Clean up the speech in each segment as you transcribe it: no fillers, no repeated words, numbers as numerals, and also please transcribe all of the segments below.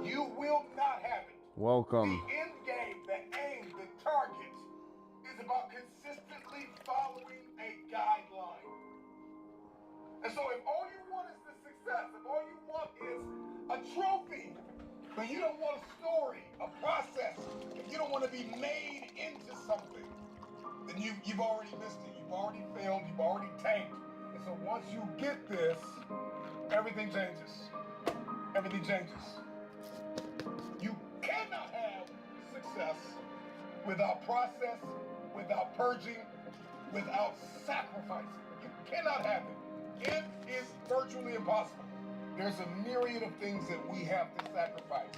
You will not have it. Welcome. The end game, the aim, the target is about consistently following a guideline. And so if all you want is the success, if all you want is a trophy, but you don't want a story, a process, if you don't want to be made into something, then you've already missed it. You've already failed. You've already tanked. And so once you get this, everything changes. Everything changes. You cannot have success without process, without purging, without sacrificing. You cannot have it. It is virtually impossible. There's a myriad of things that we have to sacrifice.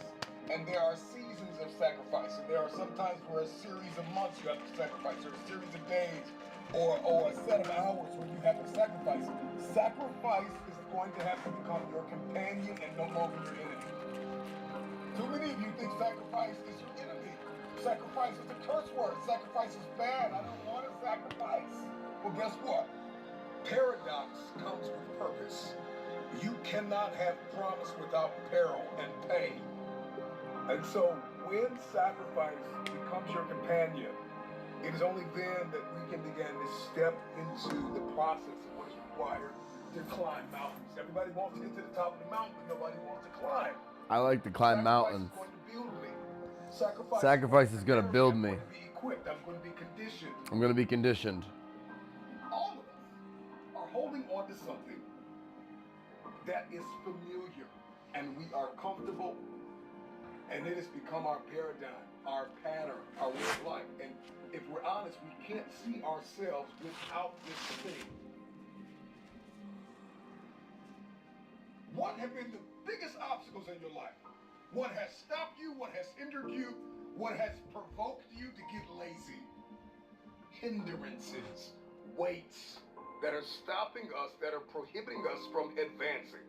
And there are seasons of sacrifice. And there are sometimes where a series of months you have to sacrifice, or a series of days, or a set of hours where you have to sacrifice. Sacrifice is going to have to become your companion and no longer your enemy. Too many of you think sacrifice is your enemy. Sacrifice is a curse word. Sacrifice is bad. I don't want to sacrifice. Well, guess what? Paradox comes with purpose. You cannot have promise without peril and pain. And so when sacrifice becomes your companion, it is only then that we can begin to step into the process of what is required to climb mountains. Everybody wants to get to the top of the mountain, but nobody wants to climb. I like to climb mountains. Sacrifice is going to build me. I'm going to be equipped. I'm going to be conditioned. I'm going to be conditioned. All of us are holding on to something that is familiar, and we are comfortable, and it has become our paradigm, our pattern, our way of life. And if we're honest, we can't see ourselves without this thing. What have been the biggest obstacles in your life? What has stopped you? What has hindered you? What has provoked you to get lazy? Hindrances, weights that are stopping us, that are prohibiting us from advancing.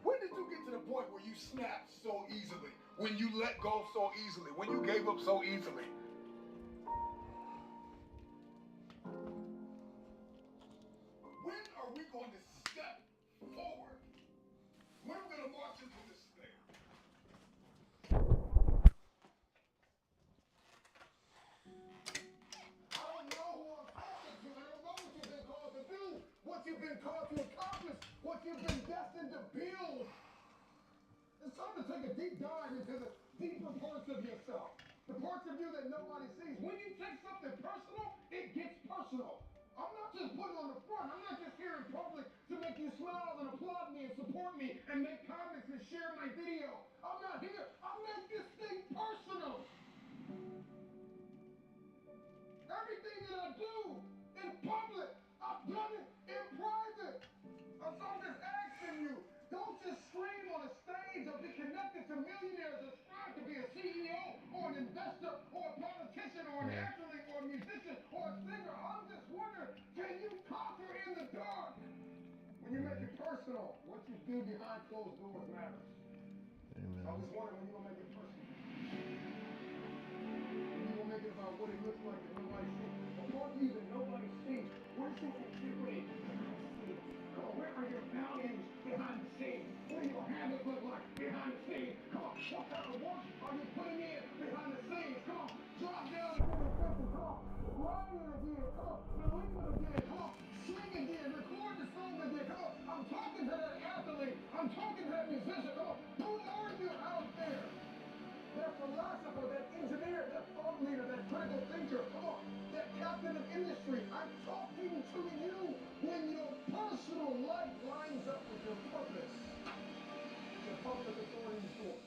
When did you get to the point where you snapped so easily? When you let go so easily? When you gave up so easily? When are we going to step forward? When are we going to march into this thing? I don't know who I'm talking to. I don't know what you've been called to do, what you've been called to accomplish, what you've been destined to build. It's time to take a deep dive into the deeper parts of yourself. The parts of you that nobody sees. When you take something personal, it gets personal. I'm not just putting on the front. I'm not just here in public to make you smile and applaud me and support me and make comments and share my video. I'm not here. I make this thing personal. Everything that I do in public, I've done it in private. So I'm just asking you, don't just scream on a stage or be connected to millionaires or strive to be a CEO or an investor or a politician or an athlete or a musician or a singer. I'm just wondering, can you conquer in the dark? When you make it personal, what you do behind closed doors matters. Amen. I'm just wondering when you're going to make it personal. When you're going to make it about what it looks like that nobody sees. Before you that nobody sees, where's your integrity behind the scenes? Come on, where are your values behind the scenes? What do your habits look like behind the scenes? Come on, what kind of work are you putting in behind the scenes? Come on, drop down and give it something. Come on, writing again. Come on, believing again. Come on, sing again. Record the song again. Come on, I'm talking to that athlete. I'm talking to that musician. Come on, who are you out there? That philosopher, that engineer, that thought leader, that critical thinker, come on, that captain of industry. I'm talking to you when your personal life lines up with your purpose. Your public authority is yours.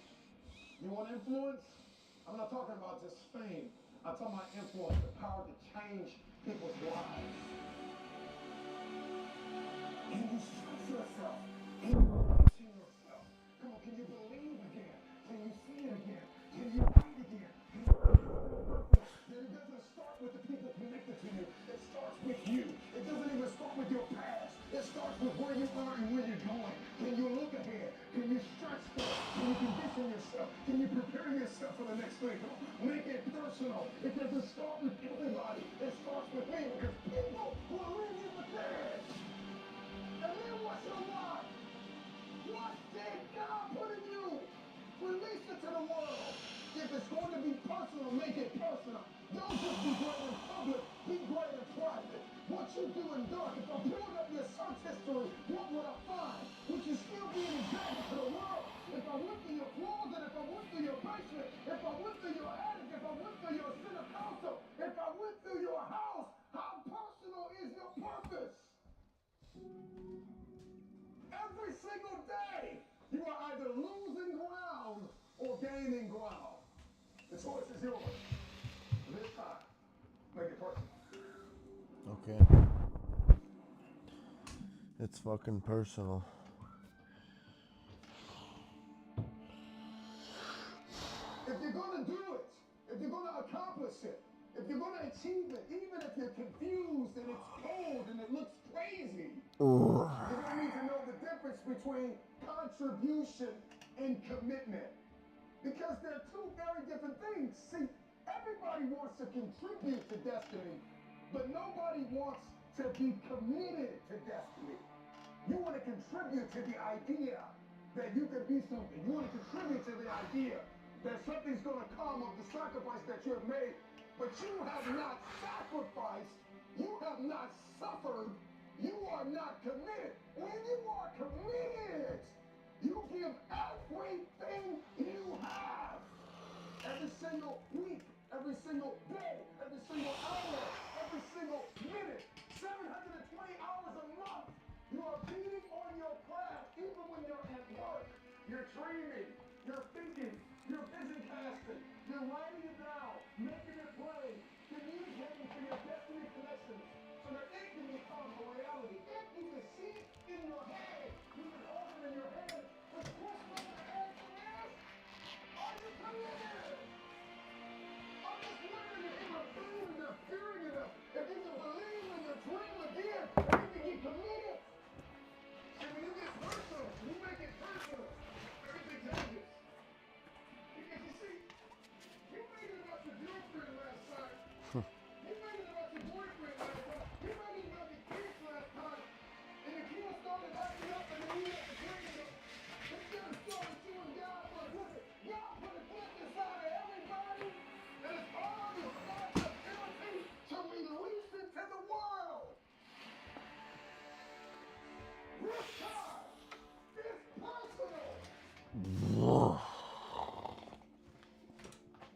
You want influence? I'm not talking about just fame. I'm talking about influence, the power to change people's lives. Can you trust yourself? Can you believe in yourself? Come on, can you believe again? Can you see it again? Can you fight again? Can you purpose? It doesn't start with the people connected to you. It starts with you. It doesn't even start with your past. It starts with where you are and where you're going. Can you look ahead? Can you stretch for it? Can you condition yourself? Can you prepare yourself for the next thing? Come on, make it personal. It doesn't start with everybody. It starts with me because people will leave you with theirs. And then what's your why? What did God personal, make it personal. Don't just be great in public, be great in private. What you do in dark, if I pulled up your search history, what would I find? Would you still be an example to the world? If I went through your closet, if I went through your basement, if I went through your attic, if I went through your center console, if I went through your house, how personal is your purpose? Every single day, you are either losing ground or gaining ground. The choice is yours. This time, make it personal. Okay. It's fucking personal. If you're gonna do it, if you're gonna accomplish it, if you're gonna achieve it, even if you're confused and it's cold and it looks crazy, you're gonna need to know the difference between contribution and commitment. Because they're two very different things. See, everybody wants to contribute to destiny, but nobody wants to be committed to destiny. You want to contribute to the idea that you can be something. You want to contribute to the idea that something's going to come of the sacrifice that you have made, but you have not sacrificed, you have not suffered, you are not committed. When you are committed, you give everything you have. Every single week, every single day, every single hour, every single minute, 720 hours a month. You are beating on your craft even when you're at work. You're dreaming, you're thinking, you're busy casting, you're writing it down, making it plain, communicating to your destiny connections so that it can become a reality. If you can see it in your head, you can hold it in your hand. The question I ask you is, are you committed? I'm just wondering if you are feeling enough, fearing enough, if you can believe in your dream again, if you can get committed. And when you get personal, when you make it personal, everything changes. Because you see, you made it about your girlfriend last night. You made it about your boyfriend last night. You made it about your kids last night. And the kids started acting up and then you had to clean them. Instead of starting you and God for a good, God put a gift inside of everybody. And it's all your responsibility to release it to the world. This time is personal.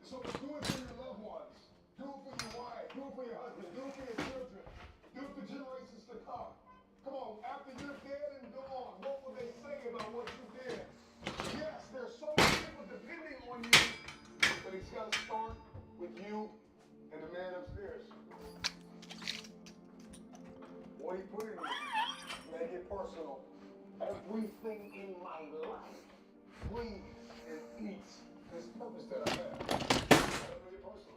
So do it for your loved ones. Do it for your wife. Do it for your husband. Do it for your children. Do it for generations to come. Come on, after you're dead and gone, what will they say about what you did? Yes, there's so many people depending on you, but it's got to start with you and the man upstairs. What he put in you, make it personal. Everything in my life breathes and eats this purpose that I have. Make it personal.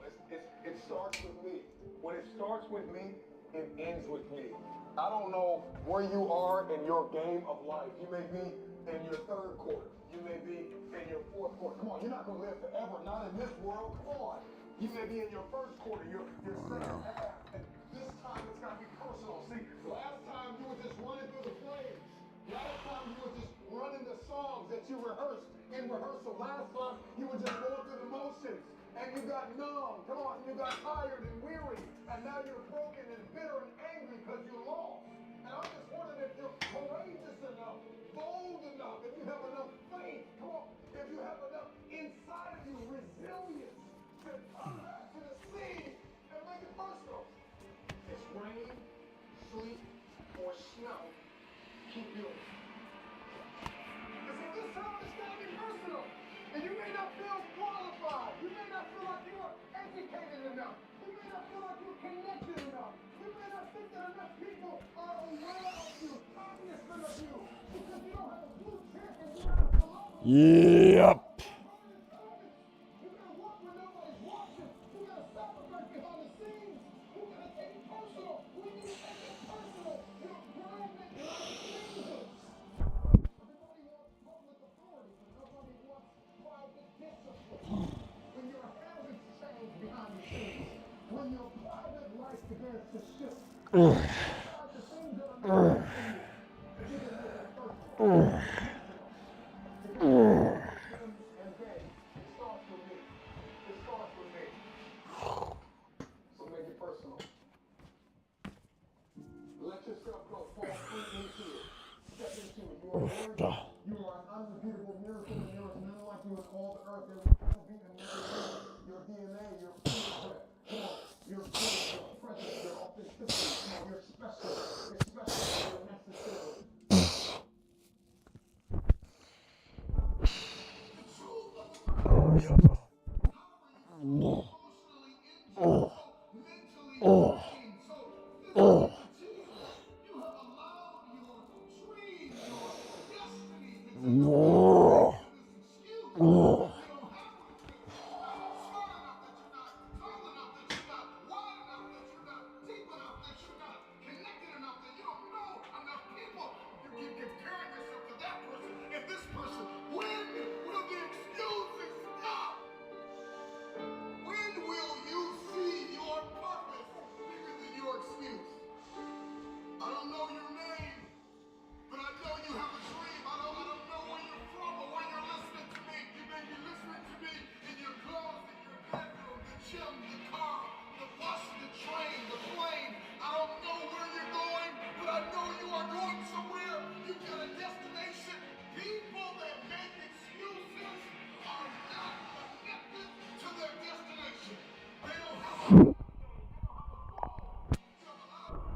It starts with me. When it starts with me, it ends with me. I don't know where you are in your game of life. You may be in your third quarter. You may be in your fourth quarter. Come on, you're not going to live forever. Not in this world. Come on. You may be in your first quarter, your second half. And this time it's got to be personal. See, last time you were just running through the flames. Last time you were just running the songs that you rehearsed in rehearsal. Last time you were just going through the motions and you got numb. Come on, you got tired and weary. And now you're broken and bitter and angry because you lost. And I'm just wondering if you're courageous enough, bold enough, if you have enough faith. Come on, if you have enough inside of you, resilience to come back to the sea and make it personal. It's rain, sleet, or snow. Keep doing it. And so this time it's gotta be personal. And you may not feel qualified. You may not feel like you are educated enough. You may not feel like you're connected enough. You may not think that enough people are aware of you, cognizant of you, because you don't have a blueprint and you don't have a philosophy. Yep. You gotta work when nobody's watching. You gotta sacrifice behind the scenes. You gotta take it personal. When you take it personal, you're grounded like Jesus. Everybody wants public authority, but nobody wants private discipline. When your habits change behind the scenes, when your private life begins to shift, decide the things that are important to you, if you can make it personal. And then, it starts with me. It starts with me. You are an undefeatable miracle, and there is none like you in all the earth. There will never be another you. Your DNA, your fingerprint, come on, your voice, your presence, your authenticity, come on, you're special, especially you're necessary. The truth of the matter is, however you feel emotionally, mentally, drained, so physically fatigued, you have allowed your dream, your destiny to take a back seat to this excuse. You don't have what it takes. You're not smart enough, that you're not tall enough, that you're not wide enough, that you're not deep enough, that you're not connected enough, that you don't know enough people. You keep comparing yourself to that person and this person. When will the excuses stop? When will you see your purpose bigger than your excuse? I don't know your name, but I know you have a dream. I don't know where you're from or where you're listening to me. You may be listening to me in your closet, your bedroom, the gym, the car, the bus, the train, the plane. I don't know where you're going, but I know you are going somewhere. You've got a destination. People that make excuses are not connected to their destination. They don't have a goal. You have a lot of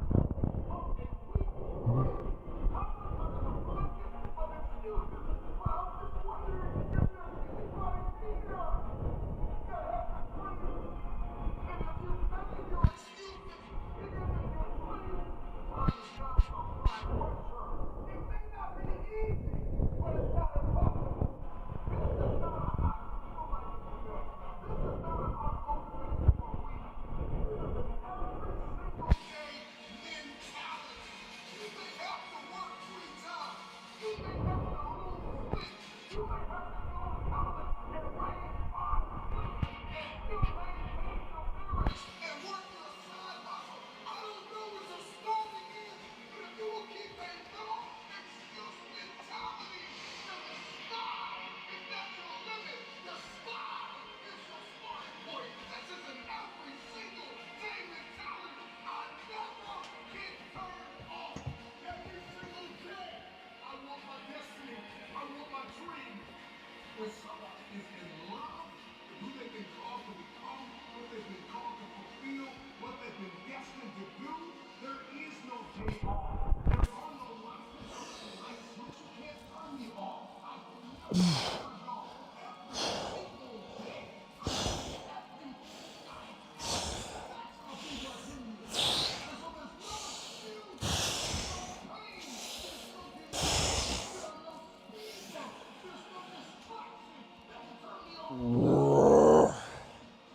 when someone is in love with who they've been called to become, what they've been called to fulfill, what they've been destined to do, there is no day off. There are no lights. There's no light switch. You can't turn me off. I will never be turned off. Every single day, I will every night. That's how things are doing. And so there's no excuse. There's no pain. There's no delay. There are no speed bumps. There's no distraction that will turn me off.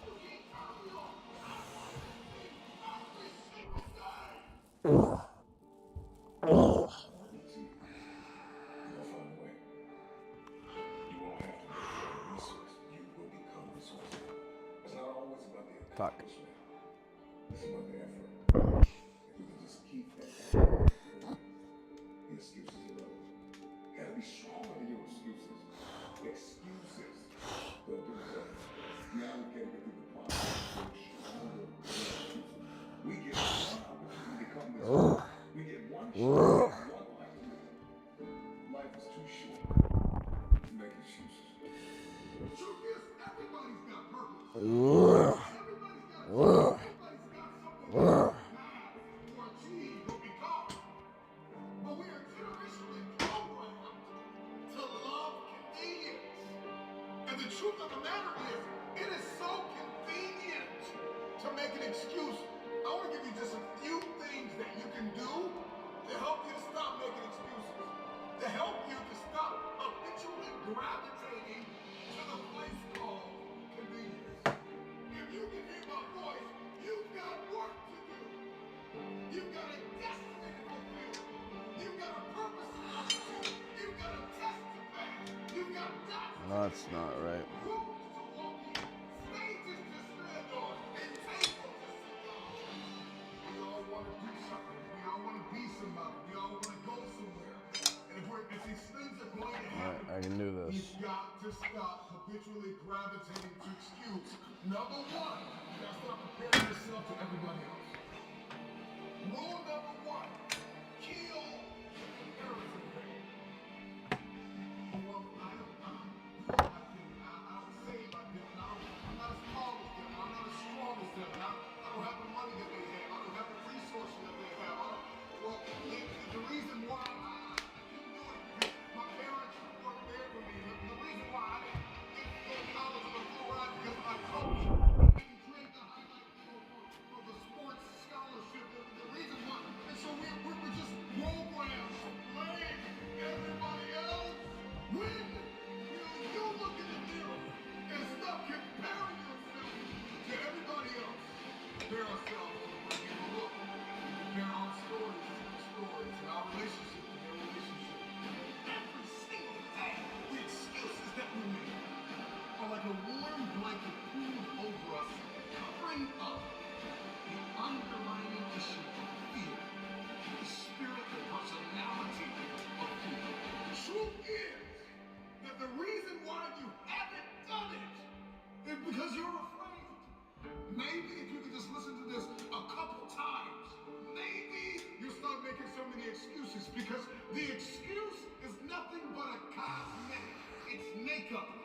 You can't turn me off. I want this thing every single day. You'll find a way. You won't have to be a resource. You will become resourceful. It's not always about the accomplishment. It's about the effort. If you can just keep that effort, the excuses are low. You gotta be stronger than your excuses. Excuses. They'll do it. Now we can't get through the process. We get one opportunity to come this way. We get one shot, one life to live. Life is too short to make excuses. The truth is, everybody's got purpose. Everybody's got a dream. Everybody's got something to have or achieve or become. But we are generationally programmed to love convenience. And the truth of the matter is, it is so convenient to make an excuse. I want to give you just a few things that you can do to help you to stop making excuses, to help you to stop habitually gravitating to the place called convenience. If you can hear my voice, you've got work to do. You've got a destiny to fulfill. You've got a purpose to pursue. You've got a test to pass. You've got documents. That's not right. Rooms to walk in, stages to stand on, and tables to sit on. We all want to do something. We all want to be somebody. We all want to go somewhere. And if these things are going to happen, I can do this. you've got to stop habitually gravitating to excuse. Number one, you got to stop comparing yourself to everybody else. Rule number one, kill the comparison game.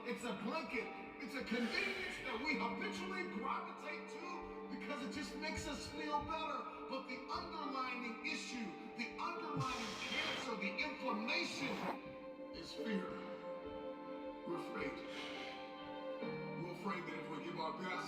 It's a blanket. It's a convenience that we habitually gravitate to because it just makes us feel better. But the underlying issue, the underlying cancer, the inflammation is fear. We're afraid. We're afraid that if we give our best,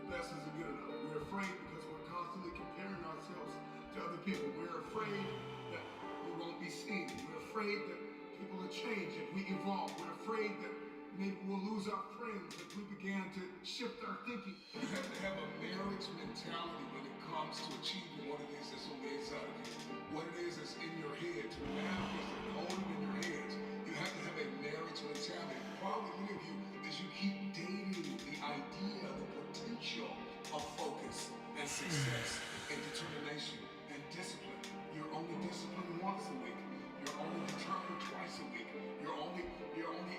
the best isn't good enough. We're afraid because we're constantly comparing ourselves to other people. We're afraid that we won't be seen. We're afraid that people will change if we evolve. We're afraid that maybe we'll lose our friends if we began to shift our thinking. You have to have a marriage mentality when it comes to achieving what it is that's on the inside of you. What it is that's in your head, to manifest it and hold it in your hands. You have to have a marriage mentality. The problem, many of you, is you keep dating the idea, the potential of focus and success and determination and discipline. You're only disciplined once a week. You're only determined twice a week. You're only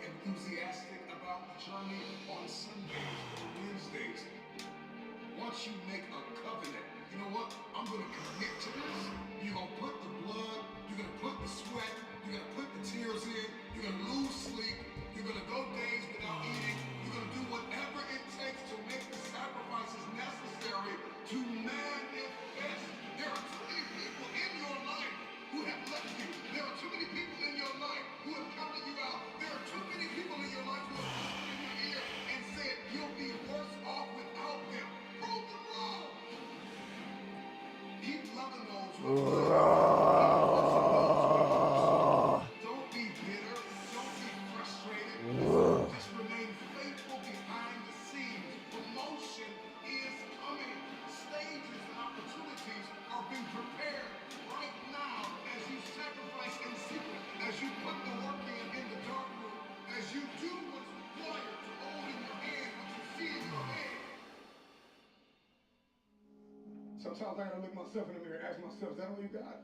enthusiastic about the journey on Sundays or Wednesdays. Once you make a covenant, you know what? I'm gonna commit to this. You're gonna put the blood, you're gonna put the sweat, you're gonna put the tears in, you're gonna lose sleep, you're gonna go days without eating, you're gonna do whatever it takes to make the sacrifices necessary to manifest. There are too many people in your life who have left you. There are too many people in your life who have counted you out. There are too many people in your life who have whispered in your ear and said you'll be worse off without them. Prove them wrong. Keep loving those who have loved you. Don't be bitter. Don't be frustrated. Just remain faithful behind the scenes. Promotion is coming. Stages and opportunities are being prepared right now as you sacrifice in secret, as you put the work in the dark room, as you do what's required to hold in your hand what you see in your head. Sometimes I gotta look myself in the mirror and ask myself, is that all you got?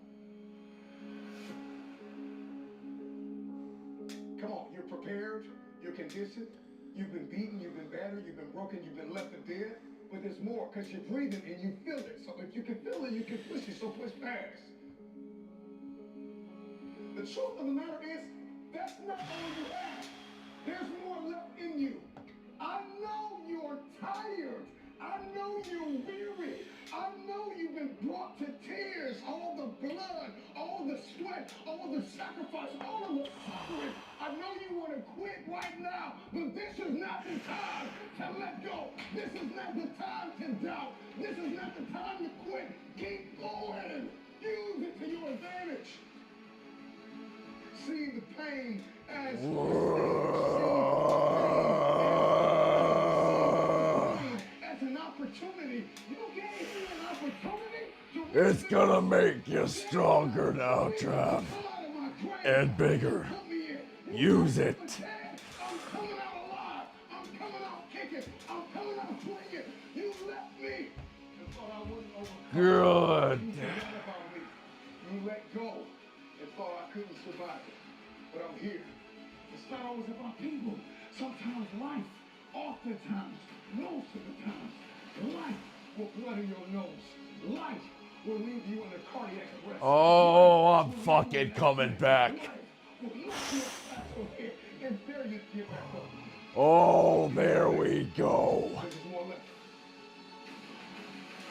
Come on, you're prepared, you're conditioned, you've been beaten, you've been battered, you've been broken, you've been left for dead, but there's more because you're breathing and you feel it. So if you can feel it, you can push it, so push past. The truth of the matter is, that's not all you have. There's more left in you. I know you're tired. I know you're weary. I know you've been brought to tears. All the blood, all the sweat, all the sacrifice, all of the suffering. I know you want to quit right now, but this is not the time to let go. This is not the time to doubt. This is not the time to quit. Keep going. Use it to your advantage. See the pain as an opportunity. You gave me an opportunity to It's gonna make you stronger now, Trav. And bigger. Use it. I'm coming out alive. I'm coming out kicking. I'm coming out swinging. You left me and thought I wouldn't overcome. Good. You forgot about me. You let go and thought I couldn't survive it. But I'm here. It's not always about people. Sometimes life, oftentimes, most of the time, life will blood in your nose. Life will leave you in a cardiac arrest. Oh, I'm fucking coming back. Life will knock you upside your head and dare you to get back up. Oh, there we go. There's more left.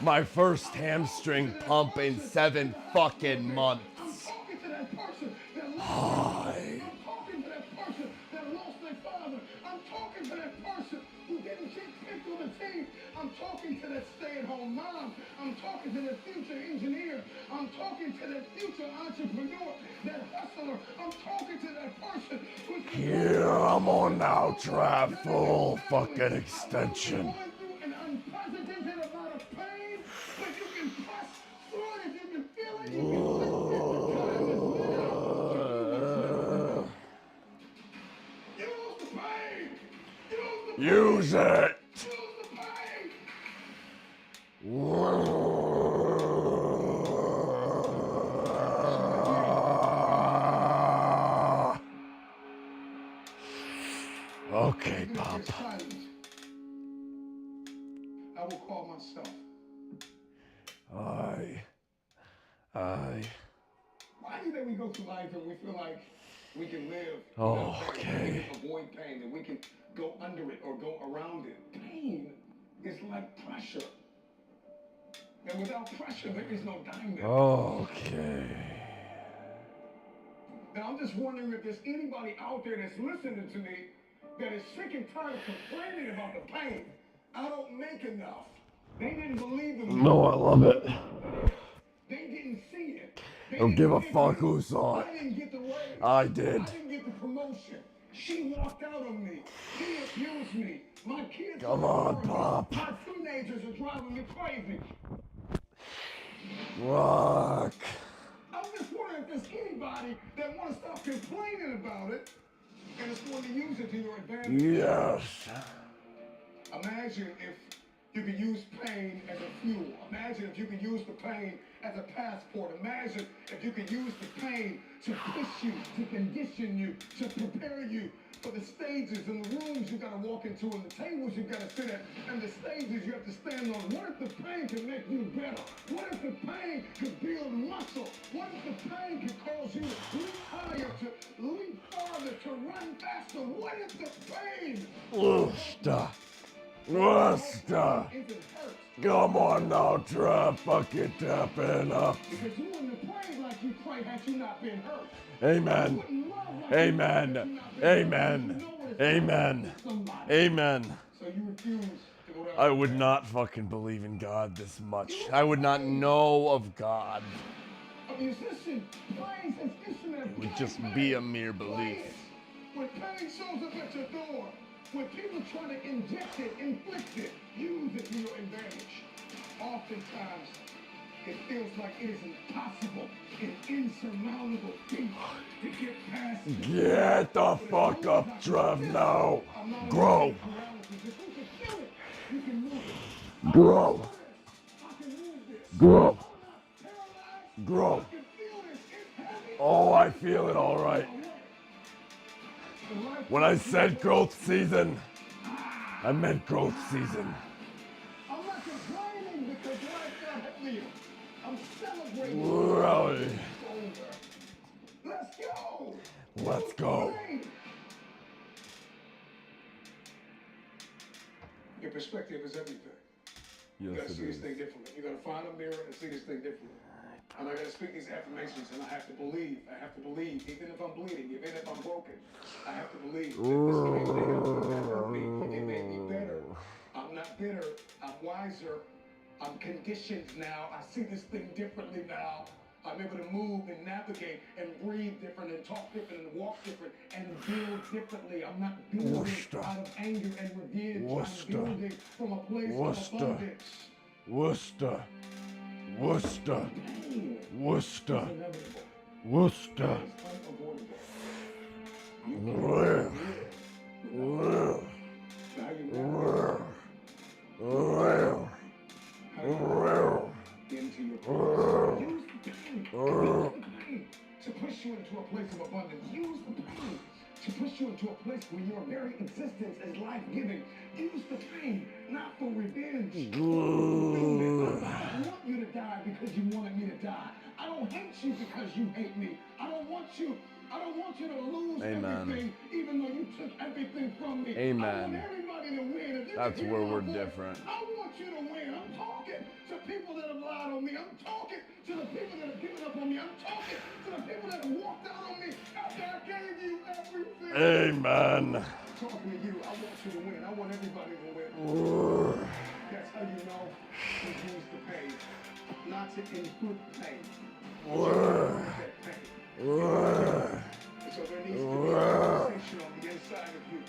My first hamstring pump in 7 fucking months. I'm talking to that person that lost Hi. I'm talking to that person that lost their father. I'm talking to that person who didn't get picked on the team. I'm talking to that stay-at-home mom. I'm talking to that future engineer. I'm talking to that future entrepreneur, that hustler. I'm talking to that person who's Here, I'm on now, Trav. Full fucking extension. going through an unprecedented amount of pain, but you can press through it if you can feel it. You can lift it. The time is now. Use the pain. Use the pain. Use it. Use the pain. Okay, Even if Pop. you're silent, I will call myself. I. Why do you think we go through life and we feel like We can live Oh, without pain. okay. We can avoid pain, and we can go under it or go around it. Pain is like pressure. And without pressure, there is no diamond. Okay. And I'm just wondering if there's anybody out there that's listening to me that is sick and tired of complaining about the pain. I don't make enough. They didn't believe in me. No, I love it. They didn't see it. They Don't give a didn't fuck get it. who saw I it. didn't get the raise. I did. I didn't get the promotion. She walked out on me. She abused me. My kids Come are on, ignoring me. Pop. My teenagers are driving me crazy. Fuck. I'm just wondering if there's anybody that wants to stop complaining about it and is going to use it to your advantage. Yes. Imagine if you could use pain as a fuel. Imagine if you could use the pain as a passport. Imagine if you could use the pain to push you, to condition you, to prepare you for the stages and the rooms you got to walk into and the tables you got to sit at and the stages you have to stand on. What if the pain could make you better? What if the pain could build muscle? What if the pain could cause you to leap higher, to leap farther, to run faster? What if the pain Woosta. Woosta. isn't hurt? Come on now, Trev. Fuck it, tapping up. Because you wouldn't have prayed like you prayed had you not been hurt. Amen. You wouldn't love like Amen. you loved had you not been Amen. hurt. You know what it's Amen. like to somebody. Amen. So you refuse to go down I that would path. not fucking believe in God this much. I would not know of God. A musician plays his instrument. It would just be a mere belief. When pain shows up at your door, when people try to inject it, inflict it, use it to your advantage. Oftentimes, it feels like it is impossible, an insurmountable feat to get past. Get the fuck up, Trev, now. Grow. You can move it. Grow. I can move this. Grow. Paralyzed. Grow. I can feel this. It's heavy. Oh, I feel it all right. When I said growth season, I meant growth season. I'm not complaining because life got heavier. I'm celebrating. Really? It's over. Let's go. Let's go. Your perspective is everything. You Yes, gotta it see this is. thing differently. You gotta find a mirror and see this thing differently. And I gotta speak these affirmations, and I have to believe. I have to believe, even if I'm bleeding, even if I'm broken. I have to believe that this pain that hurt me, it made me better. I'm not bitter. I'm wiser. I'm conditioned now. I see this thing differently now. I'm able to move and navigate and breathe different and talk different and walk different and build differently. I'm not building Worcester. out of anger and revenge. Worcester. I'm building from a place Worcester. of abundance. Worcester. Worcester. Pain Worcester. is inevitable. Worcester. It's unavoidable. You Well. can't Well. now you Well. Well. Well. into your purpose. Use the pain. Use the pain to push you into a place of abundance. Use the pain to push you into a place where your very existence is life-giving. Use the pain not for revenge. I don't want you to die because you wanted me to die. I don't hate you because you hate me. I don't want you to lose Amen. everything, even though you took everything from me. Amen. I want everybody to win. If you That's can where hear my we're voice, different. I want you to win. I'm talking to people that have lied on me. I'm talking to the people that have given up on me. I'm talking to the people that have walked out on me after I gave you everything. Amen. I'm talking to you. I want you to win. I want everybody to win. That's how you know to use the pain. Not to inflict pain. That pain. So there needs to be a conversation on the inside of you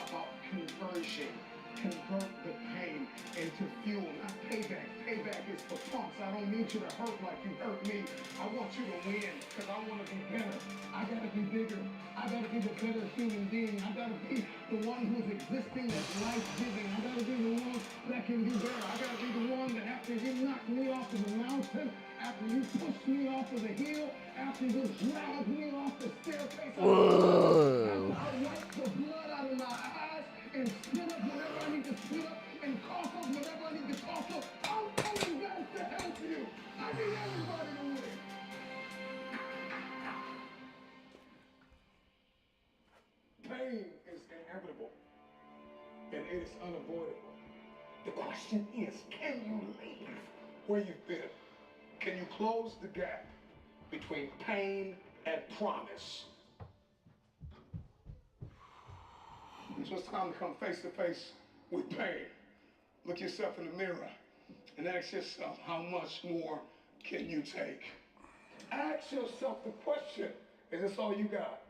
about conversion. Convert the pain into fuel, not payback. Payback is for punks. I don't need you to hurt like you hurt me. I want you to win because I want to be better. I got to be bigger. I got to be the better human being. I got to be the one who's existing that's life-giving. I got to be the one that can do better. I got to be the one that after you knock me off of the mountain, after you push me off of the hill, after you drag me off the staircase, after I wipe the blood out of my eyes and spit up whatever I need to spit up and cough up whatever I need to cough up, I'm coming back to help you. I need everybody to win. pain is inevitable, and it is unavoidable. The question is, can you leave where you've been? Can you close the gap between pain and promise? So it's time to come face to face with pain. Look yourself in the mirror and ask yourself, how much more can you take? Ask yourself the question, is this all you got?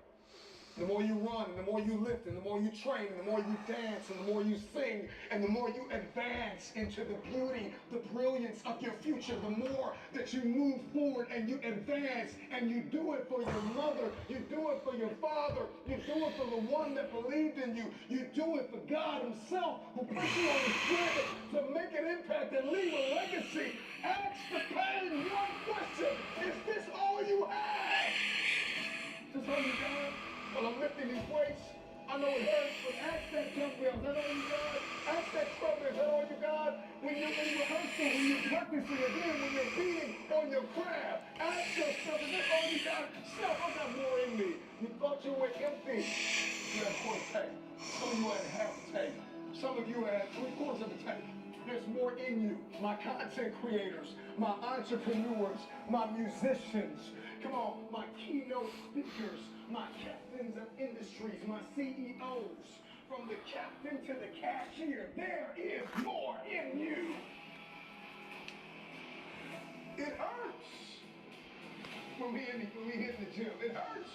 The more you run, and the more you lift, and the more you train, and the more you dance, and the more you sing, and the more you advance into the beauty, the brilliance of your future, the more that you move forward and you advance, and you do it for your mother, you do it for your father, you do it for the one that believed in you, you do it for God himself, who put you on this planet to make an impact and leave a legacy. Ask the pain one question, is this all you have? Is this all you got? Well, I'm lifting these weights. I know it hurts, but ask that dumbbell, is that all you got? Ask that treadmill, is that all you got? When you're rehearsing, when you're practicing again, when you're being on your craft, ask yourself, is that all you got? Self, I got more in me. You thought you were empty. You had a quarter tank. Some of you had half a tank. Some of you had 3/4 of a tank. There's more in you. My content creators, my entrepreneurs, my musicians, come on, my keynote speakers, my captains of industries, my CEOs, from the captain to the cashier, there is more in you. It hurts when we hit the gym. It hurts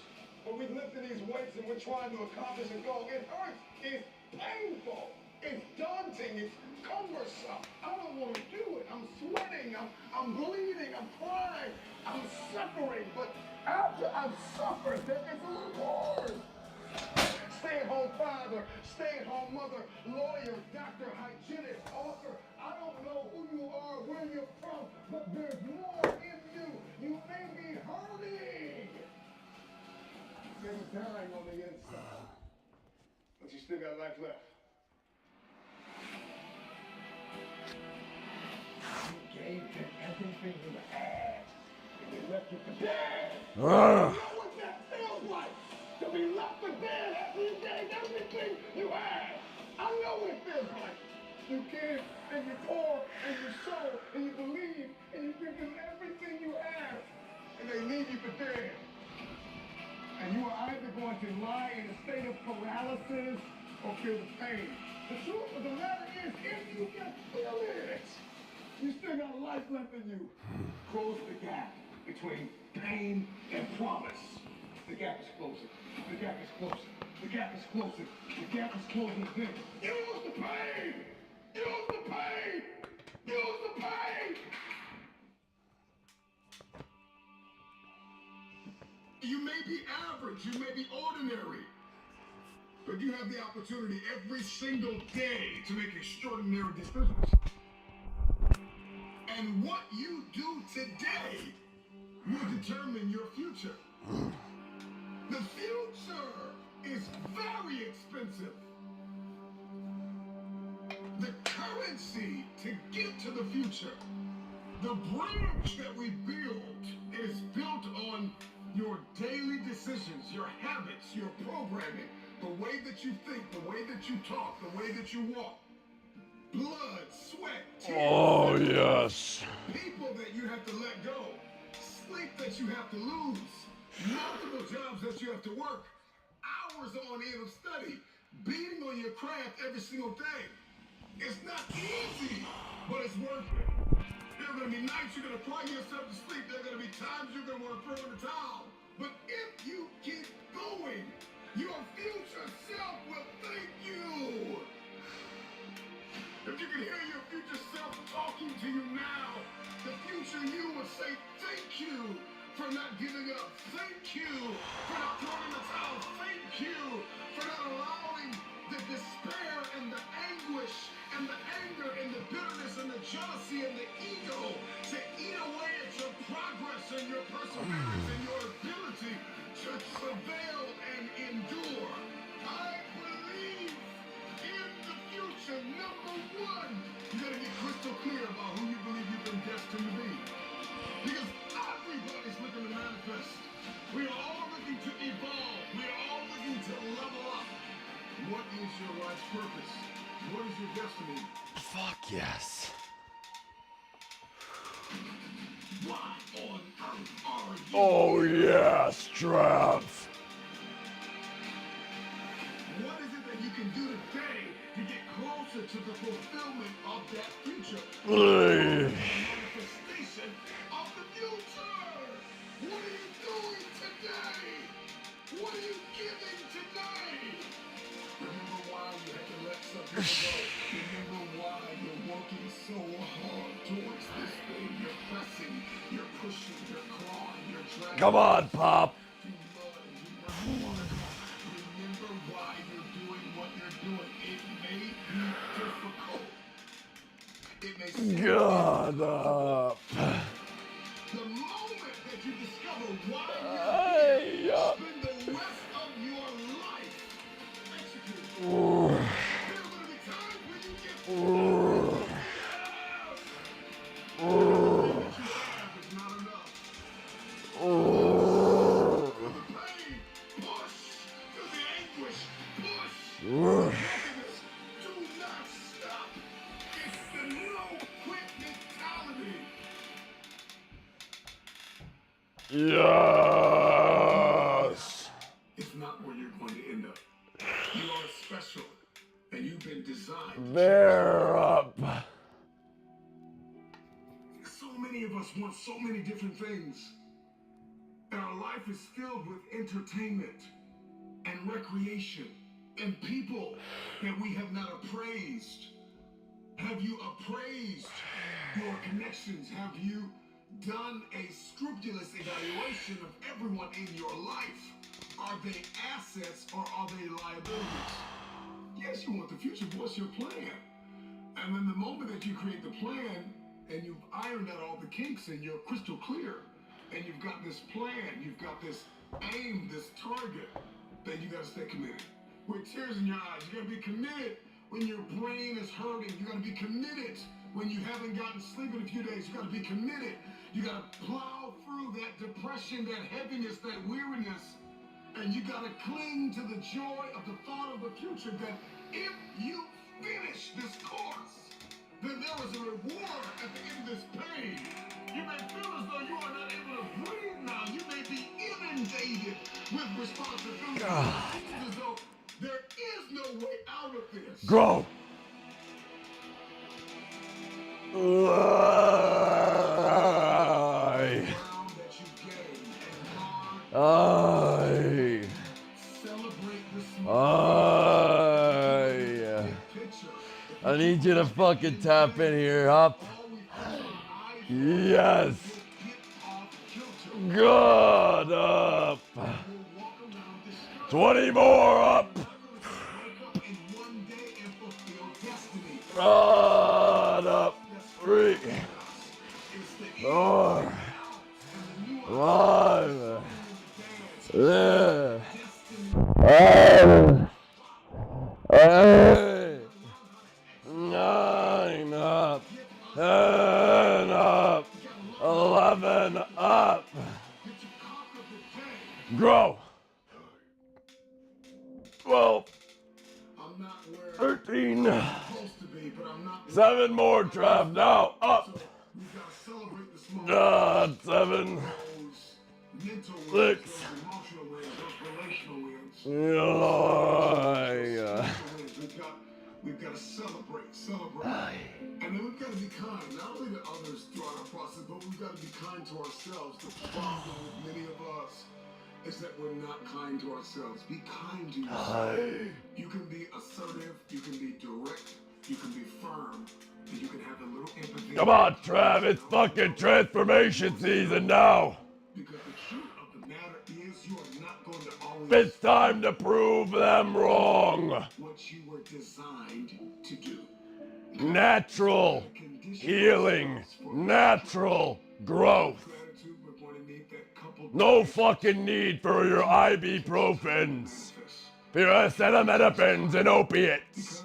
when we lifting these weights and we're trying to accomplish a goal. It hurts. It's painful. It's daunting. It's cumbersome. I don't want to do it. I'm sweating. I'm bleeding. I'm crying. I'm suffering. But after I've suffered, there is a reward. Stay-at-home father, stay-at-home mother, lawyer, doctor, hygienist, author. I don't know who you are, where you're from, but there's more in you. You may be hurting. You may be dying on the inside, but you still got life left. You gave them everything you had, and they left you for dead. You know what that feels like? To be left for dead after you gave everything you had. I know what it feels like. You give, and you pour, and you sow, and you believe, and you give them everything you have, and they leave you for dead. And you are either going to lie in a state of paralysis or feel the pain. The truth of the matter is, if you can feel it, you still got life left in you. Close the gap between pain and promise. The gap is closing. The gap is closing. The gap is closing. The gap is closing. Use the pain! Use the pain! Use the pain! You may be average, you may be ordinary, but you have the opportunity every single day to make extraordinary decisions. And what you do today will determine your future. The future is very expensive. The currency to get to the future, the bridge that we build is built on your daily decisions, your habits, your programming, the way that you think, the way that you talk, the way that you walk. Blood, sweat, tears. Oh, yes. People that you have to let go. Sleep that you have to lose. Multiple jobs that you have to work. Hours on end of study. Beating on your craft every single day. It's not easy, but it's worth it. There are going to be nights you're going to cry yourself to sleep. There are going to be times you're going to want to throw in the towel. But if you keep going, your future self will thank you. If you can hear your future self talking to you now, the future you will say thank you for not giving up. Thank you for not throwing in the towel. Thank you for not allowing the despair and the anguish and the anger and the bitterness and the jealousy and the ego to eat away at your progress and your perseverance and your ability to travail and endure. I believe in the future. Number one, you gotta get crystal clear about who you believe you've been destined to be. Because everybody's looking to manifest. We are all looking to evolve. We are all looking to What is your life's purpose? What is your destiny? Fuck yes. Why on earth are you? Oh yes, Trav. What is it that you can do today to get closer to the fulfillment of that future? The manifestation of the future. What are you doing today? What are you giving today? Remember why you had to let some people go. Remember why you're working so hard towards this thing. You're pressing, you're pushing, you're clawing, you're dragging. Come on, Pop. Remember why you're doing what you're doing. It may be difficult. It may seem God difficult. up. The moment that you discover why Hey, you're here, spend the rest of your life executing. Ooh. There are going to be times when you get Ooh. everything that you have is not enough. Ooh. Through the pain, push. Through the anguish, push. Ooh. Brokenness, do not stop. It's the no quit mentality. Yes. It's not where you're going to end up. You are special, and you've been designed. Bear up. So many of us want so many different things. And our life is filled with entertainment and recreation and people that we have not appraised. Have you appraised your connections? Have you done a scrupulous evaluation of everyone in your life? Are they assets or are they liabilities? Yes, you want the future, but what's your plan? And then the moment that you create the plan and you've ironed out all the kinks and you're crystal clear and you've got this plan, you've got this aim, this target, then you gotta stay committed. With tears in your eyes, you gotta be committed when your brain is hurting. You gotta be committed when you haven't gotten sleep in a few days. You gotta be committed. You gotta plow through that depression, that heaviness, that weariness, and you gotta cling to the joy of the thought of the future that if you finish this course, then there is a reward at the end of this pain. You may feel as though you are not able to breathe now. You may be inundated with responsibility. God. It seems as though there is no way out of this. Grow. Ground that you gained and guard. Celebrate the small picture. I need you to fucking tap in here, Hop. Yes. God up. 20 more up. God up. 3, 4, 5, 8, 9 up. 10 up. 11 up. Grow. 12. 13. 7 more, Trav. Now up. 7. 6. We've got to celebrate. And then we've got to be kind, not only to others throughout our process, but we've got to be kind to ourselves. The problem with many of us is that we're not kind to ourselves. Be kind to yourself. You can be assertive, you can be direct, you can be firm, and you can have a little empathy. Come on, Trav. It's fucking transformation season now. Because the truth of the matter is you are not going to always... It's time to prove them wrong. What you were designed to do. Natural healing. Natural growth. No fucking need for your ibuprofens, for your acetaminophen and opiates,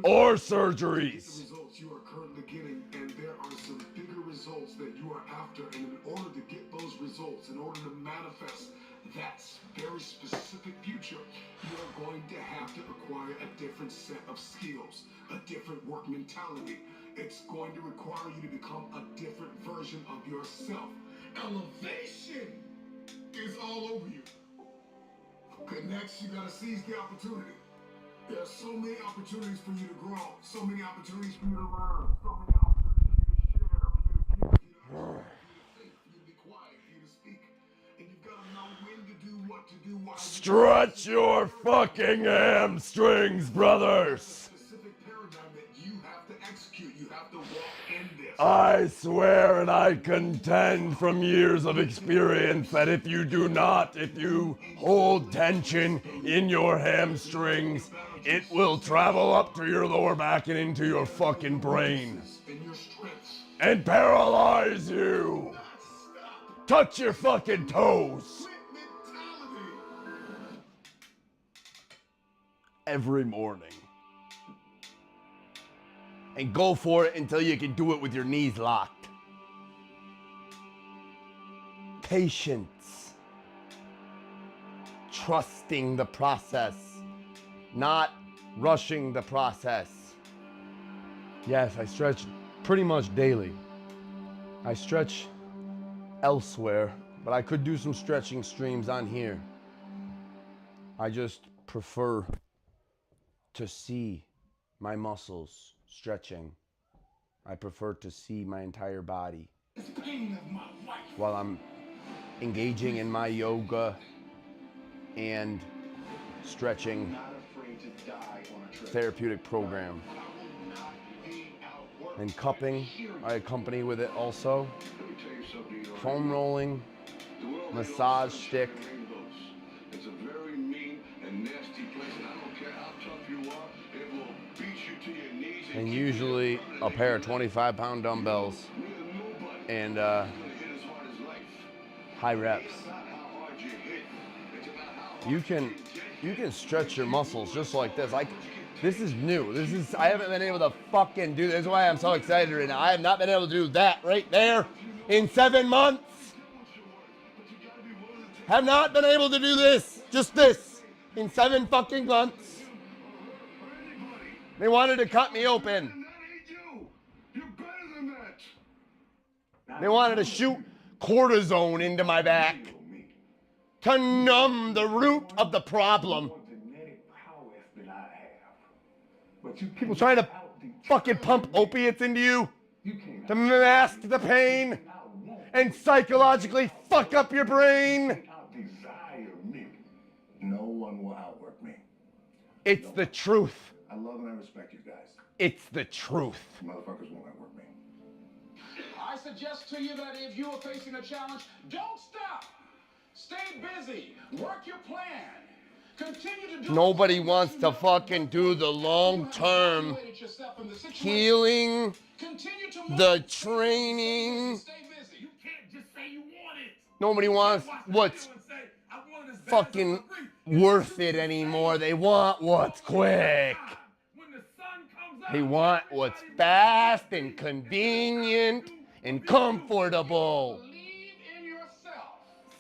or surgeries. You are currently getting, and there are some bigger results that you are after, and in order to get those results, in order to manifest that very specific future, you are going to have to require a different set of skills, a different work mentality. It's going to require you to become a different version of yourself. Elevation is all over you. Okay, next you gotta seize the opportunity. There are so many opportunities for you to grow, so many opportunities for you to learn, so many opportunities for you to share, for you to give, for you to think, for you to be quiet, for you to speak. And you've got to know when to do what to do, why. Stretch your fucking hamstrings, brothers. Specific paradigm that you have to execute. You have to walk in this. I swear and I contend from years of experience that if you hold tension in your hamstrings, it will travel up to your lower back and into your fucking brain and paralyze you. Touch your fucking toes. Every morning. And go for it until you can do it with your knees locked. Patience. Trusting the process. Not rushing the process. Yes, I stretch pretty much daily. I stretch elsewhere, but I could do some stretching streams on here. I just prefer to see my muscles stretching. I prefer to see my entire body while I'm engaging in my yoga and stretching therapeutic program. And cupping, I accompany with it also. Foam rolling, massage stick. It's a very mean and nasty place, and I don't care how tough you are, it will beat you to your knees. And usually a pair of 25-pound dumbbells and high reps. You can stretch your muscles just like this. This is new. I haven't been able to fucking do this. This is why I'm so excited right now. I have not been able to do that right there in 7 months. Have not been able to do this, just this, in 7 fucking months. They wanted to cut me open. They wanted to shoot cortisone into my back to numb the root of the problem. People trying to fucking pump opiates into you to mask the pain and psychologically fuck up your brain. No one will outwork me. It's the truth. I love and I respect you guys. It's the truth. Motherfuckers won't outwork me. I suggest to you that if you are facing a challenge, don't stop. Stay busy. Work your plan. Continue to do. Nobody wants to fucking do the long-term healing, the training. You can't just say you want it. Nobody wants what's fucking worth it anymore. They want what's quick. They want what's fast and convenient and comfortable. Believe in yourself.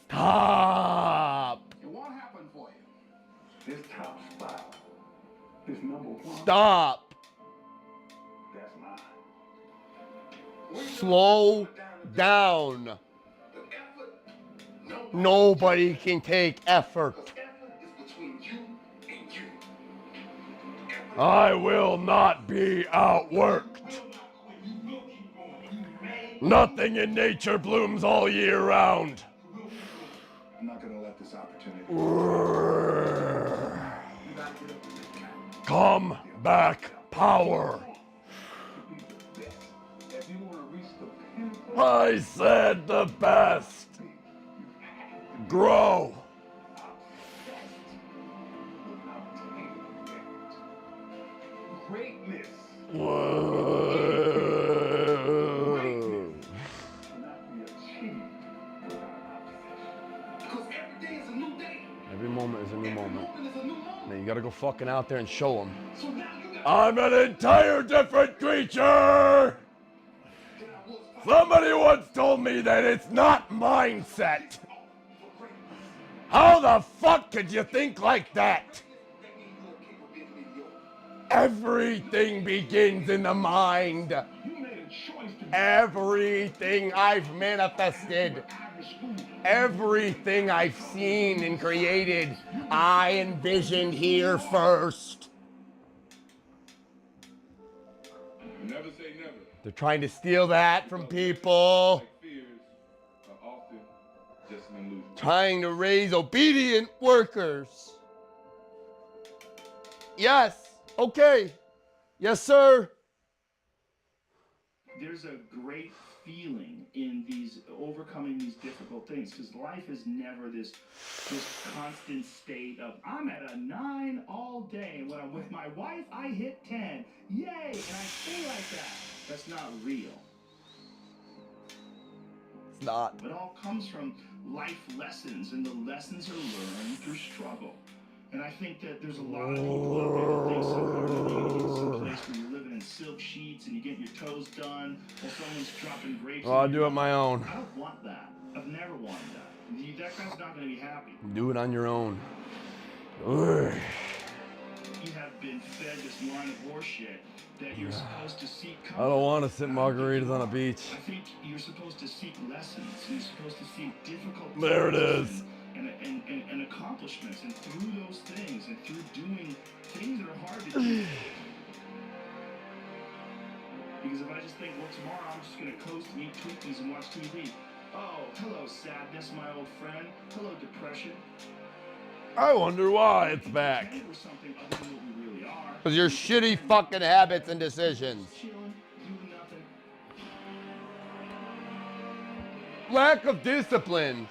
Stop. It won't happen for you. This top spot, this #1. Stop. That's mine. Slow down. Nobody can take effort. I will not be outworked. Nothing in nature blooms all year round. I'm not gonna let this opportunity. Come back, power. I said the best. Grow. Greatness. Whoa. Because every day is a new day. Every moment is a new moment. Now you gotta go fucking out there and show them. So now you got I'm an entire different creature! Somebody once told me that it's not mindset. How the fuck could you think like that? Everything begins in the mind. You made a choice to Everything I've manifested, average school. everything I've seen and created, I envisioned here first. Never say never. They're trying to steal that from people. Like fears are often just an illusion. Trying to raise obedient workers. Yes. Okay. Yes, sir. There's a great feeling in these overcoming these difficult things, because life is never this constant state of I'm at a 9 all day, and when I'm with my wife I hit 10, yay, and I stay like that. That's not real. It's not. It all comes from life lessons, and the lessons are learned through struggle. And I think that there's a lot of people out there that think somehow you get someplace where you're living in silk sheets and you get your toes done, or someone's dropping grapes. Well, I'll do it my own. I don't want that. I've never wanted that. That guy's not going to be happy. Do it on your own. Ugh. You have been fed this line of horseshit that you're supposed to seek I don't want to sit I don't think margaritas you on a are. beach. I think you're supposed to seek lessons. You're supposed to seek difficult There it things is. and accomplishments. And through those things and through doing things that are hard to do. Because if I just think, well, tomorrow I'm just going to coast and eat Twinkies and watch TV. Oh, hello, sadness, my old friend. Hello, depression. I wonder why it's back. Pretend we're something other than what we really are. Because your shitty fucking habits and decisions. Chilling, doing nothing. Lack of discipline.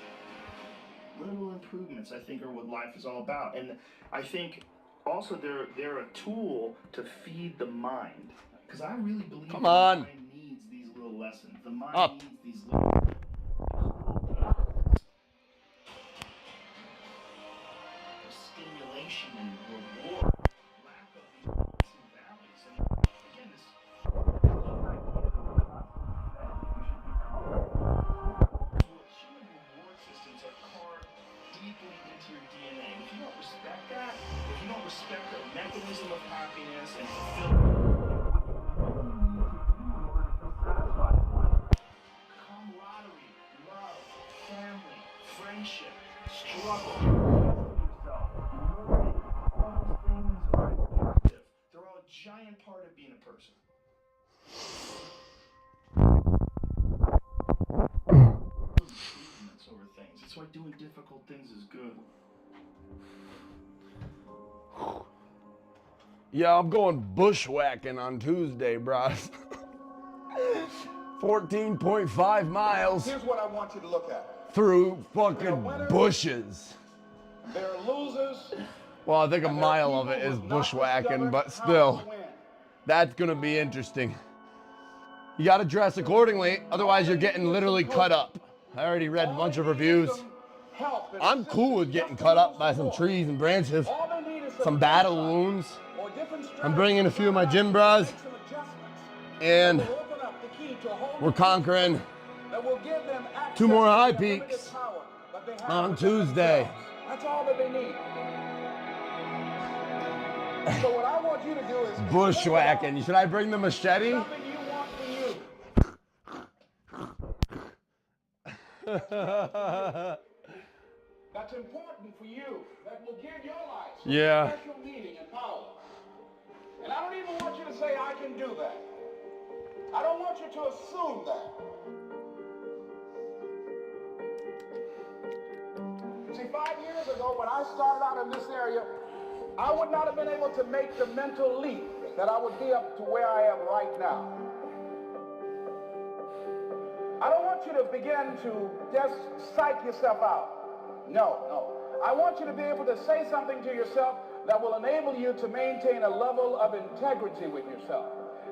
Little improvements, I think, are what life is all about. And I think also they're a tool to feed the mind. Because I really believe Come the on. mind needs these little lessons. The mind Up. needs these little stimulation and reward. Lack of these peaks and valleys. And again, this human reward systems are carved deeply into your DNA. If you don't respect that, if you don't respect the mechanism of happiness and camaraderie, love, family, friendship, struggle, yourself, all those things are important. They're all a giant part of being a person. Improvements over things. That's why doing difficult things is good. Yeah, I'm going bushwhacking on Tuesday, bros. 14.5 miles Here's what I want you to look at. through fucking bushes. There are losers. Well, I think a and there are mile of it people is who've not bushwhacking, discovered but how still, to win. that's gonna be interesting. You gotta dress accordingly, otherwise you're getting literally cut up. I already read a bunch of reviews. Help and I'm cool with getting cut up by some trees and branches, All they need is some battle wounds. or different I'm bringing a few of my gym bras, make some adjustments and that will open up the key to a whole we're new conquering that will give them access 2 more to high the limited peaks power that they have on within Tuesday. themselves. That's all that they need. So what I want you to do is Bushwhacking. Should I bring the machete? something you want for you. That's important for you. That will give your life some Yeah. special meaning and power. And I don't even want you to say I can do that. I don't want you to assume that. See, 5 years ago when I started out in this area, I would not have been able to make the mental leap that I would be up to where I am right now. I don't want you to begin to just psych yourself out. No. I want you to be able to say something to yourself that will enable you to maintain a level of integrity with yourself.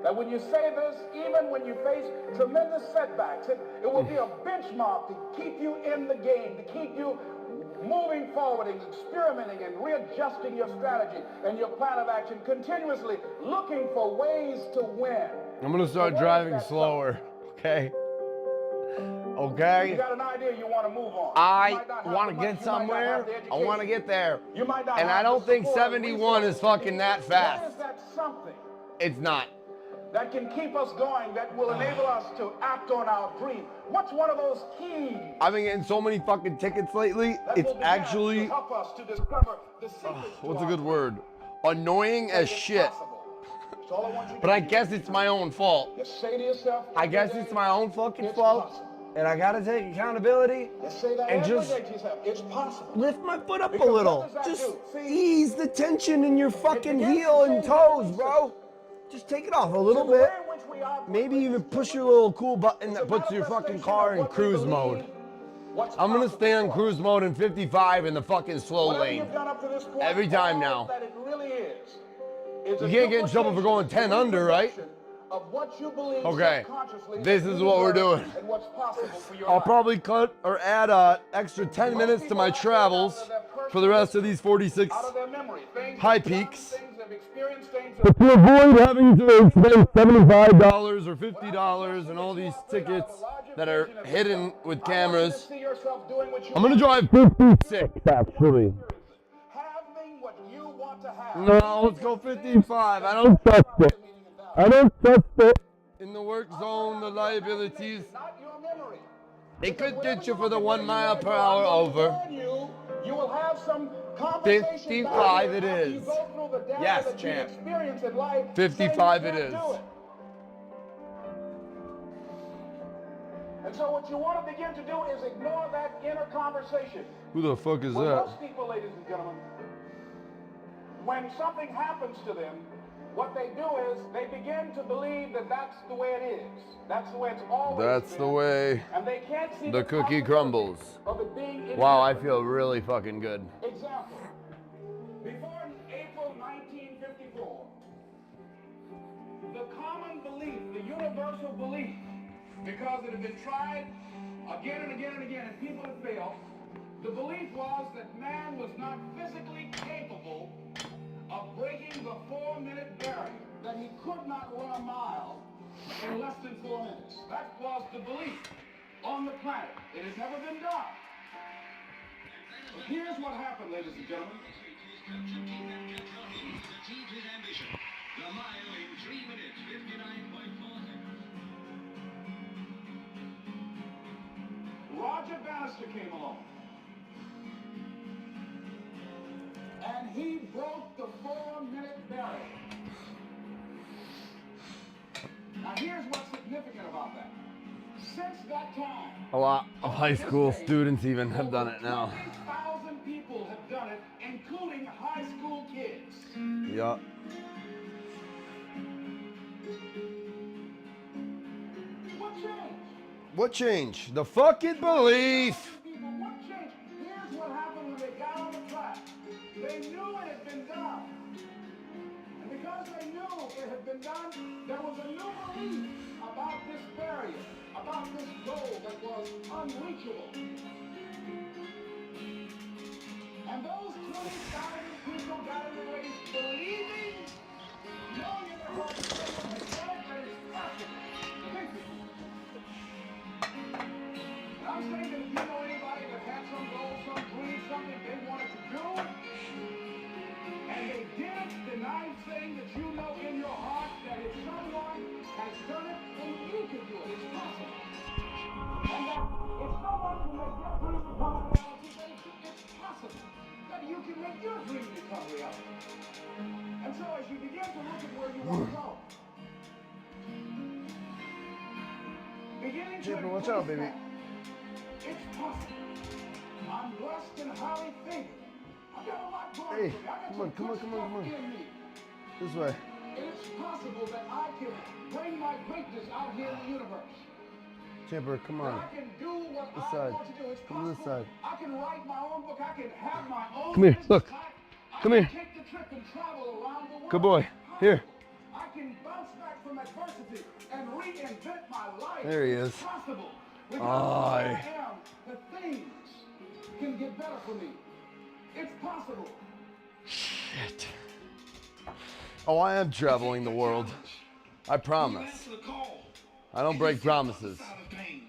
That when you say this, even when you face tremendous setbacks, it will be a benchmark to keep you in the game, to keep you moving forward and experimenting and readjusting your strategy and your plan of action, continuously looking for ways to win. I'm gonna start So what is driving that slower, okay? Okay? You got an idea you want to move on. I want to get somewhere. I want to get there. You might not And have I don't the think support, 71 is resources. fucking that What fast. is that something It's not. that can keep us going, that will enable us to act on our dream? What's one of those keys I've been getting so many fucking tickets lately. that It's will begin actually, to help us to discover the secrets to what's a our good word? Annoying as It's shit. possible. It's all I want you to But I do. guess it's my own fault. Just say to yourself, I every guess day, it's my own fucking it's fault. possible. And I gotta take accountability. Just say that And every just day to yourself. It's possible. lift my foot up a Because what little. does that Just do? See, ease the tension in your fucking begins to heel and change toes, the bro. Just take it off a little the way bit. in which we operate, Maybe ladies even and push your gentlemen, little cool button it's that a puts your fucking manifestation car of in what we cruise believe, mode. what's I'm gonna possible stay on for us. cruise mode in 55 in the fucking slow Whatever lane. you've done up to this point, Every time all now. that it really is You can't get in trouble for going 10 under, right? Of what you believe Okay. subconsciously This that is you what we're deserve doing. and what's possible for your I'll life. probably cut or add extra 10 minutes to my travels for the rest of these 46 out of their memory, things high they've done, peaks. things they've experienced, things But to avoid having to spend $75 or $50 and all these tickets that are hidden with cameras, I'm gonna drive 56 actually. having what you want to have. No, let's go 55. I don't trust it. I don't trust it. In the work zone, the liabilities, Not your memory. they could get you for the 1 mile per hour over. You will have some conversation 55 it after you is. go through the data Yes, that you champ. experience in life, 55 saying it you is. can't do it. And so what you want to begin to do is ignore that inner conversation. Who the fuck is Well, that? most people, ladies and gentlemen, when something happens to them, what they do is they begin to believe that that's the way it is. That's the way it's always That's been. the way And they can't see the cookie possibility crumbles. of it being any Wow, I different. feel really fucking good. Example. Before April 1954, the common belief, the universal belief, because it had been tried again and again and again and people had failed, the belief was that man was not physically capable of breaking the 4-minute barrier, that he could not run a mile in less than 4 minutes. That was the belief on the planet. It has never been done. But here's what happened, ladies and gentlemen. Achieved his ambition. The mile in 3 minutes, 59.4 seconds. Roger Bannister came along. And he broke the 4-minute barrier. Now here's what's significant about that. Since that time, A lot of high school students even have done it now. 20,000 people have done it, including high school kids. Yup. What changed? What changed? The fucking belief. People, what changed? Here's what happened when they got on the track. They knew it had been done. And because they knew it had been done, there was a new belief about this barrier, about this goal that was unreachable. And those 20,000 people got in the race believing, knowing in their hearts that they had done it, that it's possible. Think it. And I'm saying that if you know anybody that had some goal, some dream, something they wanted to do, and they didn't, then I'm saying that you know in your heart that if someone has done it, then you can do it. It's possible. And that if someone can make your dream become a reality, then it's possible that you can make your dream become reality. And so as you begin to look at where you want to go, beginning to Chipper, watch out, baby. embrace that. It's possible. I'm blessed and highly favored. I've got a lot going Hey, for me. I got come some on, come on, good come on, come stuff on. in me. This way. And it's possible that I can bring my greatness out here in the universe. Chipper, come That on. I can do what This I side. want to do. It's Come to this possible. side. I can write my own book. I can have my own Come here, business. look. I Come can here. take the trip and travel around the world. Good boy. It's Here. possible. I can bounce back from adversity and reinvent my life. There he It's is. possible. Because Aye. I am, the things can get better for me. It's possible. Shit. Oh, I am traveling the world. I promise. Answer the call. I don't break promises. Side of pain.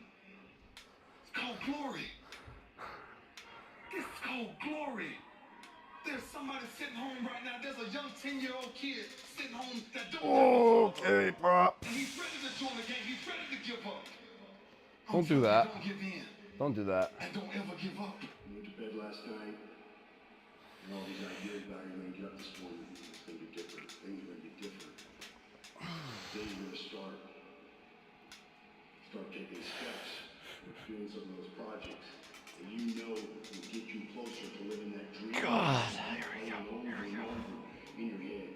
sitting home right now. There's a young 10-year-old kid sitting home that don't know. Okay, bro. And he's ready to join the game. He's ready to give up. Don't do that. Don't give in. Don't do that. And don't ever give up. You went to bed last night, and all these ideas about you're going to get up this morning. It's going to be different. Things are going to be different. Then you're going to start taking steps, doing some of those projects that you know will get you closer to living that dream. God, here we go. Over and over in your head.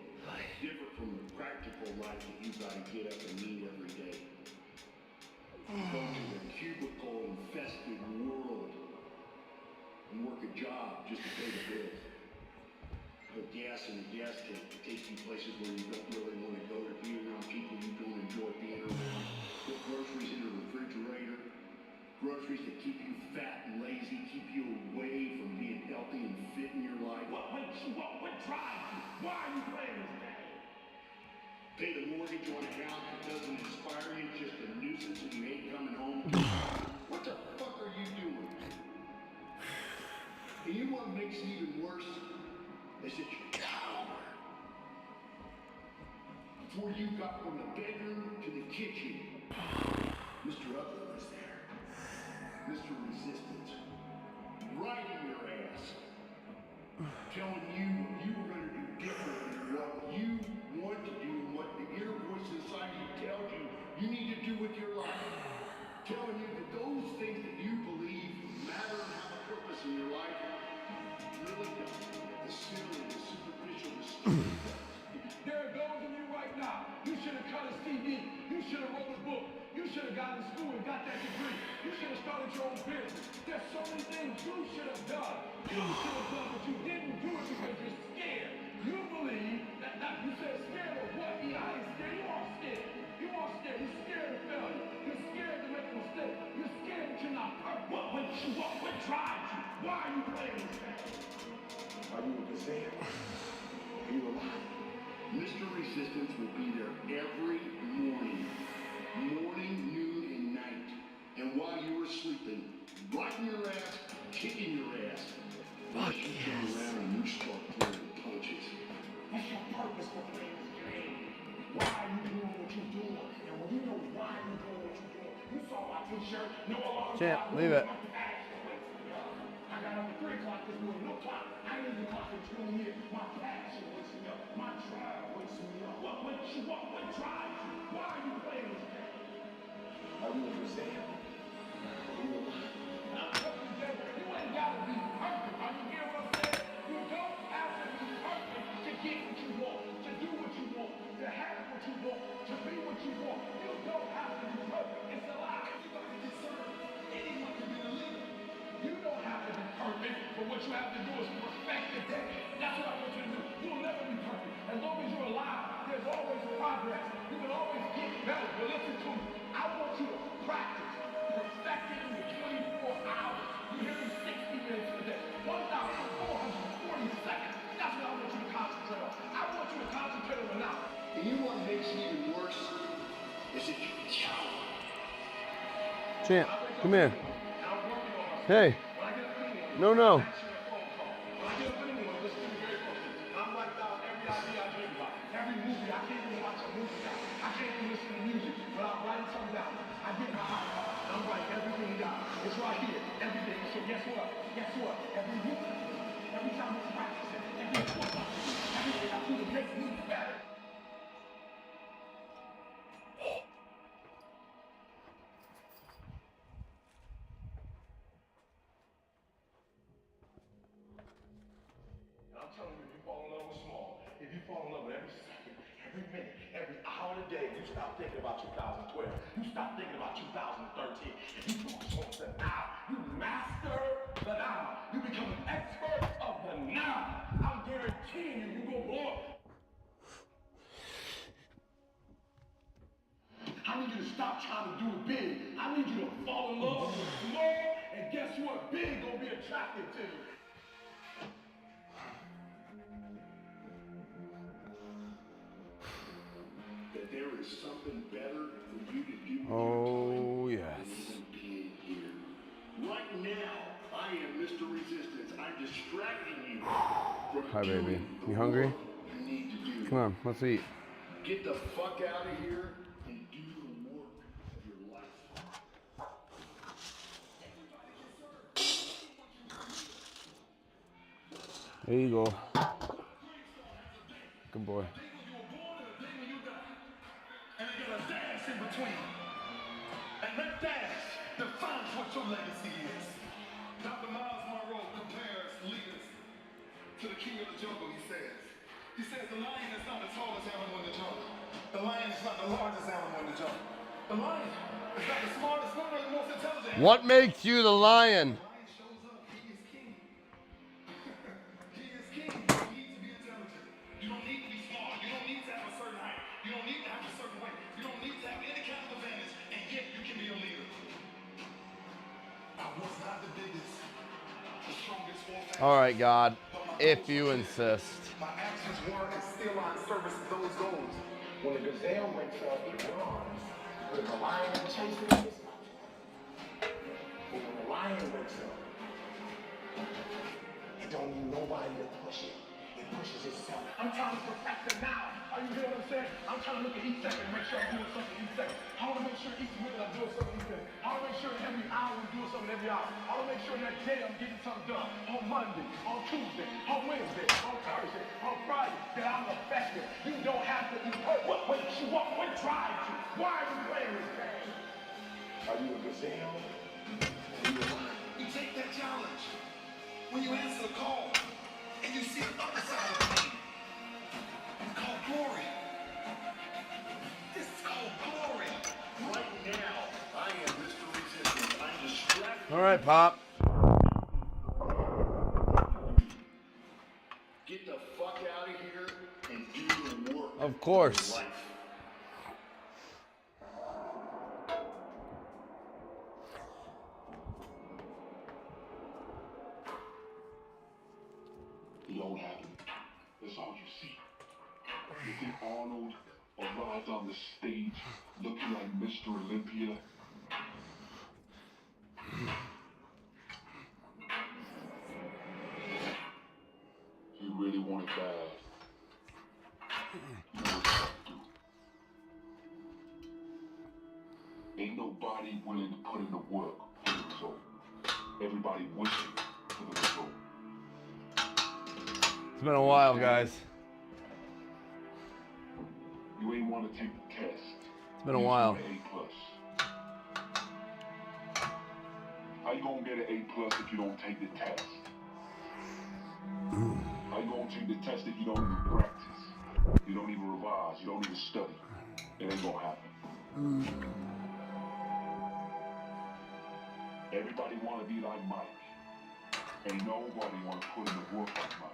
Different from the practical life that you got to get up and meet every day. Go to the cubicle-infested world and work a job just to pay the bills. Put gas in the gas tank to take you places where you don't really want to go, to be around people you don't enjoy being around. Put groceries in the refrigerator. Groceries that keep you fat and lazy, keep you away from being healthy and fit in your life. What drives you? Why are you playing this game? Pay the mortgage on a house that doesn't inspire you, it's just a nuisance and you hate coming home. What the fuck are you doing? And you know what makes it even worse? Is that you're a coward. Before you got from the bedroom to the kitchen, Mr. Ugly was there. Mr. Resistance. Right in your ass. Telling you you were going to do different than what you want to do and what the inner voice inside you tells you you need to do with your life. Telling you that those things that you believe matter and have a purpose in your life really don't. The silly, the superficial, the stupid stuff. There are those of you right now, you should have cut a CD, you should have wrote a book, you should have gone to school and got that degree, you should have started your own business. There's so many things you should have done. You should have done, but you didn't do it because you're scared. You believe that you said scared of what? I ain't scared. You are scared. You are scared. You're scared of failure. You're scared to make a mistake. You're scared that you're not perfect. What drives you? Why are you playing this game? Are you a gazelle? Are you alive? Mr. Resistance will be there every morning. Morning, noon, and night. And while you were sleeping, biting your ass, kicking your ass. Fuck you yes. turn around and you start throwing punches. What's your purpose for playing this game? Why are you doing what you're doing? And when you know why you're doing what you're doing, you saw my t-shirt, no alarm. Champ, leave it. I got up at 3 o'clock this morning, no clock. I ain't even clock in 20 years. My passion wakes me up. My drive wakes me up. What drives you? Why are you playing this game? Are you a gazelle? Are you alive? You ain't gotta be perfect. Are you hearing what I'm saying? You don't have to be perfect to get what you want, to do what you want, to have what you want, to be what you want. You don't have to be perfect. It's a lie. Everybody can serve. Anyone can be a leader. You don't have to be perfect, but what you have to do is perfect the day. That's what I want you to do. You'll never be perfect. As long as you're alive, there's always progress. You can always get better. But listen to me. I want you to practice perfecting in the 24 hours. You hear me? 60 minutes a day. 1,440 seconds. That's what I want you to concentrate on. I want you to concentrate on now. And you know what makes it even worse? Is that you're a coward. Champ, come here. Hey. No. When I get up in the morning, listen to me very closely. I'm writing down every idea I dream about. Every movie. I can't even watch a movie now. I can't even listen to music without writing something down. I get my iPad. I'm writing everything down. It's right here. Everything. So guess what? Every week, every time we practice it, everything I do to make me better. I'm telling you, if you fall in love with small, if you fall in love with every second, every minute, every hour of the day, you stop thinking about 2012. You stop thinking about 2013. If you focus on the now, you master the now. You become an expert of the now. I'm guaranteeing you, you go blow up. I need you to stop trying to do it big. I need you to fall in love with small, and guess what? Big gonna be attractive to you. That there is something better for you to do with Oh, your time yes. than being here. Right now, I am Mr. Resistance. I'm distracting you. Hi, baby. You hungry? You need to do. Come on, let's eat. Get the fuck out of here and do the work of your life. There you go. Good boy. And you got a dash in between. And that dash defines what your legacy is. Dr. Miles Monroe compares leaders to the king of the jungle, he says. He says the lion is not the tallest animal in the jungle. The lion is not the largest animal in the jungle. The lion is not the smartest, nor the most intelligent. What makes you the lion? The lion shows up, he is king. He is king. You need to be intelligent. You don't need to be smart. You don't need to have a certain height. You don't need to have a certain weight. You don't need to have any kind of advantage, and yet you can be a leader. I was not the biggest, the strongest, or fastest. All right, God, if you insist. My actions were and still are in service of those goals. When the gazelle wakes up, it runs. When the lion chases, it's not. But when the lion wakes up, it don't need nobody to push it. It pushes itself. I'm trying to perfect it now. Are you hear what I'm saying? I'm trying to look at each second and make sure I'm doing something each second. I want to make sure each minute I'm doing something each minute. I want to make sure every hour I'm doing something every hour. I want to make sure that day I'm getting something done. On Monday, on Tuesday, on Wednesday, on Thursday, on Friday, that I'm effective. You don't have to be hurt. What makes you up? What drives you? Why are you playing this game? Are you a gazelle? Are you a lion? You take that challenge. When you answer the call and you see the other side of the pain. It's called glory. This is called glory. Right now, I am Mr. Resistance. I'm distracted. All right, Pop. Get the fuck out of here and do the work. Of course. Of your life. It all happened. That's all you see. You think Arnold arrived on the stage looking like Mr. Olympia? He really wanted bad. You know what you do. Ain't nobody willing to put in the work for the result. Everybody wishing for the result. It's been a while, guys. You ain't want to take the test. It's been a while. A+. How you gonna get an A+ if you don't take the test? How you gonna take the test if you don't even practice? You don't even revise. You don't even study. It ain't gonna happen. Everybody wanna be like Mike. Ain't nobody wanna put in the work like Mike.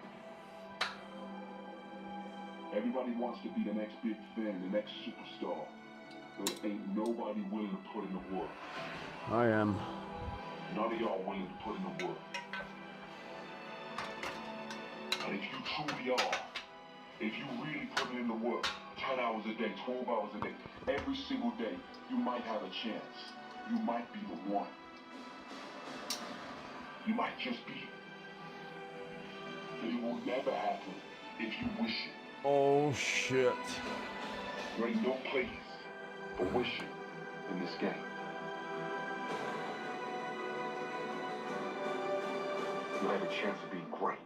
Everybody wants to be the next big thing, the next superstar. But ain't nobody willing to put in the work. I am. None of y'all willing to put in the work. And if you truly are, if you really put in the work, 10 hours a day, 12 hours a day, every single day, you might have a chance. You might be the one. You might just be. But it will never happen if you wish it. Oh, shit. There ain't no place for wishing in this game. You have a chance of being great.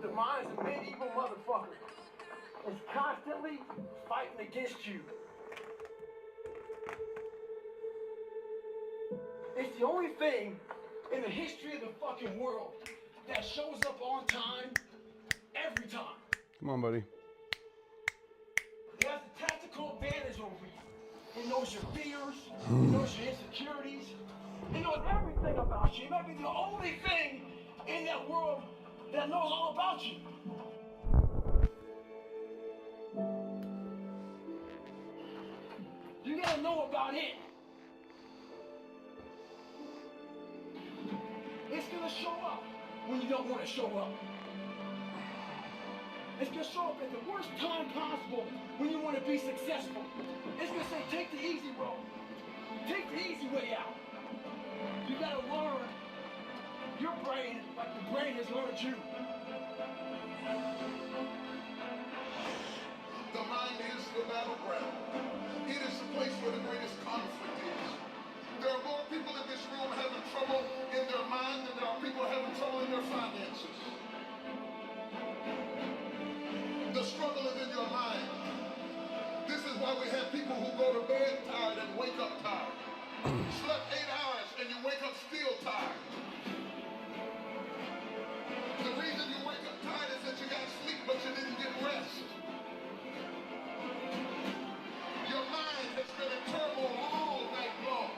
The mind's a medieval motherfucker. It's constantly fighting against you. It's the only thing in the history of the fucking world that shows up on time every time. Come on, buddy. It has a tactical advantage over you. It knows your fears, it knows your insecurities, it knows everything about you. It might be the only thing in that world that knows all about you. You gotta know about it. It's gonna show up when you don't want to show up. It's gonna show up at the worst time possible when you want to be successful. It's gonna say, take the easy road. Take the easy way out. You gotta learn your brain like the brain has learned you. The mind is the battleground. It is the place where the greatest conflict is. There are more people in this room having trouble in their mind than there are people having trouble in their finances. The struggle is in your mind. This is why we have people who go to bed tired and wake up tired. Slept 8 hours and you wake up still tired. The reason you wake up tired is that you got sleep but you didn't get rest. Your mind has been in turmoil all night long.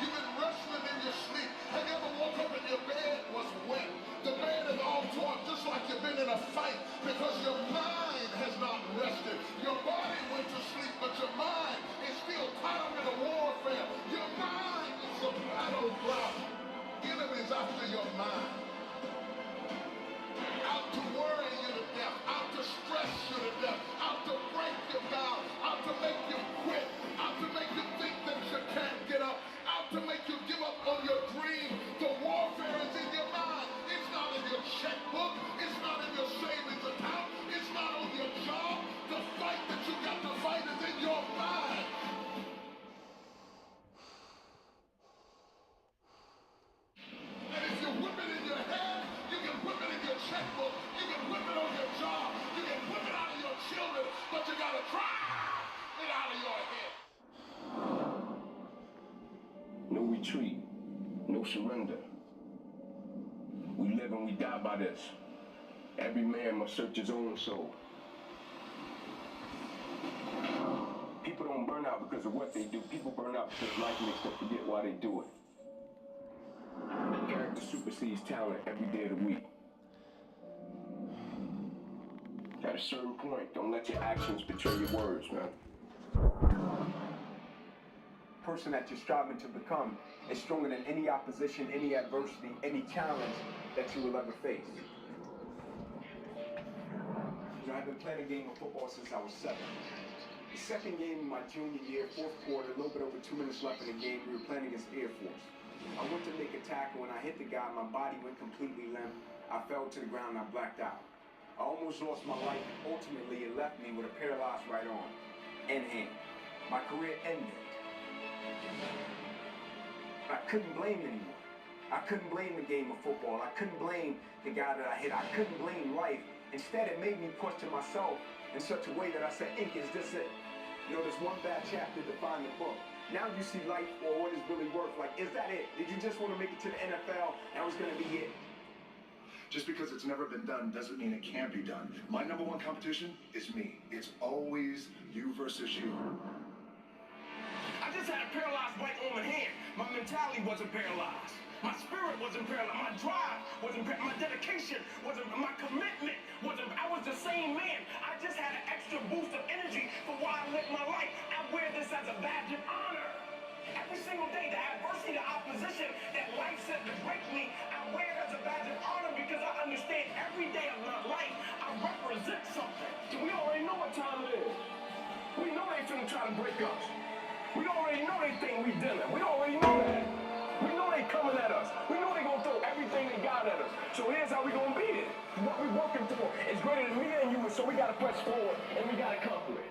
You've been wrestling in your sleep. Have you ever woke up and your bed was wet? The bed is all torn just like you've been in a fight because your mind has not rested. Your body went to sleep, but your mind is still caught up in a warfare. Your mind is a battleground. Enemies after your mind. Out to worry you to death, out to stress you to death, out to break you down, out to make you quit, out to make you think that you can't get up, out to make you give up on your dream. The warfare is in your mind. It's not in your checkbook. It's not in your savings account. It's not on your job. The fight that you got to fight is in your mind. And if you whip it in your head, you can whip it in your checkbook. You can whip it on your job. You can whip it out of your children. But you got to try it out of your head. No retreat, no surrender. We live and we die by this. Every man must search his own soul. People don't burn out because of what they do. People burn out because life makes them forget why they do it. Character supersedes talent every day of the week. At a certain point, don't let your actions betray your words, man. Person that you're striving to become is stronger than any opposition, any adversity, any challenge that you will ever face. I've been playing a game of football since I was 7. The second game of my junior year, fourth quarter, a little bit over 2 minutes left in the game, we were playing against Air Force. I went to make a tackle. When I hit the guy, my body went completely limp. I fell to the ground and I blacked out. I almost lost my life, and ultimately it left me with a paralyzed right arm and hand. My career ended. I couldn't blame anyone. I couldn't blame the game of football. I couldn't blame the guy that I hit. I couldn't blame life. Instead, it made me question myself in such a way that I said, Ink, is this it? You know, there's one bad chapter defined the book. Now you see life for what it's really worth. Like, is that it? Did you just want to make it to the NFL? That was going to be it. Just because it's never been done doesn't mean it can't be done. My number one competition is me. It's always you versus you. I just had a paralyzed right arm and hand. My mentality wasn't paralyzed. My spirit wasn't paralyzed. My drive wasn't paralyzed. My dedication wasn't. My commitment wasn't. I was the same man. I just had an extra boost of energy for why I lived my life. I wear this as a badge of honor. Every single day, the adversity, the opposition that life sent to break me, I wear it as a badge of honor because I understand every day of my life, I represent something. We already know what time it is. We know they finna try to break us. We already know they think we dinner. We already know that. We know they coming at us. We know they gonna throw everything they got at us. So here's how we gonna beat it. What we working for is greater than me and you, so we gotta press forward and we gotta conquer it.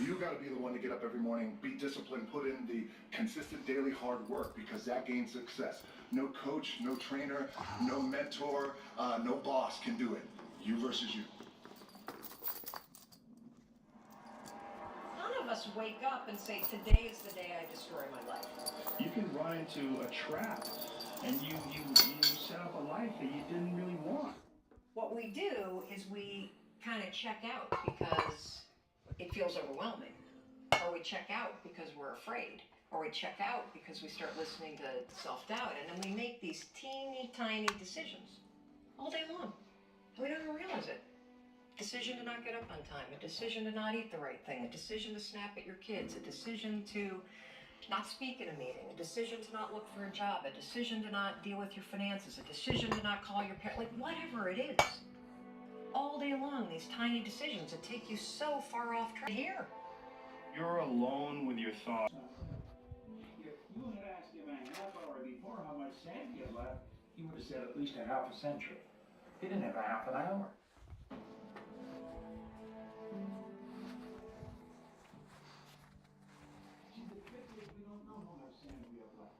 You gotta be the one to get up every morning, be disciplined, put in the consistent daily hard work because that gains success. No coach, no trainer, no mentor, no boss can do it. You versus you. None of us wake up and say, today is the day I destroy my life. You can run into a trap and you set up a life that you didn't really want. What we do is we kind of check out because it feels overwhelming. Or we check out because we're afraid. Or we check out because we start listening to self-doubt. And then we make these teeny tiny decisions all day long. And we don't even realize it. Decision to not get up on time, a decision to not eat the right thing, a decision to snap at your kids, a decision to not speak in a meeting, a decision to not look for a job, a decision to not deal with your finances, a decision to not call your parents, like whatever it is. all day long these tiny decisions that take you so far off track. Here. You're alone with your thoughts. If you had asked him a half hour before how much sand he had left, he would have said at least a half a century. He didn't have a half an hour. See, the trick is we don't know how much sand we have left.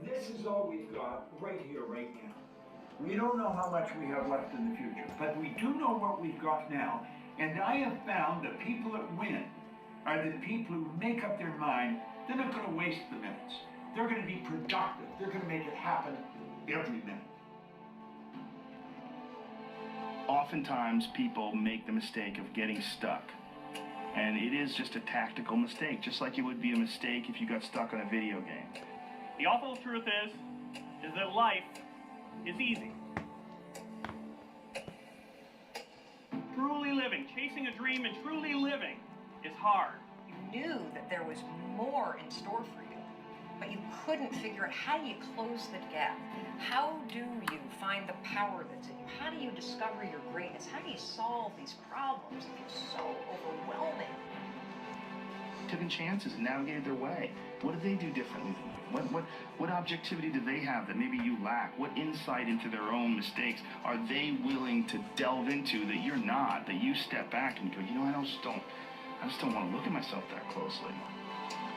This is all we've got right here, right now. We don't know how much we have left in the future, but we do know what we've got now. And I have found the people that win are the people who make up their mind. They're not going to waste the minutes. They're going to be productive. They're going to make it happen every minute. Oftentimes, people make the mistake of getting stuck. And it is just a tactical mistake, just like it would be a mistake if you got stuck on a video game. The awful truth is that life is easy. Truly living, chasing a dream and truly living is hard. You knew that there was more in store for you, but you couldn't figure out how do you close the gap? How do you find the power that's in you? How do you discover your greatness? How do you solve these problems that feel so overwhelming? Taking chances and navigated their way. What did they do differently than you? What objectivity do they have that maybe you lack? What insight into their own mistakes are they willing to delve into that you're not, that you step back and go, you know, I just don't want to look at myself that closely.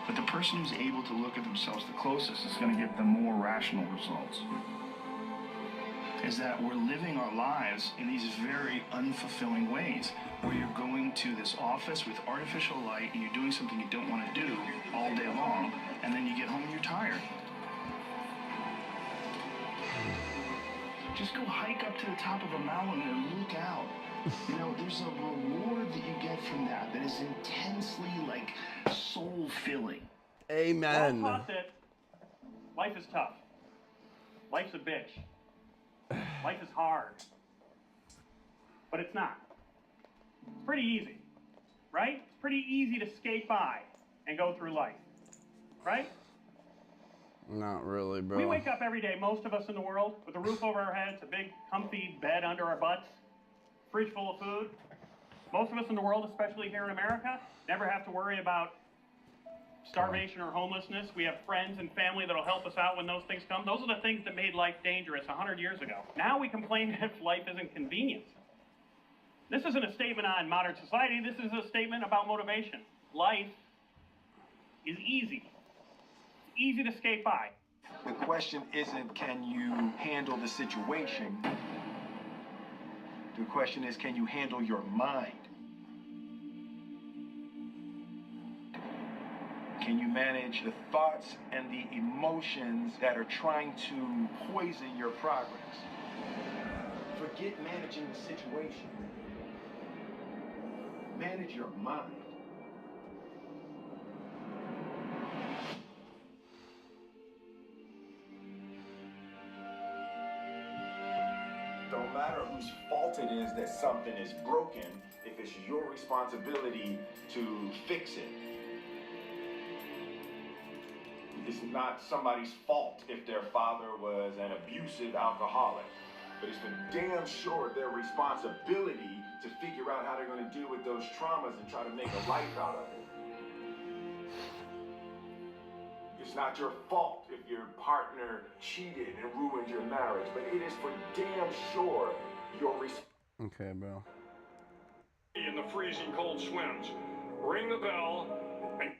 But the person who's able to look at themselves the closest is going to get the more rational results. Is that we're living our lives in these very unfulfilling ways, where you're going to this office with artificial light and you're doing something you don't want to do all day long, and then you get home and you're tired. Just go hike up to the top of a mountain and look out. You know, there's a reward that you get from that that is intensely, like, soul-filling. Amen. Well taught that life is tough. Life's a bitch. Life is hard. But it's not. It's pretty easy, right? It's pretty easy to skate by and go through life, right? Not really, bro. We wake up every day, most of us in the world, with a roof over our heads, a big comfy bed under our butts, fridge full of food. Most of us in the world, especially here in America, never have to worry about starvation or homelessness. We have friends and family that'll help us out when those things come. Those are the things that made life dangerous 100 years ago. Now we complain if life isn't convenient. This isn't a statement on modern society. This is a statement about motivation. Life is easy. It's easy to skate by. The question isn't, can you handle the situation? The question is, can you handle your mind? Can you manage the thoughts and the emotions that are trying to poison your progress? Forget managing the situation. Manage your mind. Don't matter whose fault it is that something is broken, if it's your responsibility to fix it. It's not somebody's fault if their father was an abusive alcoholic, but it's the damn sure their responsibility to figure out how they're going to deal with those traumas and try to make a life out of it. It's not your fault if your partner cheated and ruined your marriage, but it is for damn sure your responsibility. Okay, bro. In the freezing cold swims, ring the bell and...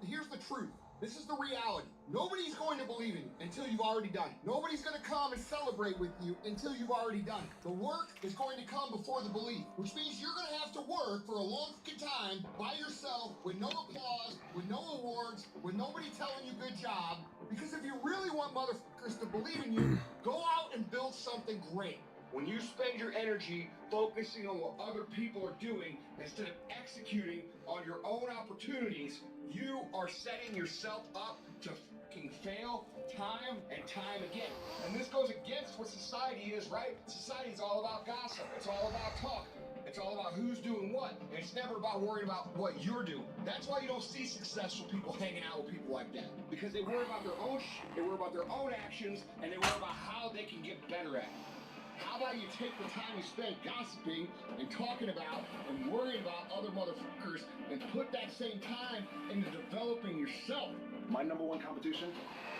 Here's the truth. This is the reality. Nobody's going to believe in you until you've already done it. Nobody's going to come and celebrate with you until you've already done it. The work is going to come before the belief, which means you're going to have to work for a long time by yourself with no applause, with no awards, with nobody telling you good job. Because if you really want motherfuckers to believe in you, go out and build something great. When you spend your energy focusing on what other people are doing instead of executing on your own opportunities, you are setting yourself up to fucking fail time and time again. And this goes against what society is, right? Society is all about gossip. It's all about talk. It's It's all about who's doing what. And it's never about worrying about what you're doing. That's why you don't see successful people hanging out with people like that. Because they worry about their own they worry about their own actions, and they worry about how they can get better at it. How about you take the time you spend gossiping and talking about and worrying about other motherfuckers and put that same time into developing yourself? My number one competition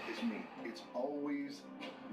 is me. It's always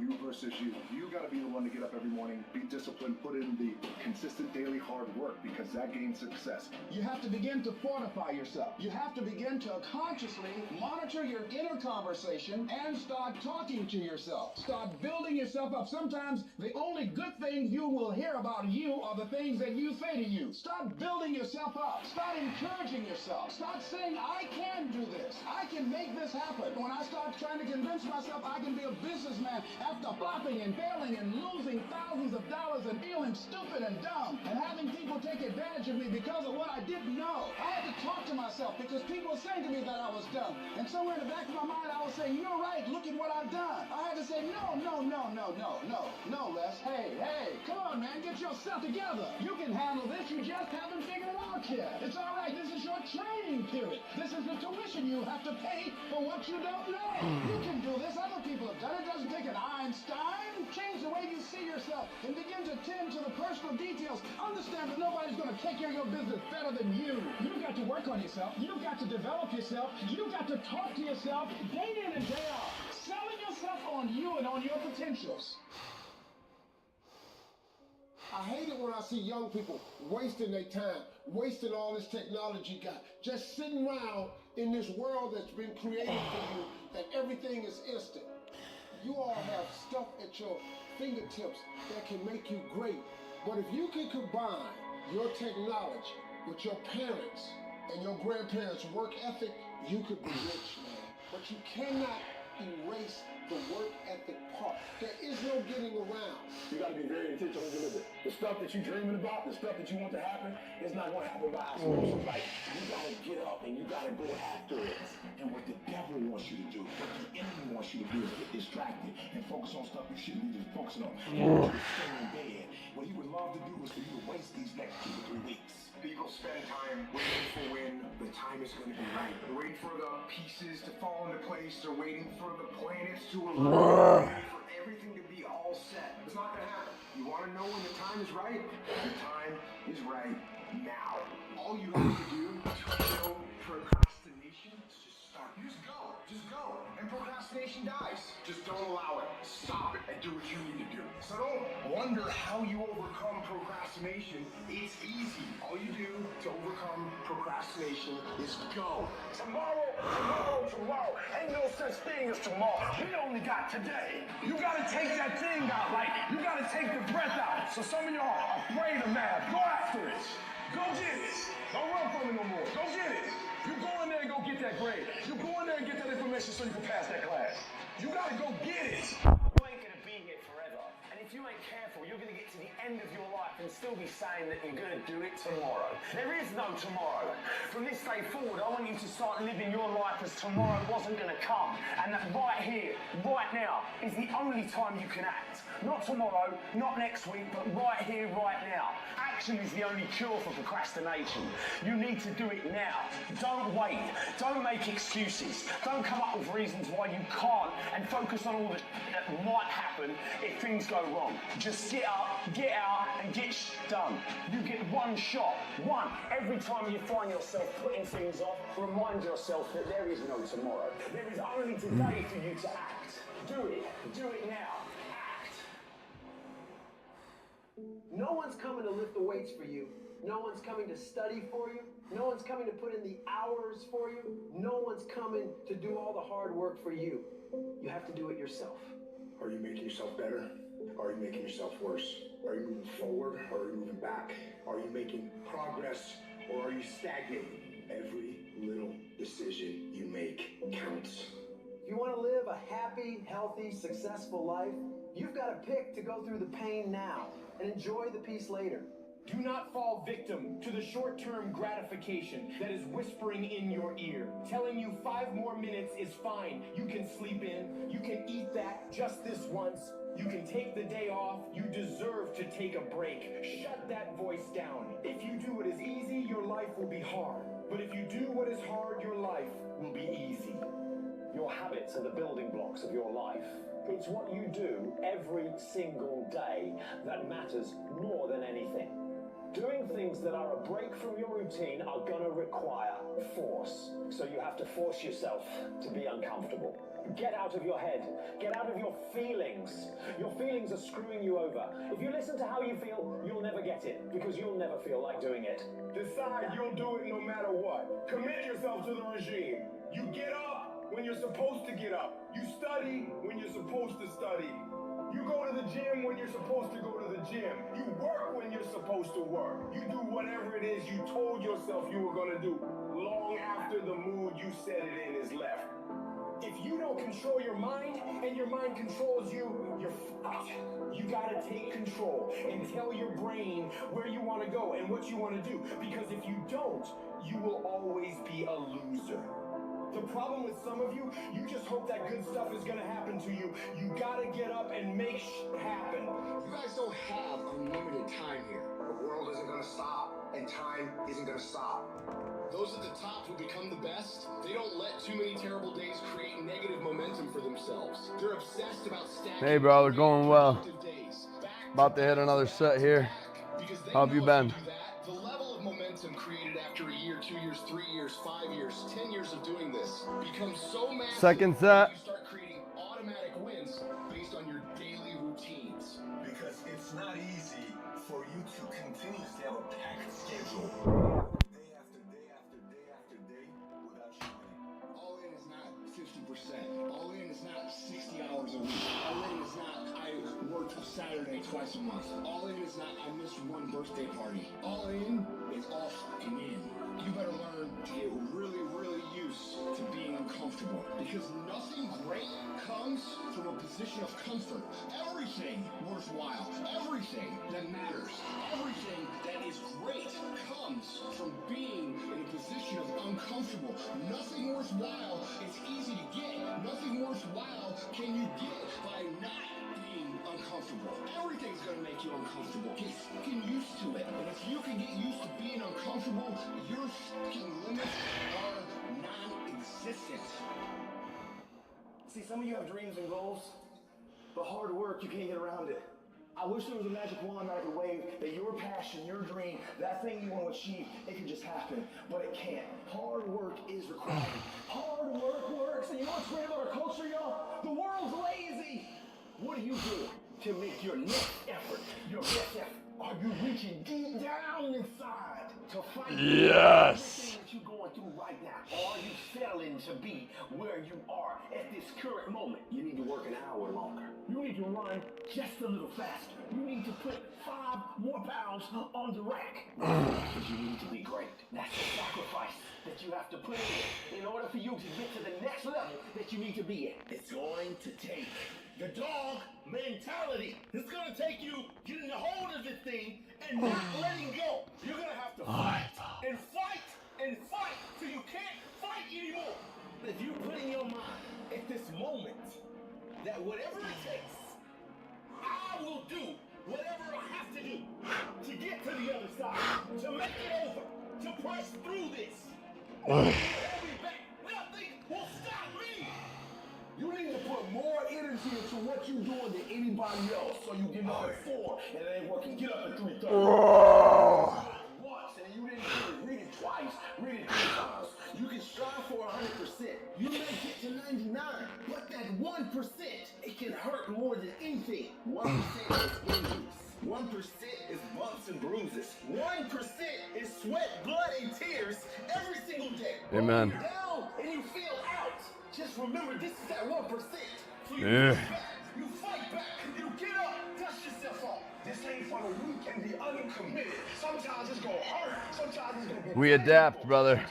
you versus you. You got to be the one to get up every morning, be disciplined, put in the consistent daily hard work, because that gains success. You have to begin to fortify yourself. You have to begin to consciously monitor your inner conversation and start talking to yourself. Start building yourself up. Sometimes the only good things you will hear about you are the things that you say to you. Start building yourself up. Start encouraging yourself. Start saying, I can do this. I can make this happen. When I start trying to convince myself I can be a businessman after flopping and failing and losing thousands of dollars and feeling stupid and dumb and having people take advantage of me because of what I didn't know. I had to talk to myself because people were saying to me that I was dumb. And somewhere in the back of my mind, I was saying, you're right, look at what I've done. I had to say, no, Les. Hey, come on, man, get yourself together. You can handle this, you just haven't figured it out yet. It's all right, this is your training period. This is the tuition you have to pay for what you don't know. You can do this, other people have done it. It doesn't take an Einstein. Change the way you see yourself and begin to tend to the personal details. Understand that nobody's going to take care of your business better than you. You've got to work on yourself. You've got to develop yourself. You've got to talk to yourself day in and day out. Selling yourself on you and on your potentials. I hate it when I see young people wasting their time, wasting all this technology got, just sitting around in this world that's been created for you, that everything is instant. You all have stuff at your fingertips that can make you great. But if you can combine your technology with your parents and your grandparents' work ethic, you could be rich, man. But you cannot erase the work ethic part. There is no getting around. You got to be very intentional and deliberate. The stuff that you're dreaming about, the stuff that you want to happen, is not going to happen by osmosis. Like, you got to get up and you got to go after it. And what the devil wants you to do, what the enemy wants you to do, is get distracted and focus on stuff you shouldn't be just focusing on. You stay in bed. What he would love to do is for you to waste these next 2 to 3 weeks. People spend time waiting for when the time is going to be right. They're waiting for the pieces to fall into place. They're waiting for the planets to align. They're waiting for everything to be all set. It's not going to happen. You want to know when the time is right? The time is right now. All you have to do to show procrastination is just start. You just go. Just go. And procrastination dies. Just don't allow it. Stop it and do what you need to do. So don't wonder how you overcome procrastination. It's easy. All you do to overcome procrastination is go. Tomorrow. Ain't no such thing as tomorrow. We only got today. You gotta take that thing out, like you gotta take the breath out. So some of y'all are afraid of math. Go after it. Go get it. Don't run from it no more. Go get it. You go in there and go get that grade. You go in there and get that information so you can pass that class. You gotta go get it. You ain't gonna be here forever. And if you ain't careful, you're gonna get to the end of your life and still be saying that you're gonna do it tomorrow. There is no tomorrow. From this day forward, I want you to start living your life as tomorrow wasn't gonna come. And that right here, right now, is the only time you can act. Not tomorrow, not next week, but right here, right now. Action is the only cure for procrastination. You need to do it now. Don't wait. Don't make excuses. Don't come up with reasons why you can't and focus on all that might happen if things go wrong. Just get up, get out, and get done. You get one shot. One. Every time you find yourself putting things off, remind yourself that there is no tomorrow. There is only today for you to act. Do it. Do it now. No one's coming to lift the weights for you. No one's coming to study for you. No one's coming to put in the hours for you. No one's coming to do all the hard work for you. You have to do it yourself. Are you making yourself better? Are you making yourself worse? Are you moving forward or are you moving back? Are you making progress or are you stagnating? Every little decision you make counts. If you want to live a happy, healthy, successful life, you've got to pick to go through the pain now and enjoy the peace later. Do not fall victim to the short-term gratification that is whispering in your ear, telling you 5 more minutes is fine. You can sleep in, you can eat that just this once. You can take the day off. You deserve to take a break. Shut that voice down. If you do what is easy, your life will be hard. But if you do what is hard, your life will be easy. Your habits are the building blocks of your life. It's what you do every single day that matters more than anything. Doing things that are a break from your routine are gonna require force. So you have to force yourself to be uncomfortable. Get out of your head. Get out of your feelings. Your feelings are screwing you over. If you listen to how you feel, you'll never get it, because you'll never feel like doing it. Decide you'll do it no matter what. Commit yourself to the regime. You get up when you're supposed to get up. You study when you're supposed to study. You go to the gym when you're supposed to go to the gym. You work when you're supposed to work. You do whatever it is you told yourself you were gonna do long after the mood you set it in is left. If you don't control your mind and your mind controls you, you're fucked. You gotta take control and tell your brain where you wanna go and what you wanna do. Because if you don't, you will always be a loser. The problem with some of you, you just hope that good stuff is gonna happen to you. You gotta get up and make shit happen. You guys don't have unlimited time here. The world isn't gonna stop, and time isn't gonna stop. Those at the top who become the best, they don't let too many terrible days create negative momentum for themselves. They're obsessed about stacking. Hey, bro, they're going well. About to hit another set here. How have you been? The level of momentum created after a year, 2 years, 3 years, 5 years, 10 years of doing this becomes so massive. Second set. You start creating automatic wins based on your daily routines. Because it's not easy for you to continuously have a packed schedule. Day after day after day after day without you winning. All in is not 50%. All in is not 60 hours a week. All in is not I work Saturday twice a month. All in is not I missed one birthday party. All in is all fucking in. You better learn to get really, really used to being uncomfortable. Because nothing great comes from a position of comfort. Everything worthwhile, everything that matters, everything that is great comes from being in a position of uncomfortable. Nothing worthwhile is easy to get. Nothing worthwhile can you get by not being uncomfortable. Everything's gonna make you uncomfortable. Get fucking used to it. And if you can get used to being uncomfortable, your fucking limits are non-existent. See, some of you have dreams and goals, but hard work, you can't get around it. I wish there was a magic wand that I could wave, that your passion, your dream, that thing you want to achieve, it could just happen, but it can't. Hard work is required. Hard work works, and you know what's great about our culture, y'all? The world's lazy. What do you do to make your next effort your best effort? Are you reaching deep down inside to fight everything that you're going through right now? Or are you settling to be where you are at this current moment? You need to work an hour longer. You need to run just a little faster. You need to put 5 more pounds on the rack. Because you need to be great. That's the sacrifice that you have to put in order for you to get to the next level that you need to be at. It's going to take the dog mentality. It's gonna take you getting a hold of this thing and not letting go. You're gonna have to fight and fight and fight till you can't fight anymore. If you put in your mind at this moment that whatever it takes, I will do whatever I have to do to get to the other side, to make it over, to press through this. Nothing will stop me. You need to put more energy into what you're doing than anybody else. So you get up at 4 and it ain't working. Get up at 3:30. Once and you didn't do it. Read it twice. Read it 3 times. You can strive for 100%. You may get to 99, but that 1%, it can hurt more than anything. 1% is injuries. 1% is bumps and bruises. 1% is sweat, blood, and tears every single day. Amen. When you're down and you feel out, just remember this is that 1%. So you you fight back, you get up, dust yourself off. This ain't for the weak and the uncommitted. Sometimes it's gonna hurt. Sometimes it's gonna be We adapt, brother.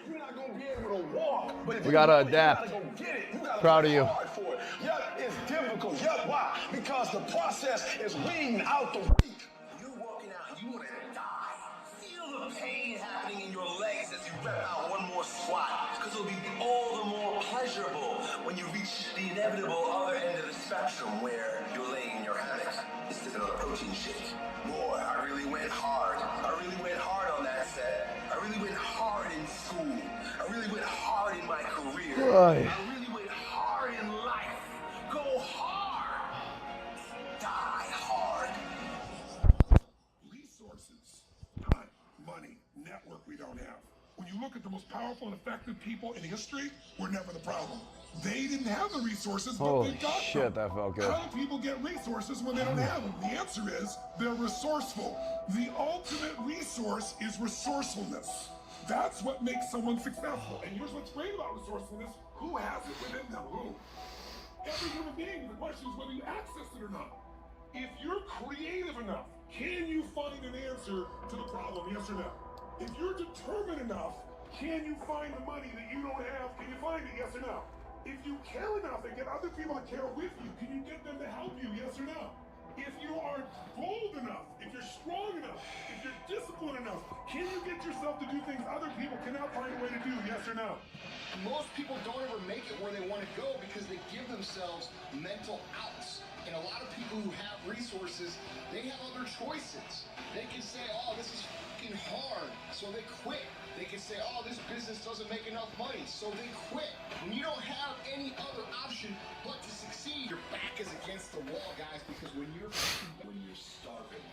You're not gonna be able to walk, but if We gotta adapt. You gotta go get it. You gotta Proud of you. hard for it. Yup, it's difficult. Yup, why? Because the process is weeding out the weak. You're walking out, you wanna die. Feel the pain happening in your legs as you rep out one more squat. Because it'll be all the more pleasurable when you reach the inevitable other end of the spectrum where you're laying in your hammock. It's just another protein shake. Boy, I really went hard. I really went hard on that set. I really went hard in school. I really went hard in my career. Right. I really went hard in life. Go hard. Die hard. Resources, time, money, network we don't have. When you look at the most powerful and effective people in history, we're never the problem. They didn't have the resources, but Holy they got shit, them. that felt good. How do people get resources when they don't have them? The answer is they're resourceful. The ultimate resource is resourcefulness. That's what makes someone successful. And here's what's great about resourcefulness. Who has it within them? Who? Every human being. The question is whether you access it or not. If you're creative enough, can you find an answer to the problem? Yes or no? If you're determined enough, can you find the money that you don't have? Can you find it? Yes or no? If you care enough and get other people to care with you, can you get them to help you? Yes or no? If you are bold enough, if you're strong enough, if you're disciplined enough, can you get yourself to do things other people cannot find a way to do? Yes or no? Most people don't ever make it where they want to go because they give themselves mental outs. And a lot of people who have resources, they have other choices. They can say, oh, this is fucking hard, so they quit. They can say, oh, this business doesn't make enough money, so they quit. When you don't have any other option but to succeed, your back is against the wall, guys, because when you're starving,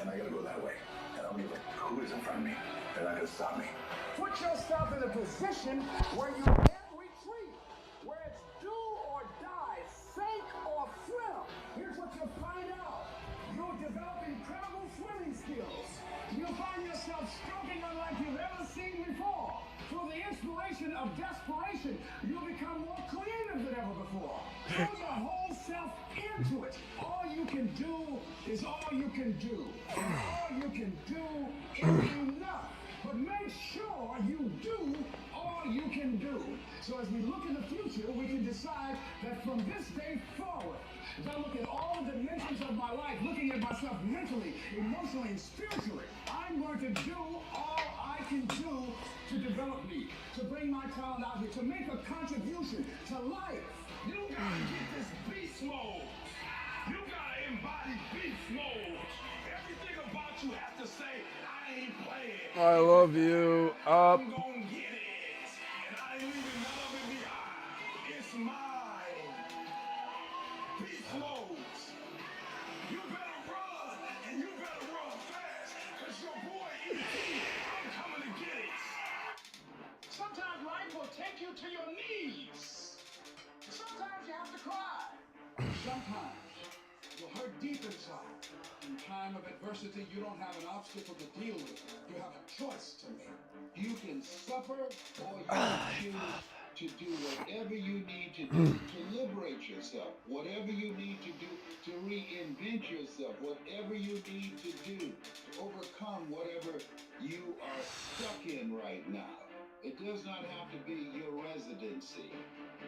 And I gotta go that way. And I'll be like, who is in front of me? They're not gonna stop me. Put yourself in a position where you can't retreat, where it's do or die, sink or swim. Here's what you'll find out. You'll develop incredible swimming skills. You'll find yourself stroking unlike you've ever seen before. Through the inspiration of desperation, you'll become more creative than ever before. Throw your whole self into it. All you can do is all you can do. And all you can do is enough. But make sure you do all you can do. So as we look in the future, we can decide that from this day forward, as I look at all the dimensions of my life, looking at myself mentally, emotionally, and spiritually, I'm going to do all I can do to develop me, to bring my talent out here, to make a contribution to life. You gotta get this beast mode. You gotta embody beast mode. Everything about you have to say, I ain't playing. I love you. Up. I'm gonna get it. And I ain't leaving none of it behind. It's mine. Beast mode. You better run, and you better run fast, cause your boy E.T., I'm coming to get it. Sometimes life will take you to your knees. Sometimes you have to cry. Sometimes you'll hurt deep inside. In time of adversity, you don't have an obstacle to deal with. You have a choice to make. You can suffer or you can choose to do whatever you need to do to liberate yourself. Whatever you need to do to reinvent yourself. Whatever you need to do to overcome whatever you are stuck in right now. It does not have to be your residency.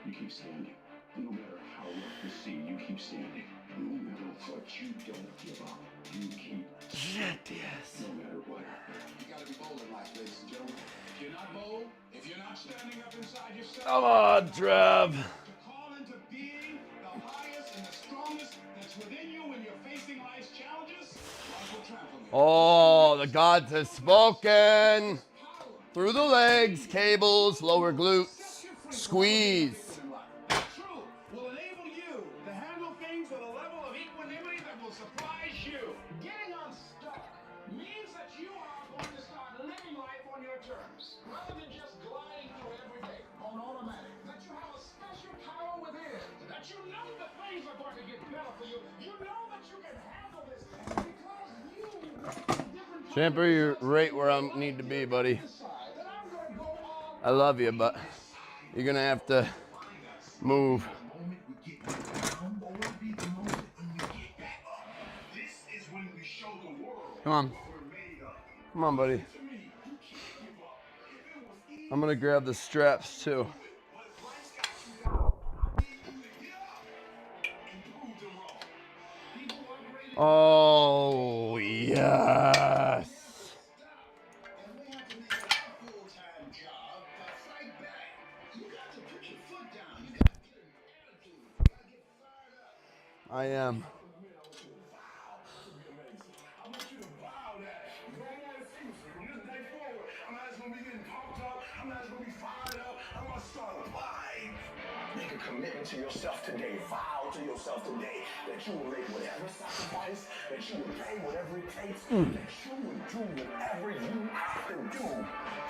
You keep standing. No matter how rough the sea, you keep standing. No matter what, you don't give up. You keep Yes. no matter what. You gotta be bold in life, ladies and gentlemen. If you're not bold, if you're not standing up inside yourself, Come on, Trev. to call into being the highest and the strongest that's within you when you're facing life's challenges, life will trample you. Oh, the gods have spoken. Through the legs, cables, lower glutes. Squeeze. Truth will enable you to handle things at a level of equanimity that will surprise you. Getting unstuck means that you are going to start living life on your terms, rather than just gliding through every day on automatic. That you have a special power within, that you know that things are going to get better for you. You know that you can handle this because you different. Champer, you're right where I need to be, buddy. I love you, but you're gonna have to move. Come on. Come on, buddy. I'm gonna grab the straps too. Oh, yes. I am. I want you to vow that. No more excuses. From this day forward, I'm not just gonna be getting pumped up. I'm not just gonna be fired up. I'm gonna start applying. Make a commitment to yourself today. Vow to yourself today that you will make whatever sacrifice, that you will pay whatever it takes, that you will do whatever you have to do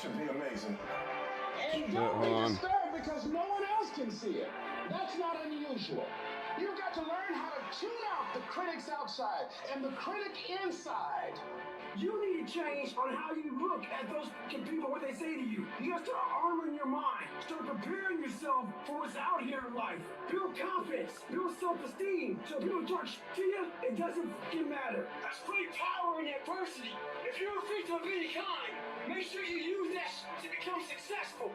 to be amazing. And don't be disturbed because no one else can see it. That's not unusual. You've got to learn how to tune out the critics outside and the critic inside. You need to change on how you look at those people, what they say to you. You gotta start armoring your mind. Start preparing yourself for what's out here in life. Build confidence. Build self-esteem. So people talk to you, it doesn't fucking matter. That's great power in adversity. If you're a victim of any kind, make sure you use that to become successful.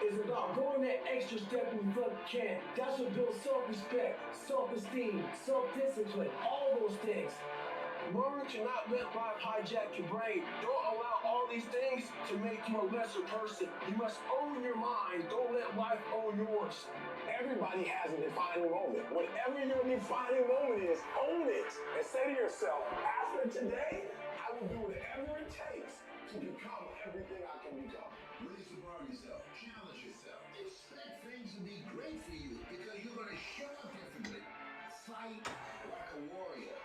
It's about going that extra step when you fucking can. That's what builds self-respect, self-esteem, self-discipline, all those things. Learn to not let life hijack your brain. Don't allow all these things to make you a lesser person. You must own your mind. Don't let life own yours. Everybody has a defining moment. Whatever your defining moment is, own it. And say to yourself, after today, I will do whatever it takes to become everything I can become. Raise the bar yourself. Challenge yourself. Expect things to be great for you because you're going to show up differently. Fight like a warrior.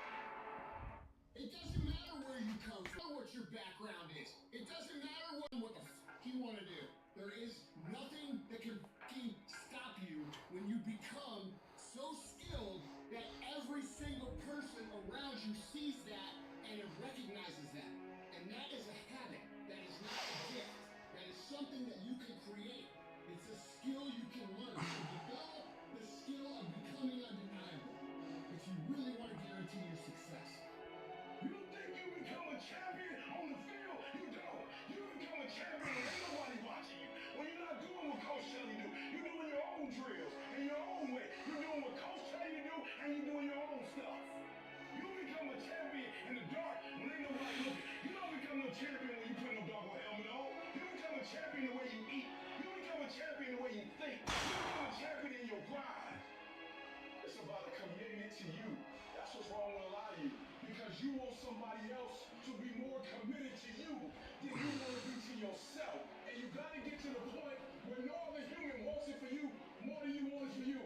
It doesn't matter where you come from, what your background is. It doesn't matter what the fuck you want to do. There is nothing that can fucking stop you when you become so skilled that every single person around you sees that and it recognizes that. And that is a habit. That is not a gift. That is something that you can create. It's a skill you can learn. So develop the skill of becoming undeniable if you really want to guarantee your success. You think you become a champion on the field? You don't. You become a champion when ain't nobody watching you. When you're not doing what Coach tell you to do. You're doing your own drills in your own way. You're doing what Coach tell you to do, and you're doing your own stuff. You become a champion in the dark when ain't nobody looking. You don't become no champion when you put no doggone helmet on. You become a champion the way you eat. You become a champion the way you think. You become a champion in your grind. It's about a commitment to you. That's what's wrong with a lot of you. Because you want somebody else to be more committed to you than you want to be to yourself. And you got to get to the point where no other human wants it for you more than you want it for you.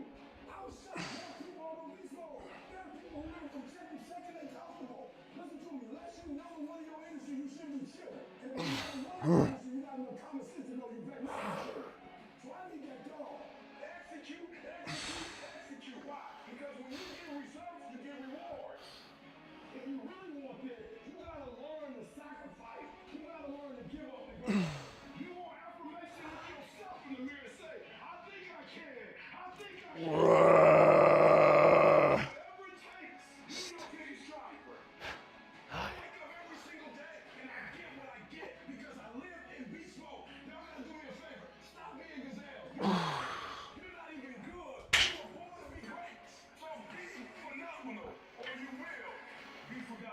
I was shocked. There are people on the beast mode. There are people who live from second and comfortable. Listen to me. Unless you know one of your industry, you should be chill. And if you know one industry, you got enough common sense to know you better not be chill. So I need that dog. Execute, execute, execute. Why? Because when you get results, you get rewards. If you really want this, you gotta learn to sacrifice. You gotta learn to give up and go. You want affirmation of yourself in the mirror. Say, I think I can. I think I can. Whatever it takes, you know you strive for. I wake up every single day and I get what I get because I live in beast mode. Y'all gotta do me a favor. Stop being gazelle. You're not even good. You were born to be great. So be phenomenal, or you will.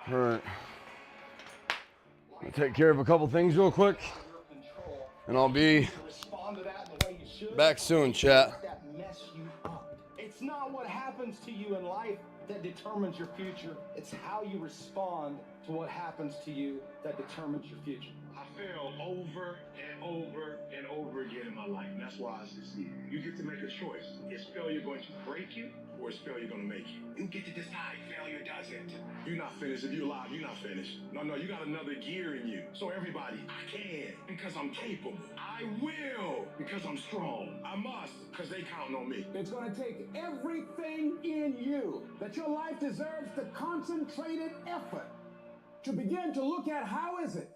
All right. I'll take care of a couple things real quick, and I'll be back soon, chat. That mess you up. It's not what happens to you in life that determines your future. It's how you respond to what happens to you that determines your future. I failed over and over and over again in my life, and that's why I succeed. You get to make a choice. Is failure going to break you, or is failure going to make you? You get to decide. Failure doesn't. You're not finished. If you're alive, you're not finished. No, you got another gear in you. So everybody, I can, because I'm capable. I will, because I'm strong. I must, because they count on me. It's going to take everything in you that your life deserves the concentrated effort to begin to look at how is it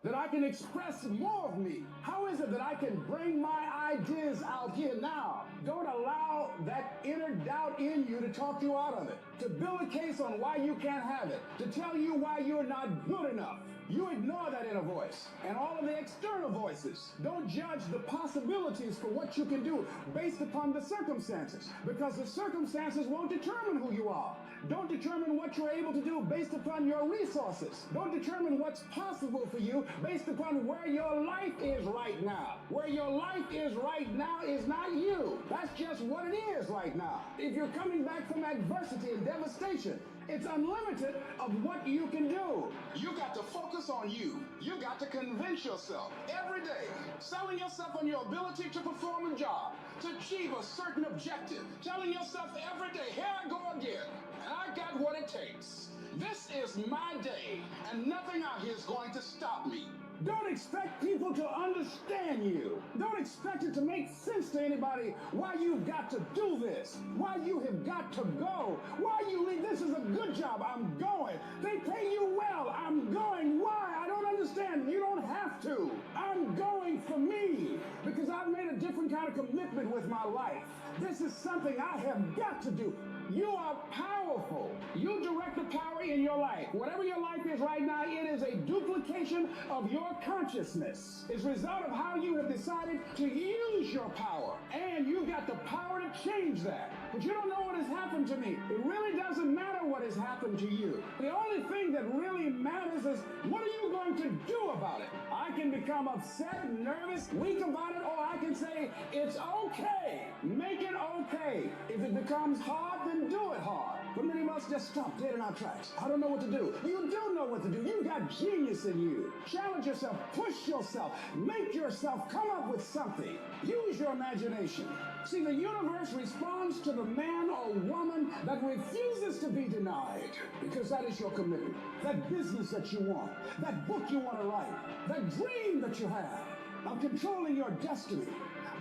that I can express more of me? How is it that I can bring my ideas out here now? Don't allow that inner doubt in you to talk you out of it, to build a case on why you can't have it, to tell you why you're not good enough. You ignore that inner voice and all of the external voices. Don't judge the possibilities for what you can do based upon the circumstances, because the circumstances won't determine who you are. Don't determine what you're able to do based upon your resources. Don't determine what's possible for you based upon where your life is right now. Where your life is right now is not you. That's just what it is right now. If you're coming back from adversity and devastation, it's unlimited of what you can do. You got to focus on you. You got to convince yourself every day, selling yourself on your ability to perform a job, to achieve a certain objective, telling yourself every day, here I go again, and I got what it takes. This is my day, and nothing out here is going to stop me. Don't expect people to understand you. Don't expect it to make sense to anybody why you've got to do this, why you have got to go, why you leave. This is a good job. I'm going. They pay you well. I'm going. Why? I don't understand. You don't have to. I'm going for me because I've made a different kind of commitment with my life. This is something I have got to do. You are powerful. You direct the power in your life. Whatever your life is right now, it is a duplication of your consciousness. It's a result of how you have decided to use your power. And you've got the power to change that. But you don't know what has happened to me. It really doesn't matter what has happened to you. The only thing that really matters is what are you going to do about it? I can become upset, nervous, weak about it, or I can say, it's okay. Make it okay. If it becomes hard, then do it hard. But many of us just stop dead in our tracks. I don't know what to do. You do know what to do. You've got genius in you. Challenge yourself. Push yourself. Make yourself come up with something. Use your imagination. See, the universe responds to the man or woman that refuses to be denied, because that is your commitment. That business that you want, that book you want to write, that dream that you have of controlling your destiny.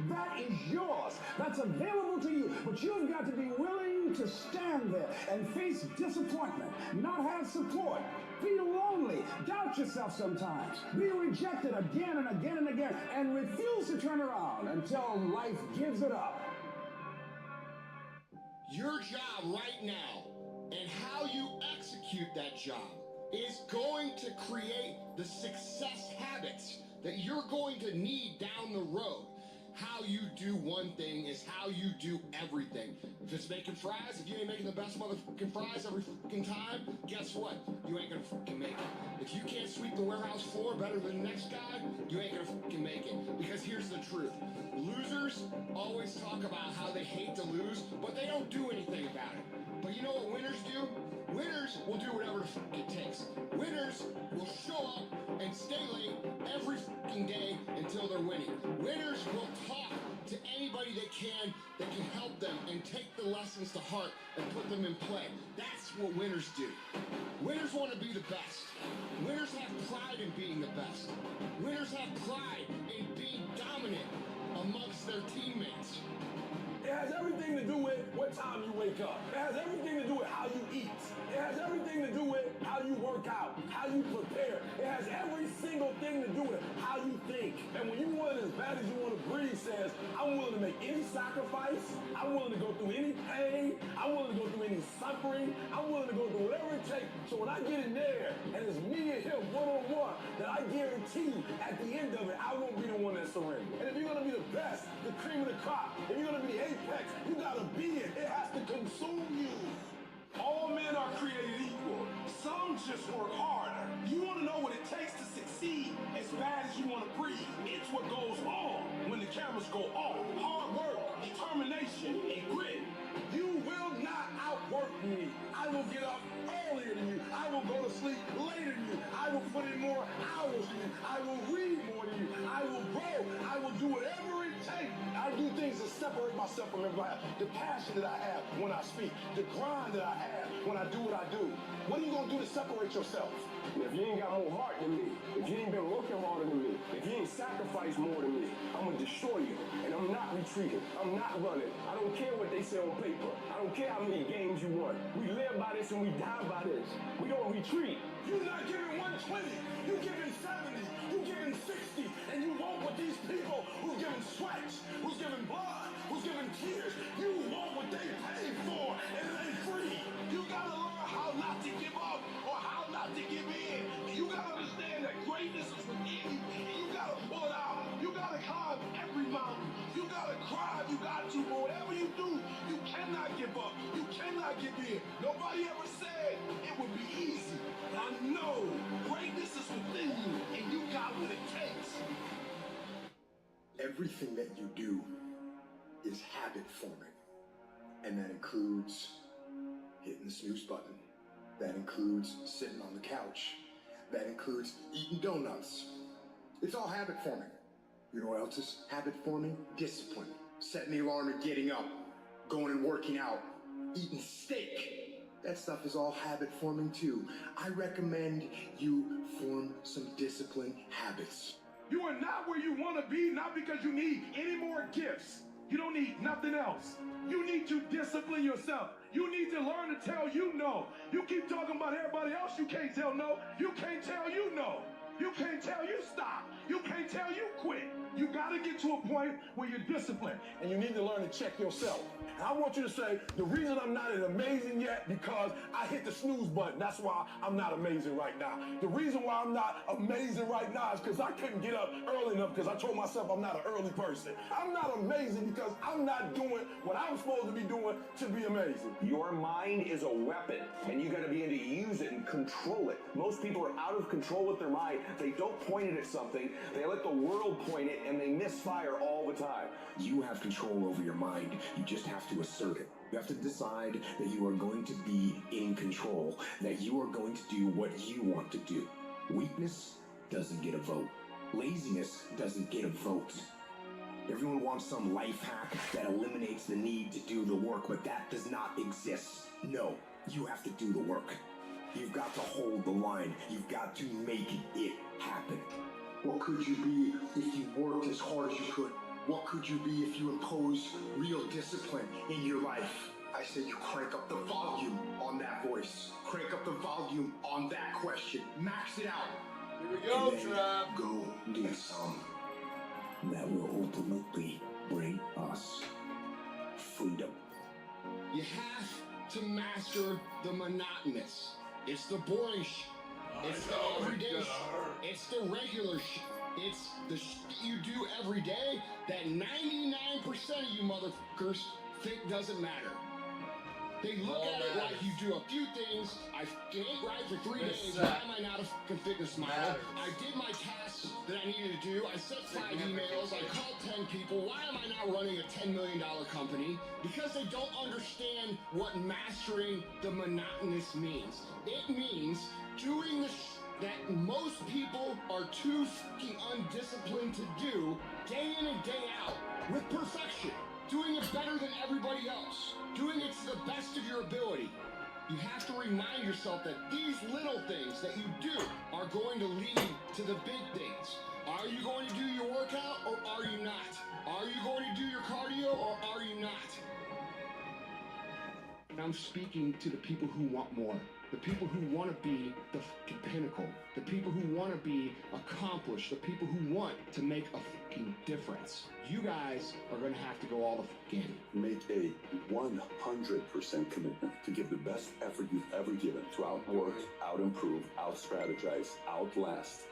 That is yours. That's available to you. But you've got to be willing to stand there and face disappointment, not have support, feel lonely, doubt yourself sometimes, be rejected again and again and again, and refuse to turn around until life gives it up. Your job right now and how you execute that job is going to create the success habits that you're going to need down the road. How you do one thing is how you do everything. If it's making fries, if you ain't making the best motherfucking fries every fucking time, guess what? You ain't gonna fucking make it. If you can't sweep the warehouse floor better than the next guy, you ain't gonna fucking make it. Because here's the truth. Losers always talk about how they hate to lose, but they don't do anything about it. But you know what winners do? Winners will do whatever the fuck it takes. Winners will show up and stay late every fucking day until they're winning. Winners will talk to anybody they can that can help them and take the lessons to heart and put them in play. That's what winners do. Winners want to be the best. Winners have pride in being the best. Winners have pride in being dominant amongst their teammates. It has everything to do with what time you wake up. It has everything to do with how you eat. It has everything to do with how you work out, how you prepare. It has every single thing to do with how you think. And when you want it as bad as you want to breathe, says, I'm willing to make any sacrifice. I'm willing to go through any pain. I'm willing to go through any suffering. I'm willing to go through whatever it takes. So when I get in there and it's me and him one-on-one, that I guarantee you at the end of it, I won't be the one that surrenders. And if you're going to be the best, the cream of the crop, if you're going to be the apex, you got to be it. It has to consume you. All men are created equal. Some just work harder. You want to know what it takes to succeed as bad as you want to breathe. It's what goes on when the cameras go off. Hard work, determination, and grit. You will not outwork me. I will get up earlier than you. I will go to sleep later than you. I will put in more hours than you. I will read more than you. I will grow. I will do whatever it takes. I do things to separate myself from everybody else. The passion that I have when I speak. The grind that I have when I do what I do. What are you going to do to separate yourself? If you ain't got more heart than me, if you ain't been working harder than me, if you ain't sacrificed more than me, I'm going to destroy you. And I'm not retreating. I'm not running. I don't care what they say on paper. I don't care how many games you won. We live by this and we die by this. We don't retreat. You're not giving 120. You're giving 70. You're giving 60. And you want what these people who's giving sweat, who's giving blood, who's giving tears, you want what they paid for, and it ain't free. You gotta learn how not to give up or how not to give in. You gotta understand No, greatness is within you, and you got what it takes. Everything that you do is habit forming. And that includes hitting the snooze button. That includes sitting on the couch. That includes eating donuts. It's all habit forming. You know what else is habit forming? Discipline. Setting the alarm and getting up. Going and working out. Eating steak. That stuff is all habit forming too. I recommend you form some disciplined habits. You are not where you want to be, not because you need any more gifts. You don't need nothing else. You need to discipline yourself. You need to learn to tell you no. You keep talking about everybody else you can't tell no. You can't tell you no. You can't tell you stop. You can't tell you quit. You got to get to a point where you're disciplined, and you need to learn to check yourself. And I want you to say, the reason I'm not as amazing yet, because I hit the snooze button. That's why I'm not amazing right now. The reason why I'm not amazing right now is because I couldn't get up early enough, because I told myself I'm not an early person. I'm not amazing because I'm not doing what I'm supposed to be doing to be amazing. Your mind is a weapon, and you got to be able to use it and control it. Most people are out of control with their mind. They don't point it at something. They let the world point it, and they misfire all the time. You have control over your mind. You just have to assert it. You have to decide that you are going to be in control, that you are going to do what you want to do. Weakness doesn't get a vote. Laziness doesn't get a vote. Everyone wants some life hack that eliminates the need to do the work, but that does not exist. No, you have to do the work. You've got to hold the line. You've got to make it happen. What could you be if you worked as hard as you could? What could you be if you imposed real discipline in your life? I say you crank up the volume on that voice. Crank up the volume on that question. Max it out. Here we go, Trav. Go do some that will ultimately bring us freedom. You have to master the monotonous. It's the boring shit. It's the everyday shit. It's the regular shit. It's the shit you do every day that 99% of you motherfuckers think doesn't matter. They look at it like you do a few things. I ain't right for 3 days. Why am I not a fucking fitness model? I did my tasks that I needed to do. I sent 5 emails. I called 10 people. Why am I not running a $10 million company? Because they don't understand what mastering the monotonous means. It means doing the that most people are too fucking undisciplined to do day in and day out with perfection. Doing it better than everybody else. Doing it to the best of your ability. You have to remind yourself that these little things that you do are going to lead to the big things. Are you going to do your workout or are you not? Are you going to do your cardio or are you not? And I'm speaking to the people who want more. The people who want to be the fucking pinnacle. The people who want to be accomplished. The people who want to make a fucking difference. You guys are going to have to go all the fuck in. Make a 100% commitment to give the best effort you've ever given to outwork, out-improve, out-strategize, outlast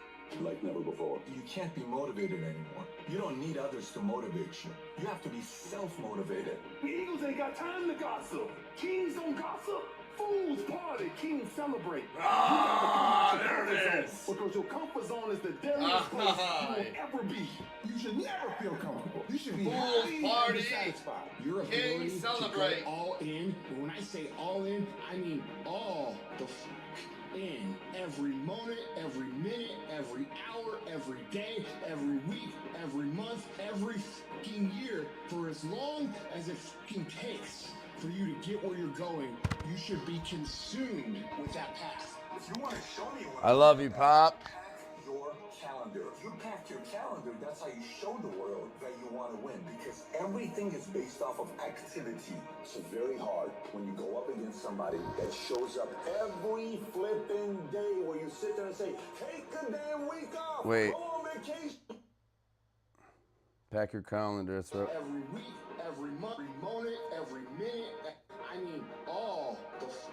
like never before. You can't be motivated anymore. You don't need others to motivate you. You have to be self-motivated. The Eagles ain't got time to gossip. Kings don't gossip. Fools party, kings celebrate. There it is. Because your comfort zone is the deadliest place you will ever be. You should never feel comfortable. You should be happy and dissatisfied. Your ability Kings celebrate. to go all in. And when I say all in, I mean all the fuck in. Every moment, every minute, every hour, every day, every week, every month, every fucking year, for as long as it fucking takes. For you to get where you're going, you should be consumed with that path. If you want to show me what I love you, Pop. pack your calendar. If you pack your calendar, that's how you show the world that you want to win, because everything is based off of activity. So very hard when you go up against somebody that shows up every flipping day where you sit there and say, take a damn week off. Wait. Go on vacation. Pack your calendar. That's right. Every week, every month, every moment, every minute, I mean all the fuck.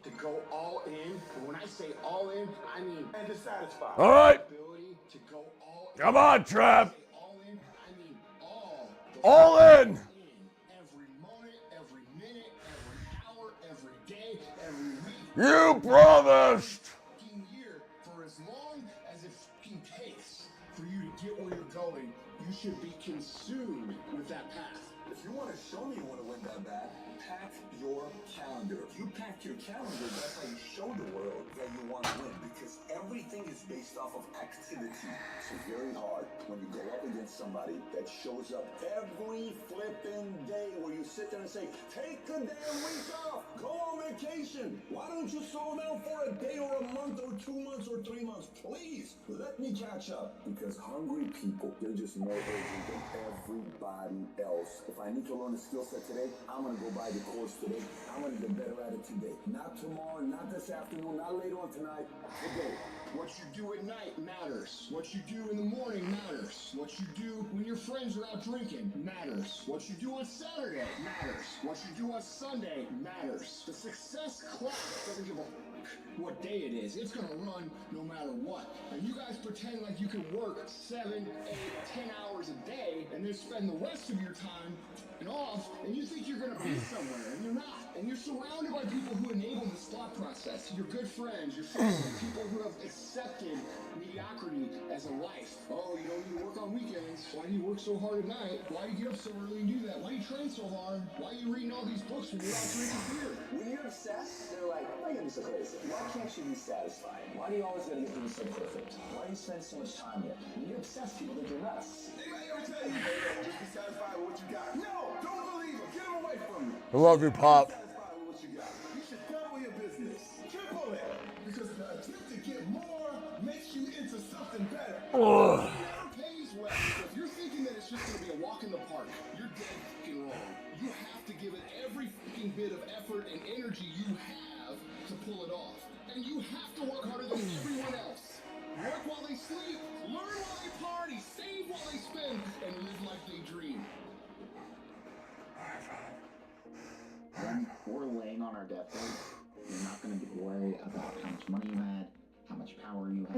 To go all in, and when I say all in, I mean and dissatisfied. All right. Ability to go all in. Come on, Trev. All in, I mean all. All in. Every moment, every minute, every hour, every day, every week. You promised. get where you're going, you should be consumed with that path. If you want to show me you want to win that bad, pack your calendar. If you pack your calendar, that's how you show the world that you want to win, because everything is based off of activity. It's very hard when you go up against somebody that shows up every flipping day, where you sit there and say, take the damn week off, go on vacation. Why don't you slow down for a day or a month or 2 months or 3 months? Please, let me catch up. Because hungry people, they're just more urgent than everybody else. If I need to learn a skill set today, I'm going to go buy the course today. I'm going to get better at it today. Not tomorrow, not this afternoon, not later on tonight, today. What you do at night matters. What you do in the morning matters. What you do when your friends are out drinking matters. What you do on Saturday matters. What you do on Sunday matters. The success clock doesn't give a what day it is. It's gonna run no matter what. And you guys pretend like you can work 7, 8, 10 hours a day and then spend the rest of your time off, and you think you're gonna be somewhere, and you're not. And you're surrounded by people who enable this thought process. Your good friends, your family, people who have accepted mediocrity as a life. Oh, you don't need to work on weekends. Why do you work so hard at night? Why do you get up so early and do that? Why do you train so hard? Why are you reading all these books when you're out drinking beer? When you're obsessed, they're like, why are you so crazy? Why can't you be satisfied? Why do you always gotta get things so perfect? Why do you spend so much time here? When you're obsessed, people think you're nuts. Anybody ever tell you, hey, just be satisfied with what you got? No, don't believe it. Get them away from you. I love you, Pop. You should double your business. Triple it. Because the attempt to get more makes you into something better. It never pays well. If you're thinking that it's just going to be a walk in the park, you're dead fucking wrong. You have to give it every fucking bit of effort and energy you have to pull it off. And you have to work harder than everyone else. Work while they sleep, learn while they party, save while they spend, and live like they dream. When we're laying on our deathbed, you're not going to worry about how much money you had, how much power you had.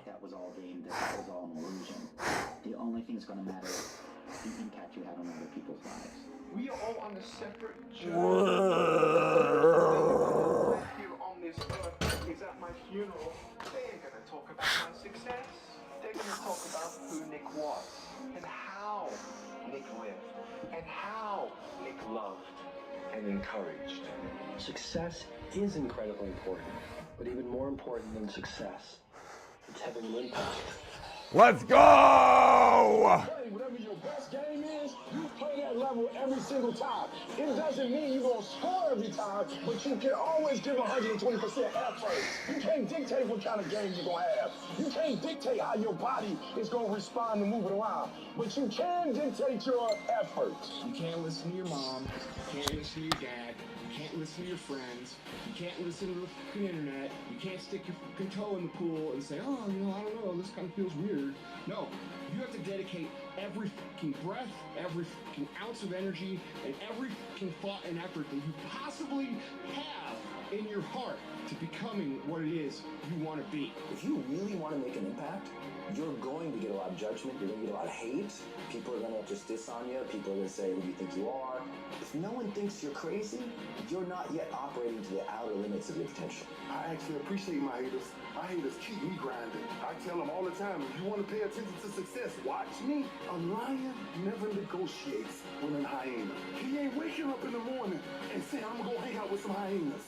That was all game, that was all an illusion. The only thing that's going to matter is the impact you had on other people's lives. We are all on a separate journey. Here on this earth is at my funeral. They ain't gonna talk about my success. They're gonna talk about who Nick was and how Nick lived and how Nick loved and encouraged. Success is incredibly important, but even more important than success, it's having an impact. Let's go! Whatever your best game is, you play that level every single time. It doesn't mean you're going to score every time, but you can always give 120% effort. You can't dictate what kind of game you're going to have. You can't dictate how your body is going to respond to moving around, but you can dictate your effort. You can't listen to your mom. You can't listen to your dad. You can't listen to your friends. You can't listen to the fucking internet. You can't stick your fucking toe in the pool and say, oh, you know, I don't know, this kind of feels weird. No, you have to dedicate every fucking breath, every fucking ounce of energy, and every fucking thought and effort that you possibly have in your heart to becoming what it is you want to be. If you really want to make an impact, you're going to get a lot of judgment, you're going to get a lot of hate, people are going to just diss on you, people are going to say, who do you think you are? If no one thinks you're crazy, you're not yet operating to the outer limits of your potential. I actually appreciate my haters. My haters keep me grinding. I tell them all the time, if you want to pay attention to success, watch me. A lion never negotiates with a hyena. He ain't waking up in the morning and saying, I'm going to go hang out with some hyenas.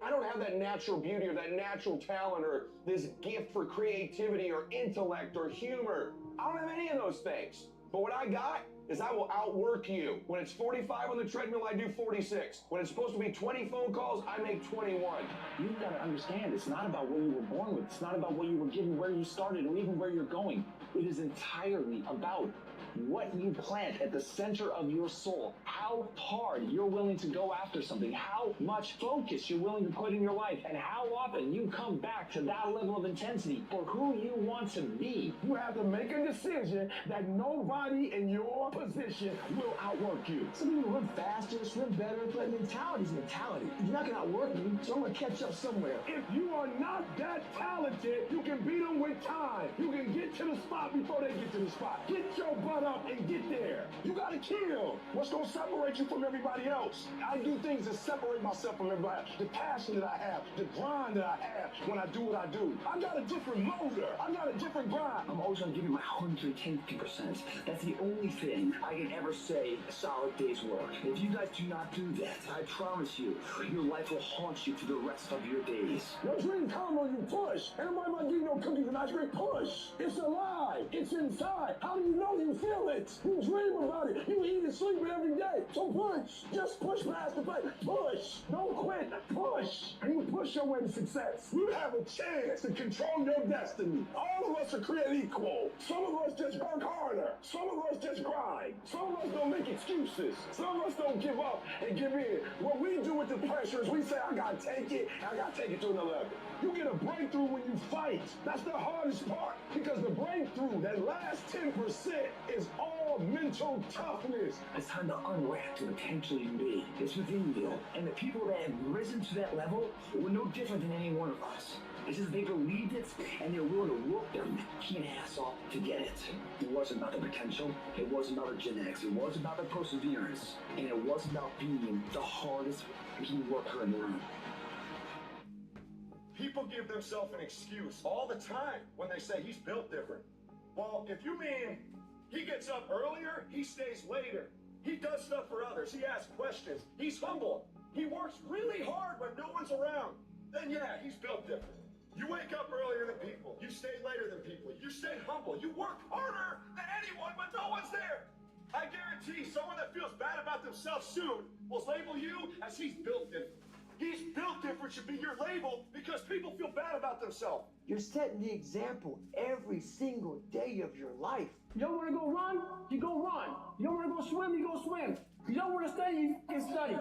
I don't have that natural beauty or that natural talent or this gift for creativity or intellect or humor. I don't have any of those things. But what I got is I will outwork you. When it's 45 on the treadmill, I do 46. When it's supposed to be 20 phone calls, I make 21. You've got to understand, it's not about what you were born with. It's not about what you were given, where you started, or even where you're going. It is entirely about what you plant at the center of your soul, how hard you're willing to go after something, how much focus you're willing to put in your life, and how often you come back to that level of intensity for who you want to be. You have to make a decision that nobody in your position will outwork you. Some people run faster, swim better, but mentality is mentality. You're not going to outwork me, so I'm going to catch up somewhere. If you are not that talented, you can beat them with time. You can get to the spot before they get to the spot. Get your butt shut up and get there. You gotta kill. What's gonna separate you from everybody else? I do things that separate myself from everybody else. The passion that I have, the grind that I have when I do what I do. I got a different motor. I got a different grind. I'm always gonna give you my 110%. That's the only thing I can ever say a solid day's work. If you guys do not do that, I promise you, your life will haunt you for the rest of your days. Your dream come when you push. Ain't nobody might give you no cookies and ice cream. Push. It's alive. It's inside. How do you know you feel it? You dream about it. You eat and sleep it every day. So push. Just push past the plate. Push. Don't quit. Push. And you push your way to success. You have a chance to control your destiny. All of us are created equal. Some of us just work harder. Some of us just grind. Some of us don't make excuses. Some of us don't give up and give in. What we do with the pressure is we say, I gotta take it, and I gotta take it to another level. You get a breakthrough when you fight. That's the hardest part, because the breakthrough, that last 10%, is all mental toughness. It's time to unwrap the potential you can be. It's within you. And the people that have risen to that level were no different than any one of us. It's just they believed it, and they're willing to work their fucking ass off to get it. It wasn't about the potential. It wasn't about the genetics. It was about the perseverance. And it was about being the hardest fucking worker in the room. People give themselves an excuse all the time when they say he's built different. Well, if you mean he gets up earlier, he stays later. He does stuff for others. He asks questions. He's humble. He works really hard when no one's around. Then yeah, he's built different. You wake up earlier than people. You stay later than people. You stay humble. You work harder than anyone when no one's there. I guarantee someone that feels bad about themselves soon will label you as he's built different. He's built different should be your label because people feel bad about themselves. You're setting the example every single day of your life. You don't want to go run? You go run. You don't want to go swim? You go swim. You don't want to study? You can study.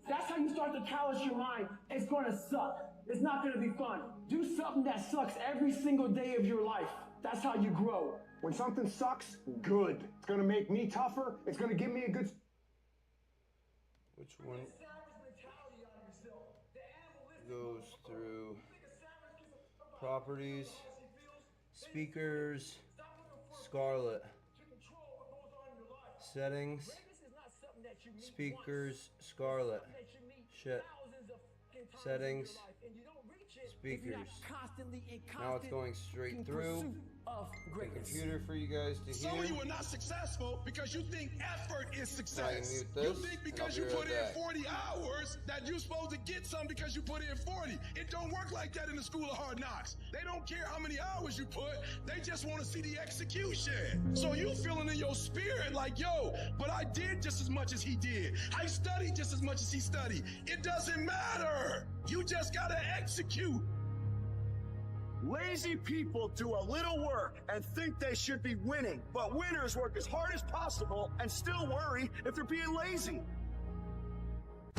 That's how you start to callous your mind. It's going to suck. It's not going to be fun. Do something that sucks every single day of your life. That's how you grow. When something sucks, good. It's going to make me tougher. It's going to give me a good... Which one goes through properties, speakers, Scarlett, settings, speakers, Scarlett, shit, settings, speakers. Now it's going straight through the computer for you guys to hear. Some of you are not successful because you think effort is success. Mute You this, think and because I'll you be put right in back. 40 hours that you're supposed to get some because you put in 40. It don't work like that in the school of hard knocks. They don't care how many hours you put. They just want to see the execution. So you feeling in your spirit like, yo, but I did just as much as he did. I studied just as much as he studied. It doesn't matter. You just got to execute. Lazy people do a little work and think they should be winning, but winners work as hard as possible and still worry if they're being lazy.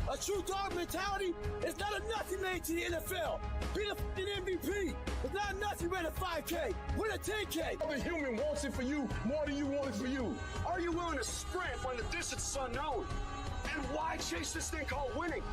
A true dog mentality is not enough you made to the NFL. Be the f***ing MVP. It's not enough you made a 5K. Win a 10K. The human wants it for you more than you want it for you. Are you willing to sprint when the distance is unknown? And why chase this thing called winning?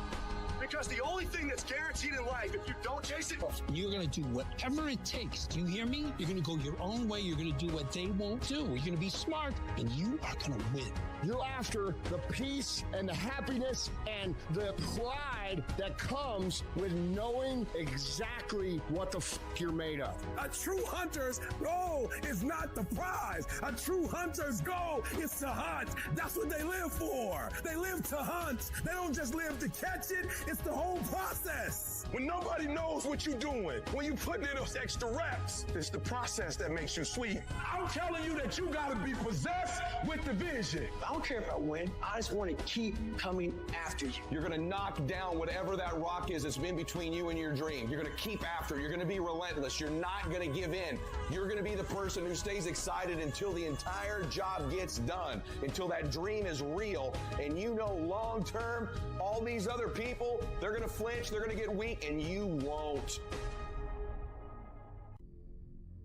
Because the only thing that's guaranteed in life, if you don't chase it... You're going to do whatever it takes. Do you hear me? You're going to go your own way. You're going to do what they won't do. You're going to be smart, and you are going to win. You're after the peace and the happiness and the pride that comes with knowing exactly what the f*** you're made of. A true hunter's goal is not the prize. A true hunter's goal is to hunt. That's what they live for. They live to hunt. They don't just live to catch it. It's the whole process. When nobody knows what you're doing, when you put in those extra reps, it's the process that makes you sweet. I'm telling you that you gotta be possessed with the vision. I don't care if I win. I just want to keep coming after you. You're going to knock down whatever that rock is that's in between you and your dream. You're going to keep after it. You're going to be relentless. You're not going to give in. You're going to be the person who stays excited until the entire job gets done, until that dream is real. And you know long term, all these other people, they're going to flinch, they're going to get weak, and you won't.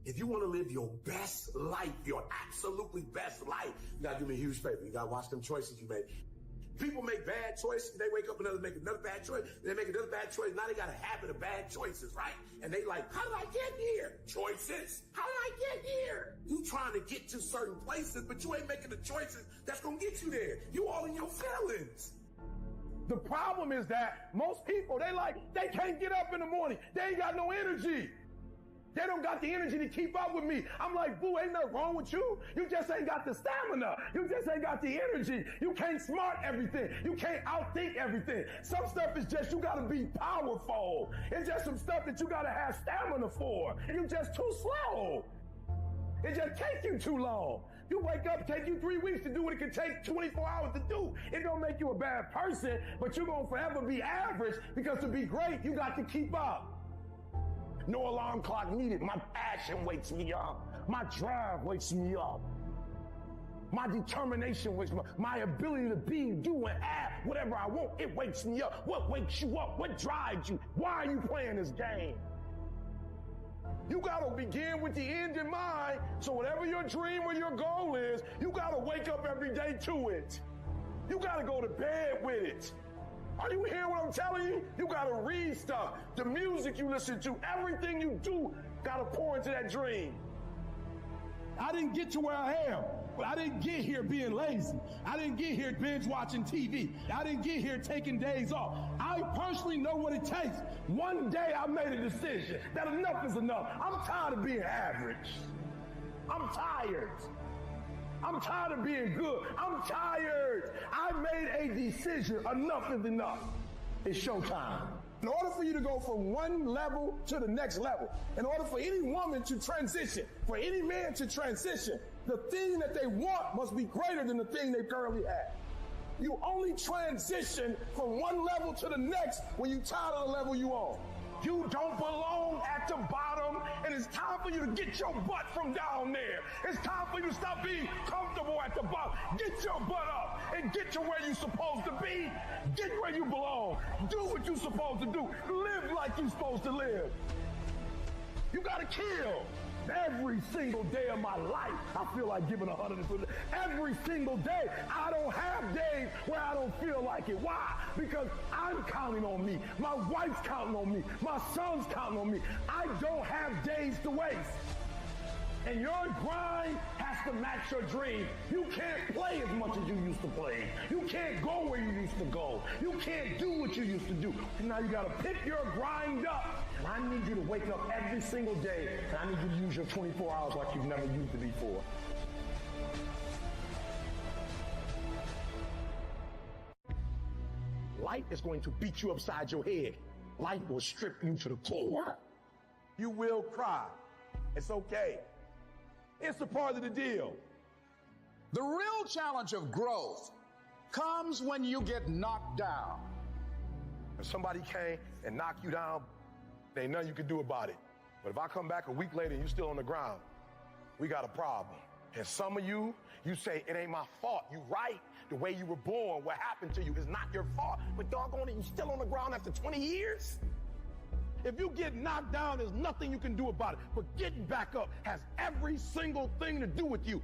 If you want to live your best life, your absolutely best life, you got to do me a huge favor. You got to watch them choices you made. People make bad choices. They wake up and make another bad choice. They make another bad choice. Now they got a habit of bad choices, right? And they like, how did I get here? Choices. How did I get here? You trying to get to certain places, but you ain't making the choices that's going to get you there. You all in your feelings. The problem is that most people, they can't get up in the morning. They ain't got no energy. They don't got the energy to keep up with me. I'm like, boo, ain't nothing wrong with you. You just ain't got the stamina. You just ain't got the energy. You can't smart everything. You can't outthink everything. Some stuff is just, you gotta be powerful. It's just some stuff that you gotta have stamina for. And you just too slow. It just takes you too long. You wake up, take you 3 weeks to do what it can take 24 hours to do. It don't make you a bad person, but you're gonna forever be average because to be great, you got to keep up. No alarm clock needed. My passion wakes me up. My drive wakes me up. My determination wakes me up. My ability to be, do, and have whatever I want, it wakes me up. What wakes you up? What drives you? Why are you playing this game? You gotta begin with the end in mind, so whatever your dream or your goal is, you gotta wake up every day to it. You gotta go to bed with it. Are you hearing what I'm telling you? You gotta read stuff. The music you listen to, everything you do, gotta pour into that dream. I didn't get to where I am, but I didn't get here being lazy. I didn't get here binge watching TV. I didn't get here taking days off. I personally know what it takes. One day I made a decision that enough is enough. I'm tired of being average. I'm tired. I'm tired of being good. I'm tired. I made a decision. Enough is enough. It's showtime. In order for you to go from one level to the next level, in order for any woman to transition, for any man to transition, the thing that they want must be greater than the thing they currently have. You only transition from one level to the next when you're tired of the level you on. You don't belong at the bottom, and it's time for you to get your butt from down there. It's time for you to stop being comfortable at the bottom. Get your butt up and get to where you're supposed to be. Get where you belong. Do what you're supposed to do. Live like you're supposed to live. You gotta kill. Every single day of my life, I feel like giving 100%. Every single day, I don't have days where I don't feel like it. Why? Because I'm counting on me. My wife's counting on me. My son's counting on me. I don't have days to waste. And your grind has to match your dream. You can't play as much as you used to play. You can't go where you used to go. You can't do what you used to do. And now you gotta pick your grind up. And I need you to wake up every single day, and I need you to use your 24 hours like you've never used it before. Life is going to beat you upside your head. Life will strip you to the core. You will cry. It's okay. It's a part of the deal. The real challenge of growth comes when you get knocked down. If somebody came and knocked you down, there ain't nothing you can do about it. But if I come back a week later and you're still on the ground, we got a problem. And some of you say, it ain't my fault. You right. The way you were born, what happened to you is not your fault. But doggone it, you still on the ground after 20 years? If you get knocked down, there's nothing you can do about it. But getting back up has every single thing to do with you.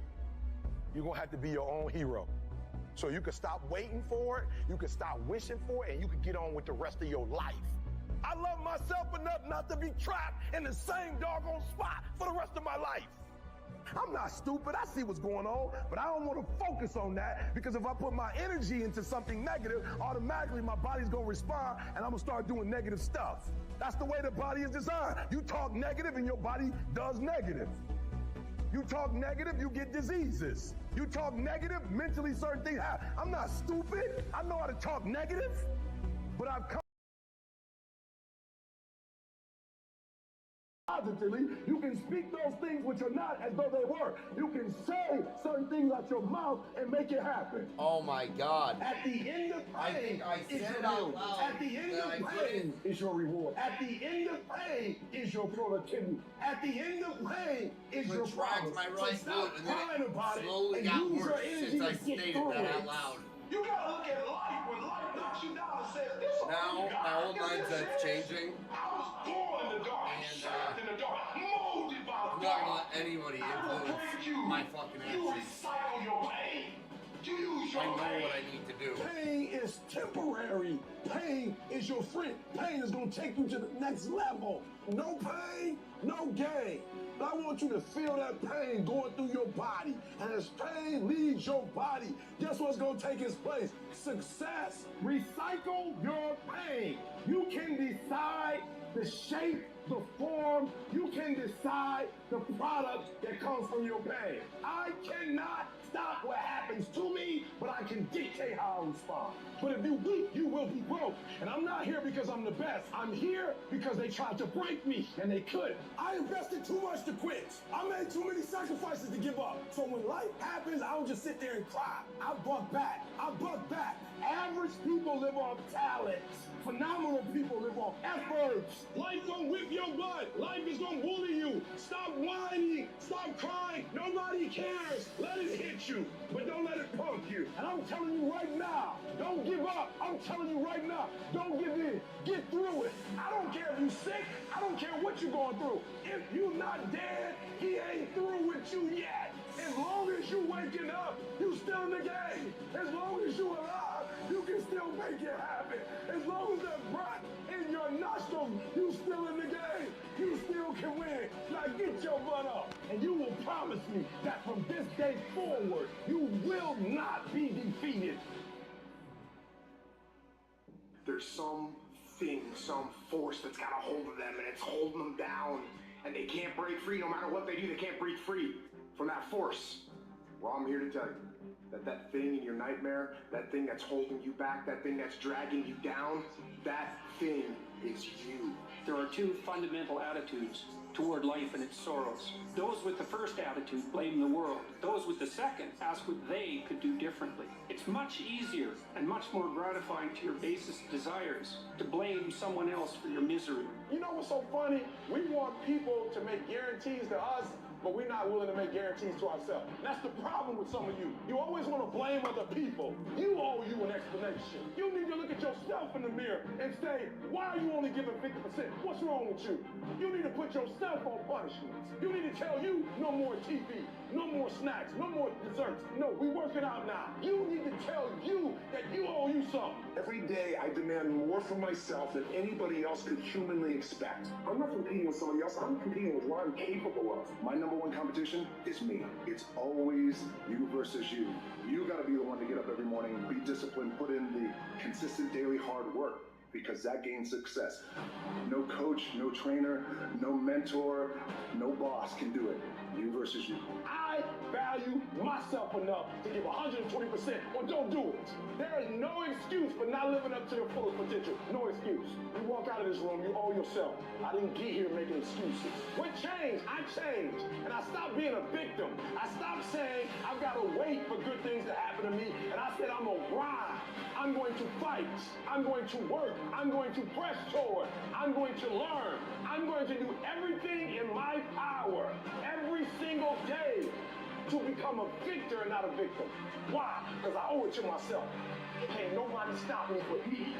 You're going to have to be your own hero. So you can stop waiting for it, you can stop wishing for it, and you can get on with the rest of your life. I love myself enough not to be trapped in the same doggone spot for the rest of my life. I'm not stupid. I see what's going on, but I don't want to focus on that because if I put my energy into something negative, automatically my body's going to respond and I'm going to start doing negative stuff. That's the way the body is designed. You talk negative and your body does negative. You talk negative, you get diseases. You talk negative, mentally certain things happen. I'm not stupid. I know how to talk negative, but I've come positively. You can speak those things which are not as though they were. You can say certain things out your mouth and make it happen. Oh my God. At the end of pain, is your reward. At the end of pain is your reward. At the end of pain is your productivity. At the end of pain is your problem. My right foot and then it slowly got worse since I stated that out loud. You gotta look at life when life knocks you down and says, this is now my whole mindset's changing. I was born in the dark, shaped in the dark, molded by I'm not gonna let anybody influence my fucking You actions. recycle your pain. Use your I know pain. what I need to do. Pain is temporary. Pain is your friend. Pain is going to take you to the next level. No pain, no gain. But I want you to feel that pain going through your body. And as pain leaves your body, guess what's going to take its place? Success. Recycle your pain. You can decide the shape, the form. You can decide the product that comes from your pain. I cannot stop what happens to me, but I can dictate how I respond. But if you're weak, you will be broke. And I'm not here because I'm the best. I'm here because they tried to break me, and they couldn't. I invested too much to quit. I made too many sacrifices to give up. So when life happens, I don't just sit there and cry. I buck back. I buck back. Average people live off talent. Phenomenal people live off efforts. Life gonna whip your butt. Life is gonna bully you. Stop whining. Stop crying. Nobody cares. Let it hit you, but don't let it punk you. And I'm telling you right now, don't give up. I'm telling you right now, don't give in. Get through it. I don't care if you're sick. I don't care what you're going through. If you're not dead, he ain't through with you yet. As long as you waking up, you still in the game. As long as you alive, you can still make it happen. As long as that breath in your nostrils, you still in the game. You still can win. Now get your butt up. And you will promise me that from this day forward, you will not be defeated. There's something, some force that's got a hold of them, and it's holding them down. And they can't break free. No matter what they do, they can't break free from that force. Well, I'm here to tell you that that thing in your nightmare, that thing that's holding you back, that thing that's dragging you down, that thing is you. There are two fundamental attitudes toward life and its sorrows. Those with the first attitude blame the world. Those with the second ask what they could do differently. It's much easier and much more gratifying to your basest desires to blame someone else for your misery. You know what's so funny? We want people to make guarantees to us, but we're not willing to make guarantees to ourselves. That's the problem with some of you. You always want to blame other people. You owe you an explanation. You need to look at yourself in the mirror and say, why are you only giving 50%? What's wrong with you? You need to put yourself on punishment. You need to tell you no more TV, no more snacks, no more desserts. No, we working out now. You need to tell you that you owe you something. Every day I demand more from myself than anybody else could humanly expect. I'm not competing with somebody else. I'm competing with what I'm capable of. My number one competition is me. It's always you versus you. You gotta be the one to get up every morning, be disciplined, put in the consistent daily hard work, because that gains success. No coach, no trainer, no mentor, no boss can do it. You versus you. I value myself enough to give 120% or don't do it. There is no excuse for not living up to their fullest potential. No excuse. You walk out of this room, you owe yourself. I didn't get here making excuses. What changed? I changed. And I stopped being a victim. I stopped saying I've got to wait for good things to happen to me. And I said I'm going to grind. I'm going to fight. I'm going to work. I'm going to press toward. I'm going to learn. I'm going to do everything in my power every single day to become a victor and not a victim. Why? Because I owe it to myself. Can't nobody stop me but me.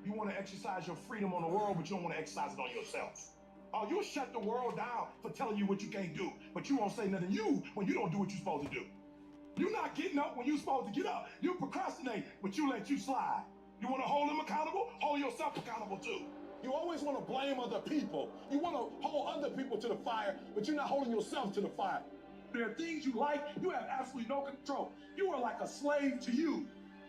You want to exercise your freedom on the world, but you don't want to exercise it on yourself. Oh, you'll shut the world down for telling you what you can't do, but you won't say nothing to you when you don't do what you're supposed to do. You're not getting up when you're supposed to get up. You procrastinate, but you let you slide. You want to hold them accountable? Hold yourself accountable too. You always want to blame other people. You want to hold other people to the fire, but you're not holding yourself to the fire. There are things you like, you have absolutely no control. You are like a slave to you.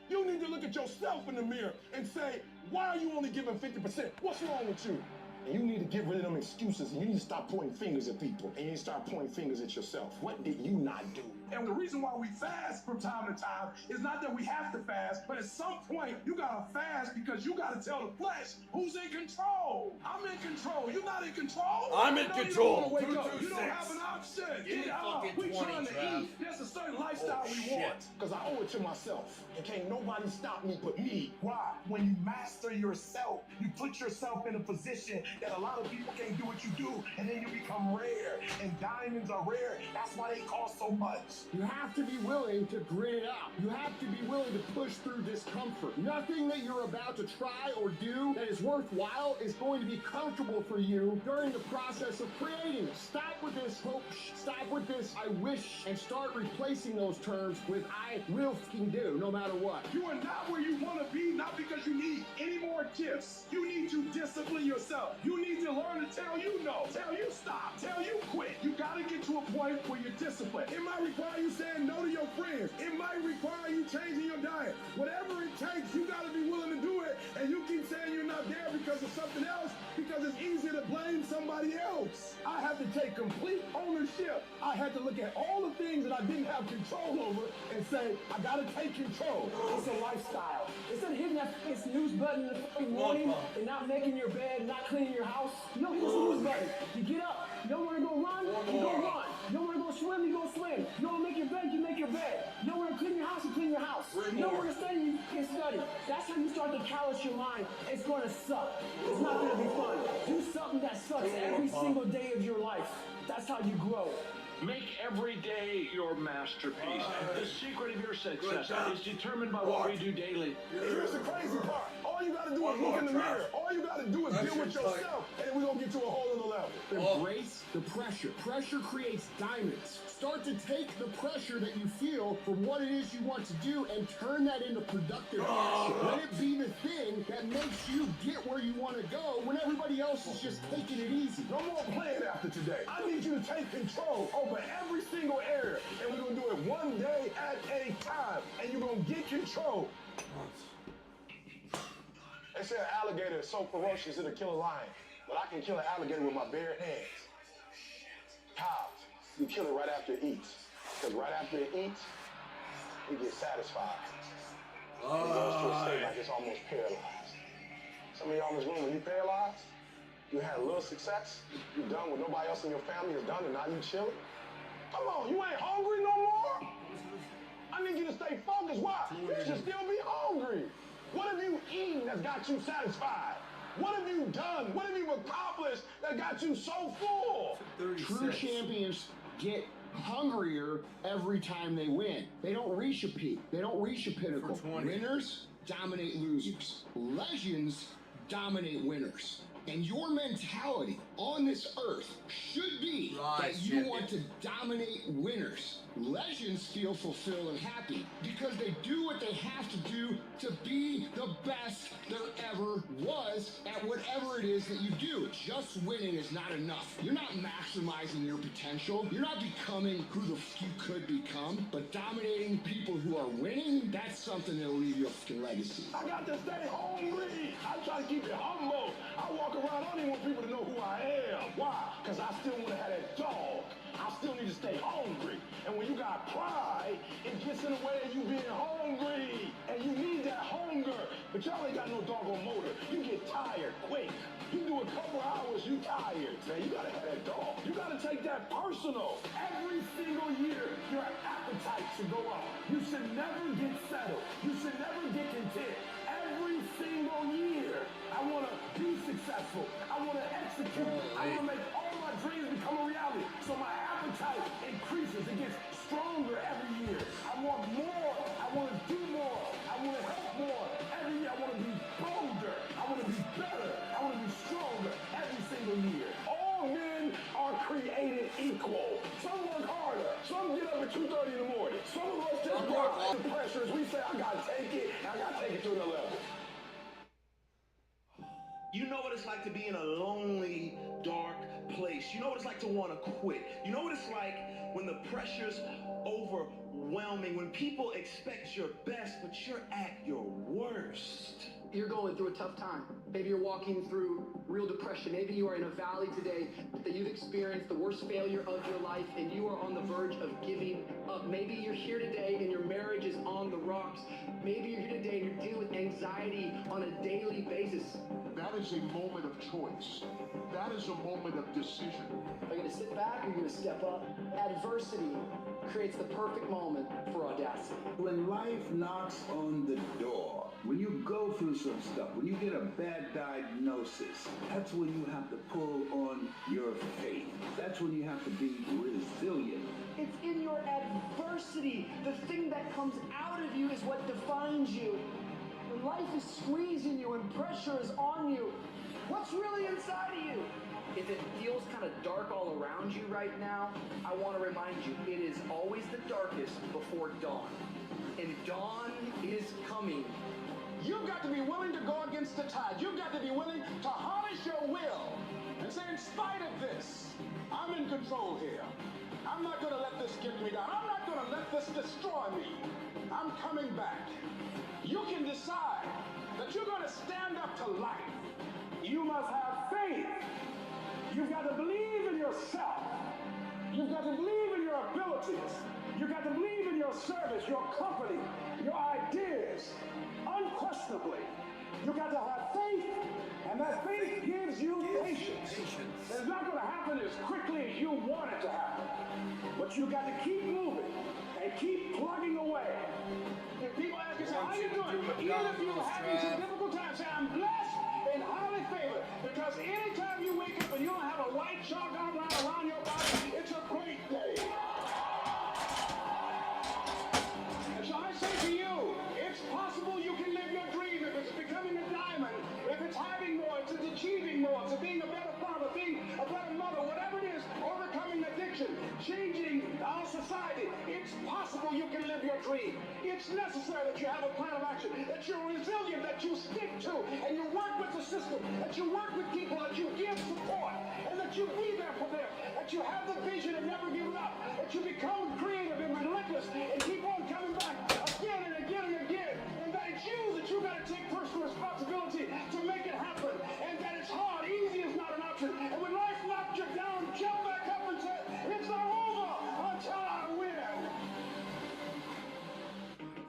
You need to look at yourself in the mirror and say, why are you only giving 50%? What's wrong with you? And you need to get rid of them excuses, and you need to stop pointing fingers at people, and you need to start pointing fingers at yourself. What did you not do? And the reason why we fast from time to time is not that we have to fast, but at some point, you gotta fast because you gotta tell the flesh who's in control. I'm in control. You're not in control. I'm in control. You don't, wake up. You don't have an option. We trying to eat. There's a certain lifestyle we want. Because I owe it to myself. And can't nobody stop me but me. Why? When you master yourself, you put yourself in a position that a lot of people can't do what you do, and then you become rare. And diamonds are rare. That's why they cost so much. You have to be willing to grit it out. You have to be willing to push through discomfort. Nothing that you're about to try or do that is worthwhile is going to be comfortable for you during the process of creating it. Stop with this hope, stop with this I wish, and start replacing replacing those terms with I will fucking do, no matter what. You are not where you want to be, not because you need any more gifts. You need to discipline yourself. You need to learn to tell you no, tell you stop, tell you quit. You got to get to a point where you're disciplined. It might require you saying no to your friends. It might require you changing your diet. Whatever it takes, you got to be willing to do it. And you keep saying you're not there because of something else, because it's easier to blame somebody else. I have to take complete ownership. I had to look at all the things that I didn't have control over and say, I got to take control. It's a lifestyle. Instead of hitting that snooze button in the fucking morning and not making your bed, not cleaning your house, you don't hit the snooze button. You get up. You don't want to go run, you go run. You don't want to go swim, you go swim. You don't want to make your bed, you make your bed. You don't want to clean your house, you clean your house. You don't want to study, you can study. That's how you start to callous your mind. It's going to suck. It's not going to be fun. Do something that sucks every single day of your life. That's how you grow. Make every day your masterpiece. The secret of your success is determined by what we do daily. Here's the crazy part. All you got to do is look in the mirror. All you got to do is deal with yourself, and then we're going to get to a whole other level. Embrace the pressure. Pressure creates diamonds. Start to take the pressure that you feel for what it is you want to do and turn that into productive action. Let it be the thing that makes you get where you want to go when everybody else is just taking it easy. No more playing after today. I need you to take control over every single area, and we're going to do it one day at a time, and you're going to get control. They say an alligator is so ferocious it'll kill a lion, but I can kill an alligator with my bare hands. Cows, you kill it right after it eats, because right after it eats, it gets satisfied. It goes to a state like it's almost paralyzed. Some of y'all in this room, when you paralyzed, you had a little success, you're done with nobody else in your family is done, and now you chilling. Come on, you ain't hungry no more? I need you to stay focused. Why? You should still be hungry. What have you eaten that's got you satisfied? What have you done? What have you accomplished that got you so full? True champions get hungrier every time they win. They don't reach a peak. They don't reach a pinnacle. Winners dominate losers. Legends dominate winners. And your mentality on this earth should be that you want to dominate winners. Legends feel fulfilled and happy because they do what they have to do to be the best there ever was at whatever it is that you do. Just winning is not enough. You're not maximizing your potential. You're not becoming who the f you could become. But dominating people who are winning, that's something that'll leave you a fucking legacy. I got to stay hungry. I try to keep it humble. I walk around, I don't even want people to know who I am. Why? Because I still want to have that dog. I still need to stay hungry. And when you got pride, it gets in the way of you being hungry. And you need that hunger. But y'all ain't got no doggone motor. You get tired quick. You do a couple hours, you tired. Man, you gotta have that dog. You gotta take that personal. Every single year, your appetite should go up. You should never get settled. You should never get content. Every single year, I wanna be successful. I wanna execute. I wanna make all my dreams become a reality. So my appetite increases. It gets stronger every year. I want more. I wanna do more. I wanna help more. Every year, I wanna be bolder. I wanna be better. I wanna be stronger every single year. All men are created equal. Some work harder. Some get up at 2:30 in the morning. Some of us just go out the pressures. We say, I gotta take it, and I gotta take it to another level. You know what it's like to be in a lonely, dark place. You know what it's like to want to quit. You know what it's like when the pressure's overwhelming, when people expect your best, but you're at your worst. You're going through a tough time. Maybe you're walking through real depression. Maybe you are in a valley today that you've experienced the worst failure of your life and you are on the verge of giving up. Maybe you're here today and your marriage is on the rocks. Maybe you're here today and you're dealing with anxiety on a daily basis. That is a moment of choice. That is a moment of decision. Are you going to sit back or are you going to step up? Adversity creates the perfect moment for audacity. When life knocks on the door, when you go through some stuff, when you get a bad diagnosis, that's when you have to pull on your faith. That's when you have to be resilient. It's in your adversity. The thing that comes out of you is what defines you. When life is squeezing you and pressure is on you, what's really inside of you? If it feels kind of dark all around you right now, I want to remind you, it is always the darkest before dawn. And dawn is coming. You've got to be willing to go against the tide. You've got to be willing to harness your will and say, in spite of this, I'm in control here. I'm not going to let this get me down. I'm not going to let this destroy me. I'm coming back. You can decide that you're going to stand up to life. You must have faith. You've got to believe in yourself. You've got to believe in your abilities. You've got to believe in your service, your company, your ideas. Unquestionably, you've got to have faith, and that faith gives you patience. It's not going to happen as quickly as you want it to happen, but you've got to keep moving and keep plugging away. If people ask you, how you doing? Even if you're having some difficult times, say, I'm blessed and highly favored, because anytime you wake up and you don't have a white chalk outline around your body, it's a great day. And so I say to you, it's possible you can live your dream if it's becoming a diamond, if it's having more, if it's achieving more, if it's being a better father, being a better mother, whatever it is, overcoming addiction, changing our society. It's possible you can live your dream. It's necessary that you have a plan of action, that you're resilient, that you stick to, and you work with the system, that you work with people, that you give support, and that you be there for them, that you have the vision and never give it up, that you become creative and relentless and keep on coming back again and again and again, and that it's you that you got to take personal responsibility to make it happen, and that it's hard, easy is not an option, and when life knocks you down, jump back up and say, it's not over until I win.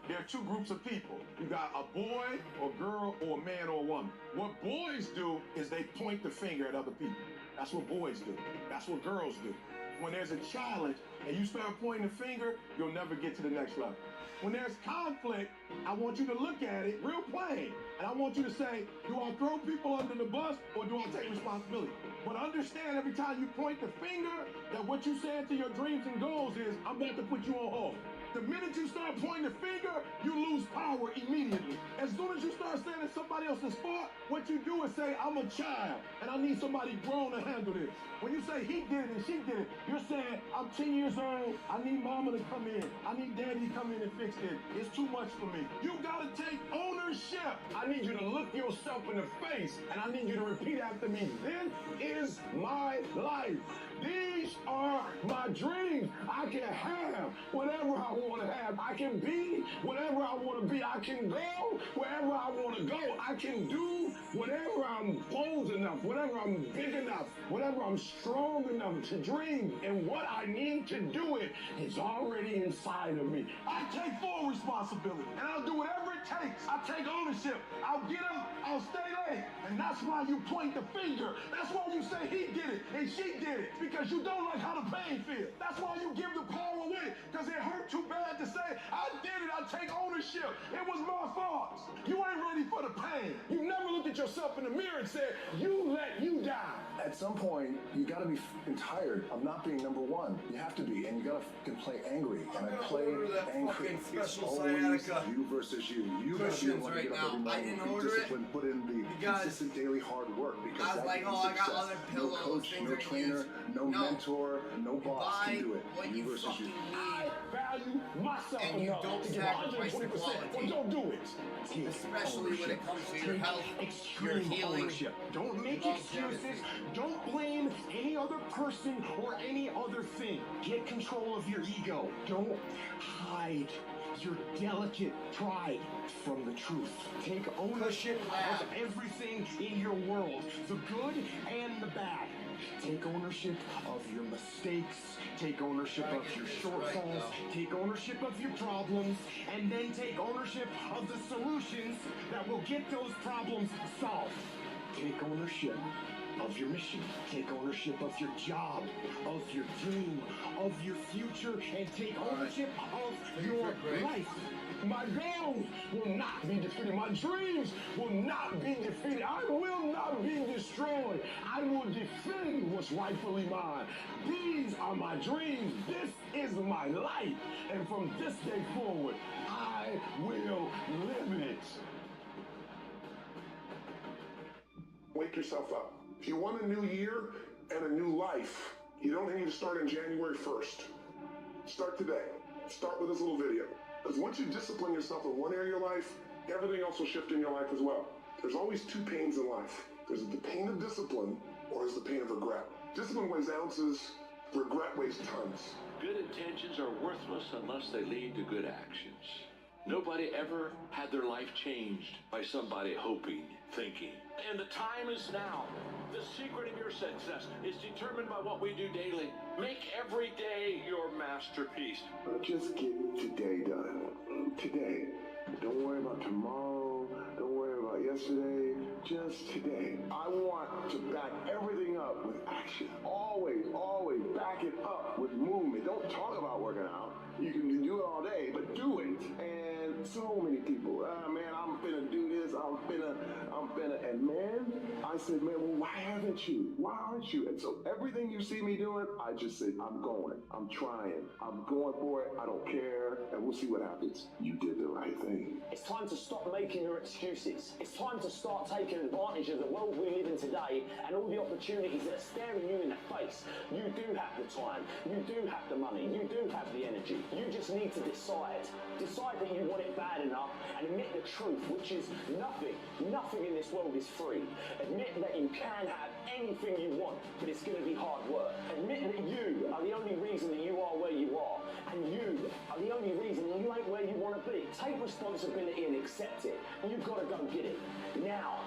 There are two groups of people. You got a boy or girl or a man or a woman. What boys do is they point the finger at other people. That's what boys do. That's what girls do. When there's a challenge and you start pointing the finger, you'll never get to the next level. When there's conflict, I want you to look at it real plain. And I want you to say, do I throw people under the bus or do I take responsibility? But understand every time you point the finger that what you said to your dreams and goals is, I'm about to put you on hold. The minute you start pointing the finger, you lose power immediately. As soon as you start saying it's somebody else's fault, what you do is say, I'm a child, and I need somebody grown to handle this. When you say he did it and she did it, you're saying, I'm 10 years old, I need mama to come in. I need daddy to come in and fix it. It's too much for me. You gotta take ownership. I need you to look yourself in the face, and I need you to repeat after me, this is my life. These are my dreams. I can have whatever I want to have. I can be whatever I want to be. I can go wherever I want to go. I can do whatever I'm bold enough, whatever I'm big enough, whatever I'm strong enough to dream. And what I need to do it is already inside of me. I take full responsibility, and I'll do whatever it takes. I take ownership. I'll get up. I'll stay late. And that's why you point the finger. That's why you say he did it and she did it. Because you don't like how the pain feels. That's why you give the power away. Because it hurt too bad to say, I did it, I take ownership. It was my fault. You ain't ready for the pain. You never looked at yourself in the mirror and said, you let you down. At some point, you gotta be fucking tired of not being number one. You have to be, and you gotta fucking play angry. And I play angry. It's always you versus you. You gotta be the one to get up every morning, be disciplined, put in the consistent daily hard work. Because I was like, oh, I got other pillows, no coach, things no I can trainer, use. no mentor, no boss can do it. What you versus you. I value myself and you enough don't to give sacrifice the 120%. quality. Well, don't do it. Take Especially when it comes to your Take health, your extreme healing, ownership. Don't make longevity. excuses. Don't blame any other person or any other thing. Get control of your ego. Don't hide your delicate pride from the truth. Take ownership of everything in your world, the good and the bad. Take ownership of your mistakes, take ownership of your shortfalls, take ownership of your problems, and then take ownership of the solutions that will get those problems solved. Take ownership of your mission, take ownership of your job, of your dream, of your future, and take ownership of your life. My goals will not be defeated. My dreams will not be defeated. I will not be destroyed. I will defend what's rightfully mine. These are my dreams. This is my life. And from this day forward, I will live it. Wake yourself up. If you want a new year and a new life, You don't need to start on January 1st. Start today. Start with this little video. Because once you discipline yourself in one area of your life, everything else will shift in your life as well. There's always two pains in life. There's the pain of discipline, or there's the pain of regret. Discipline weighs ounces, regret weighs tons. Good intentions are worthless unless they lead to good actions. Nobody ever had their life changed by somebody hoping, thinking. And the time is now. The secret of your success is determined by what we do daily. Make every day your masterpiece. Just get today done. Today. Don't worry about tomorrow. Don't worry about yesterday. Just today. I want to back everything up with action. Always, always back it up with movement. Don't talk about working out. You can do it all day, but do it. And so many people, man, I'm finna do this, I'm finna, and man, I said, man, well, why haven't you? Why aren't you? And so everything you see me doing, I just say, I'm going, I'm trying, I'm going for it, I don't care, and we'll see what happens. You did the right thing. It's time to stop making your excuses. It's time to start taking advantage of the world we live in today and all the opportunities that are staring you in the face. You do have the time, you do have the money, you do have the energy. You just need to decide. Decide that you want it bad enough and admit the truth, which is nothing in this world is free. Admit that you can have anything you want, but it's going to be hard work. Admit that you are the only reason that you are where you are, and you are the only reason that you ain't where you want to be. Take responsibility and accept it. You've got to go get it. Now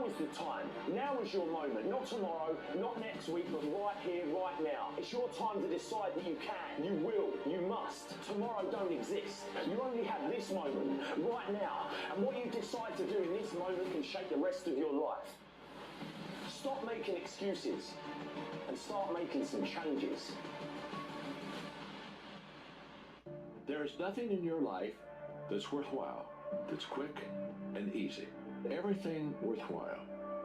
is the time. Now is your moment. Not tomorrow, not next week, but right here, right now. It's your time to decide that you can, you will, you must. Tomorrow don't exist. You only have this moment, right now. And what you decide to do in this moment can shape the rest of your life. Stop making excuses and start making some changes. There is nothing in your life that's worthwhile, that's quick and easy. Everything worthwhile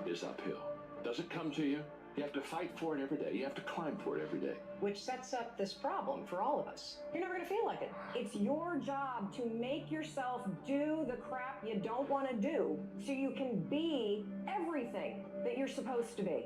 is uphill. Doesn't come to you. You have to fight for it every day. You have to climb for it every day. Which sets up this problem for all of us. You're never going to feel like it. It's your job to make yourself do the crap you don't want to do so you can be everything that you're supposed to be.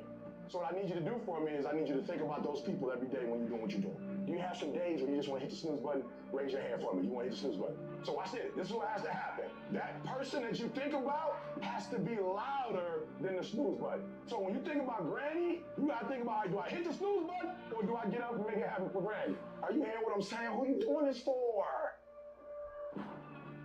So what I need you to do for me is I need you to think about those people every day when you're doing what you're doing. You have some days where you just want to hit the snooze button, raise your hand for me. You want to hit the snooze button. So watch this. This is what has to happen. That person that you think about has to be louder than the snooze button. So when you think about Granny, you got to think about, do I hit the snooze button or do I get up and make it happen for Granny? Are you hearing what I'm saying? Who are you doing this for?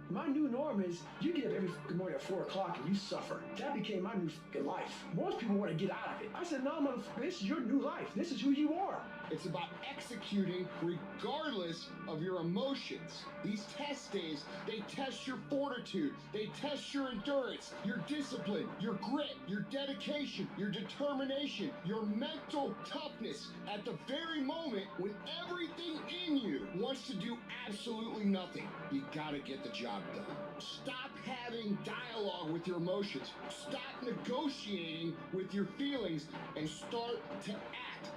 My new norm is you get up every fucking morning at 4 o'clock and you suffer. That became my new fucking life. Most people want to get out of it. I said, no, motherfucker, this is your new life. This is who you are. It's about executing regardless of your emotions. These test days, they test your fortitude, they test your endurance, your discipline, your grit, your dedication, your determination, your mental toughness at the very moment when everything in you wants to do absolutely nothing. You gotta get the job done. Stop having dialogue with your emotions. Stop negotiating with your feelings and start to act.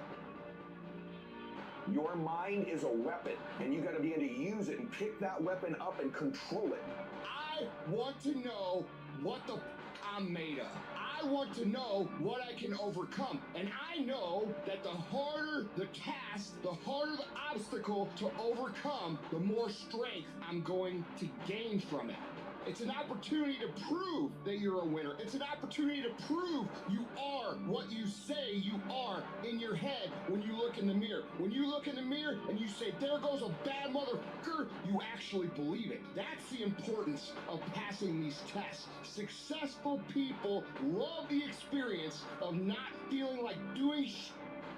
Your mind is a weapon, and you got to be able to use it and pick that weapon up and control it. I want to know what the I'm made of. I want to know what I can overcome. And I know that the harder the task, the harder the obstacle to overcome, the more strength I'm going to gain from it. It's an opportunity to prove that you're a winner. It's an opportunity to prove you are what you say you are in your head when you look in the mirror. When you look in the mirror and you say, there goes a bad motherfucker, you actually believe it. That's the importance of passing these tests. Successful people love the experience of not feeling like doing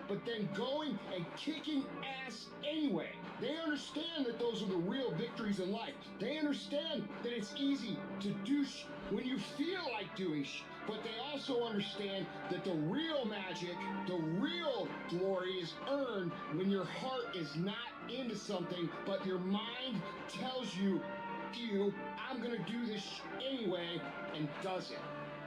but then going and kicking ass anyway. They understand that those are the real victories in life. They understand that it's easy to do when you feel like doing but they also understand that the real magic, the real glory is earned when your heart is not into something, but your mind tells you, I'm gonna do this anyway, and does it.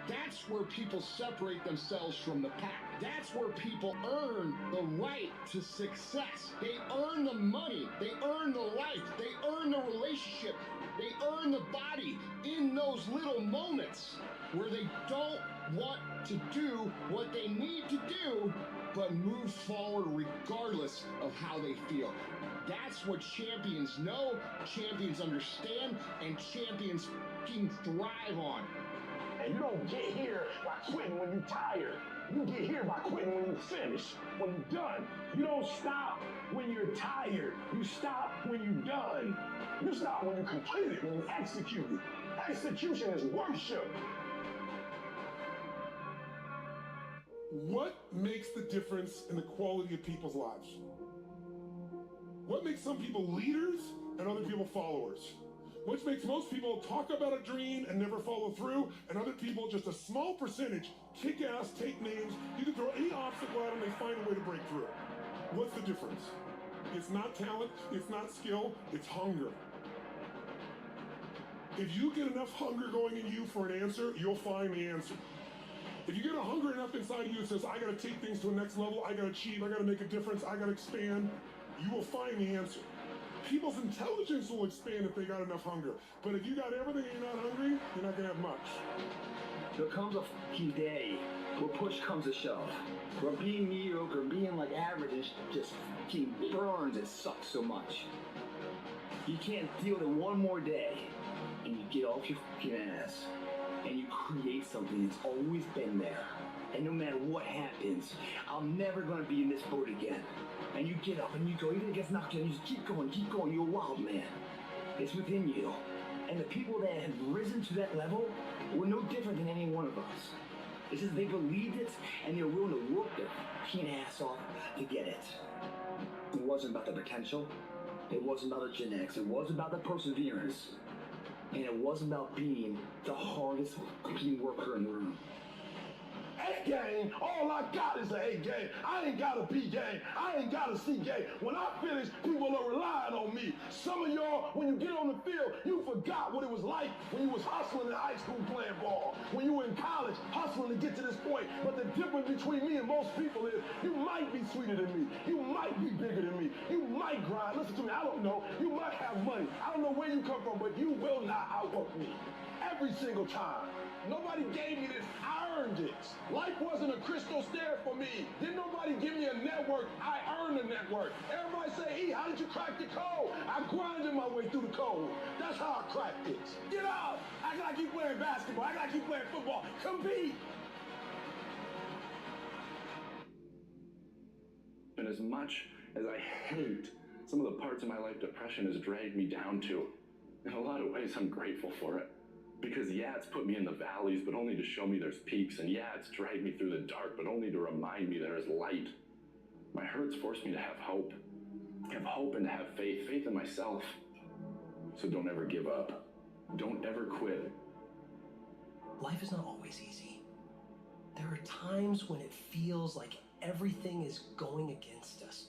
That's where people separate themselves from the pack. That's where people earn the right to success. They earn the money. They earn the life. They earn the relationship. They earn the body in those little moments where they don't want to do what they need to do, but move forward regardless of how they feel. That's what champions know, champions understand, and champions fucking thrive on. And you don't get here by quitting when you're tired. You get here by quitting when you finish, when you're done. You don't stop when you're tired. You stop when you're done. You stop when you complete it, when you execute it. Execution is worship. What makes the difference in the quality of people's lives? What makes some people leaders and other people followers? Which makes most people talk about a dream and never follow through, and other people, just a small percentage, kick ass, take names, you can throw any obstacle at them, they find a way to break through. What's the difference? It's not talent, it's not skill, it's hunger. If you get enough hunger going in you for an answer, you'll find the answer. If you get a hunger enough inside of you that says, I gotta take things to the next level, I gotta achieve, I gotta make a difference, I gotta expand, you will find the answer. People's intelligence will expand if they got enough hunger. But if you got everything and you're not hungry, you're not gonna have much. There comes a fucking day where push comes to shove. Where being mediocre, being like average, just fucking burns and sucks so much. You can't deal with it one more day, and you get off your fucking ass, and you create something that's always been there. And no matter what happens, I'm never gonna be in this boat again. And you get up and you go, even if it gets knocked down, you just keep going, you're a wild man. It's within you. And the people that have risen to that level were no different than any one of us. It's just they believed it and they were willing to work their fucking ass off to get it. It wasn't about the potential. It wasn't about the genetics. It wasn't about the perseverance. And it wasn't about being the hardest fucking worker in the room. A game, all I got is an A game. I ain't got a B game. I ain't got a C game. When I finish, people are relying on me. Some of y'all, when you get on the field, you forgot what it was like when you was hustling in high school playing ball. When you were in college, hustling to get to this point. But the difference between me and most people is you might be sweeter than me. You might be bigger than me. You might grind. Listen to me, I don't know. You might have money. I don't know where you come from, but you will not outwork me. Every single time. Nobody gave me this. I earned it. Life wasn't a crystal stair for me. Didn't nobody give me a network. I earned the network. Everybody say, E, how did you crack the code? I grinded my way through the code. That's how I cracked it. Get out. Act like you playing basketball. Act like you playing football. Compete. And as much as I hate some of the parts of my life depression has dragged me down to, in a lot of ways, I'm grateful for it. Because yeah, it's put me in the valleys, but only to show me there's peaks. And yeah, it's dragged me through the dark, but only to remind me there is light. My hurts forced me to have hope. Have hope and to have faith. Faith in myself. So don't ever give up. Don't ever quit. Life is not always easy. There are times when it feels like everything is going against us.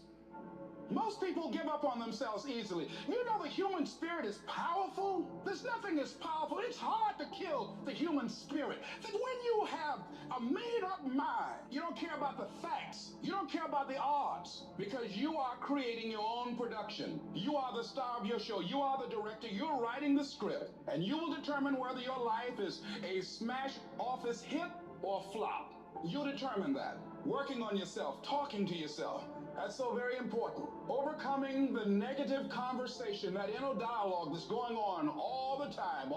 Most people give up on themselves easily. You know the human spirit is powerful? There's nothing as powerful. It's hard to kill the human spirit. That when you have a made-up mind, you don't care about the facts. You don't care about the odds. Because you are creating your own production. You are the star of your show. You are the director. You're writing the script. And you will determine whether your life is a smash office hit or flop. You'll determine that. Working on yourself, talking to yourself. That's so very important. Overcoming the negative conversation, that inner dialogue that's going on all the time.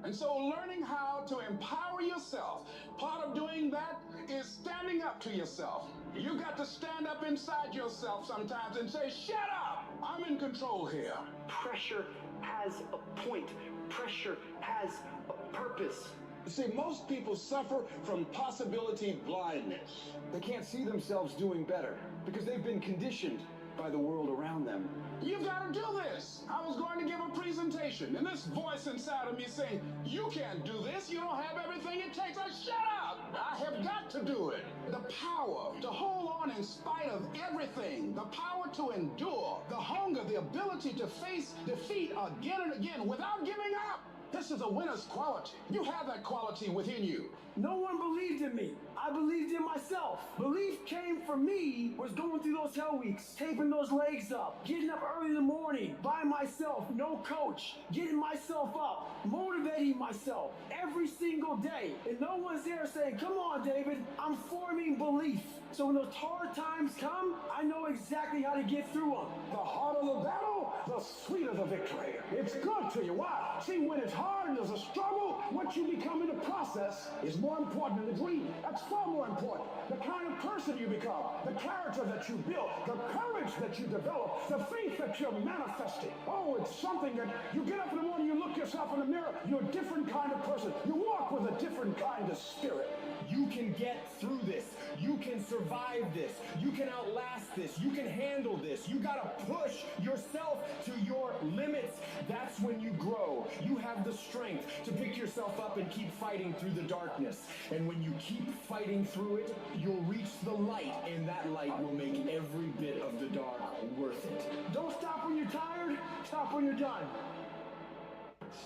And so learning how to empower yourself, part of doing that is standing up to yourself. You got to stand up inside yourself sometimes and say, shut up, I'm in control here. Pressure has a point. Pressure has a purpose. See, most people suffer from possibility blindness. They can't see themselves doing better because they've been conditioned by the world around them. You've got to do this. I was going to give a presentation, and this voice inside of me saying, you can't do this. You don't have everything it takes. Shut up. I have got to do it. The power to hold on in spite of everything. The power to endure. The hunger, the ability to face defeat again and again without giving up. This is a winner's quality. You have that quality within you. No one believed in me. I believed in myself. Belief came from me was going through those hell weeks, taping those legs up, getting up early in the morning by myself, no coach, getting myself up, motivating myself every single day. And no one's there saying, come on, David, I'm forming belief. So when those hard times come, I know exactly how to get through them. The harder the battle, the sweeter the victory. It's good to you. Why? See, when it's hard and there's a struggle, what you become in the process is more important than the dream. That's far more important. The kind of person you become, the character that you build, the courage that you develop, the faith that you're manifesting. Oh, it's something that you get up in the morning, you look yourself in the mirror, you're a different kind of person. You walk with a different kind of spirit. You can get through this. You can survive this. You can outlast this. You can handle this. You gotta push yourself to your limits. That's when you grow. You have the strength to pick yourself up and keep fighting through the darkness. And when you keep fighting through it, you'll reach the light, and that light will make every bit of the dark worth it. Don't stop when you're tired. Stop when you're done.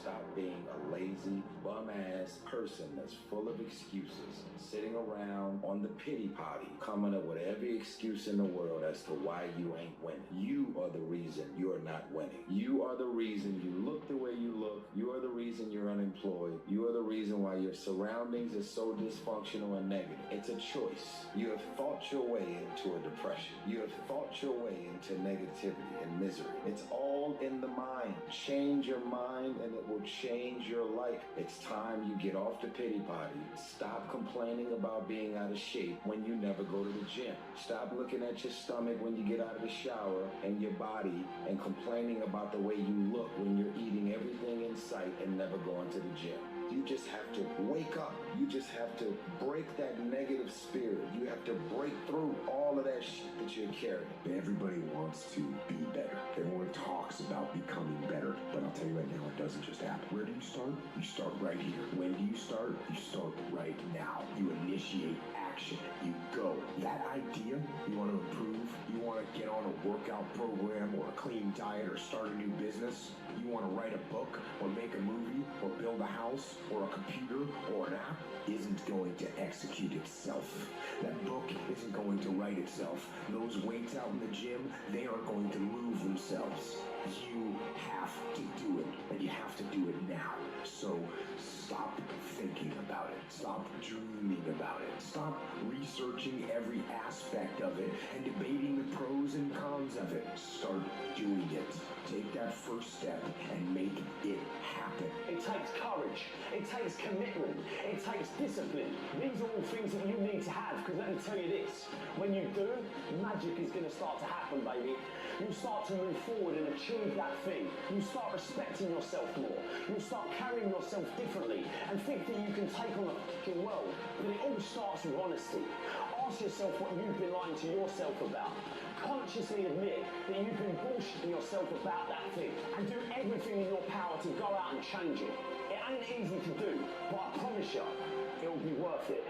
Stop being a lazy, bum-ass person that's full of excuses, sitting around on the pity potty, coming up with every excuse in the world as to why you ain't winning. You are the reason you're not winning. You are the reason you look the way you look. You are the reason you're unemployed. You are the reason why your surroundings are so dysfunctional and negative. It's a choice. You have thought your way into a depression. You have thought your way into negativity and misery. It's all in the mind. Change your mind and it will change your life. It's time you get off the pity potty. Stop complaining about being out of shape when you never go to the gym. Stop looking at your stomach when you get out of the shower and your body and complaining about the way you look when you're eating everything in sight and never going to the gym. You just have to wake up. You just have to break that negative spirit. You have to break through all of that shit that you're carrying. Everybody wants to be better. Everyone talks about becoming better. But I'll tell you right now, it doesn't just happen. Where do you start? You start right here. When do you start? You start right now. You initiate action. You go. That idea, you want to improve, you want to get on a workout program or a clean diet or start a new business, you want to write a book or make a movie or build a house or a computer or an app, isn't going to execute itself. That book isn't going to write itself. Those weights out in the gym, they aren't going to move themselves. You have to do it, and you have to do it now. So stop thinking about it. Stop dreaming about it. Stop researching every aspect of it and debating the pros and cons of it. Start doing it. Take that first step and make it happen. It takes courage. It takes commitment. It takes discipline. These are all things that you need to have, because let me tell you this, when you do, magic is going to start to happen, baby. You start to move forward and achieve that thing. You start respecting yourself more. You start carrying yourself differently and think that you can take on the fucking world. But it all starts with honesty. Ask yourself what you've been lying to yourself about. Consciously admit that you've been bullshitting yourself about that thing and do everything in your power to go out and change it. It ain't easy to do, but I promise you, it'll be worth it.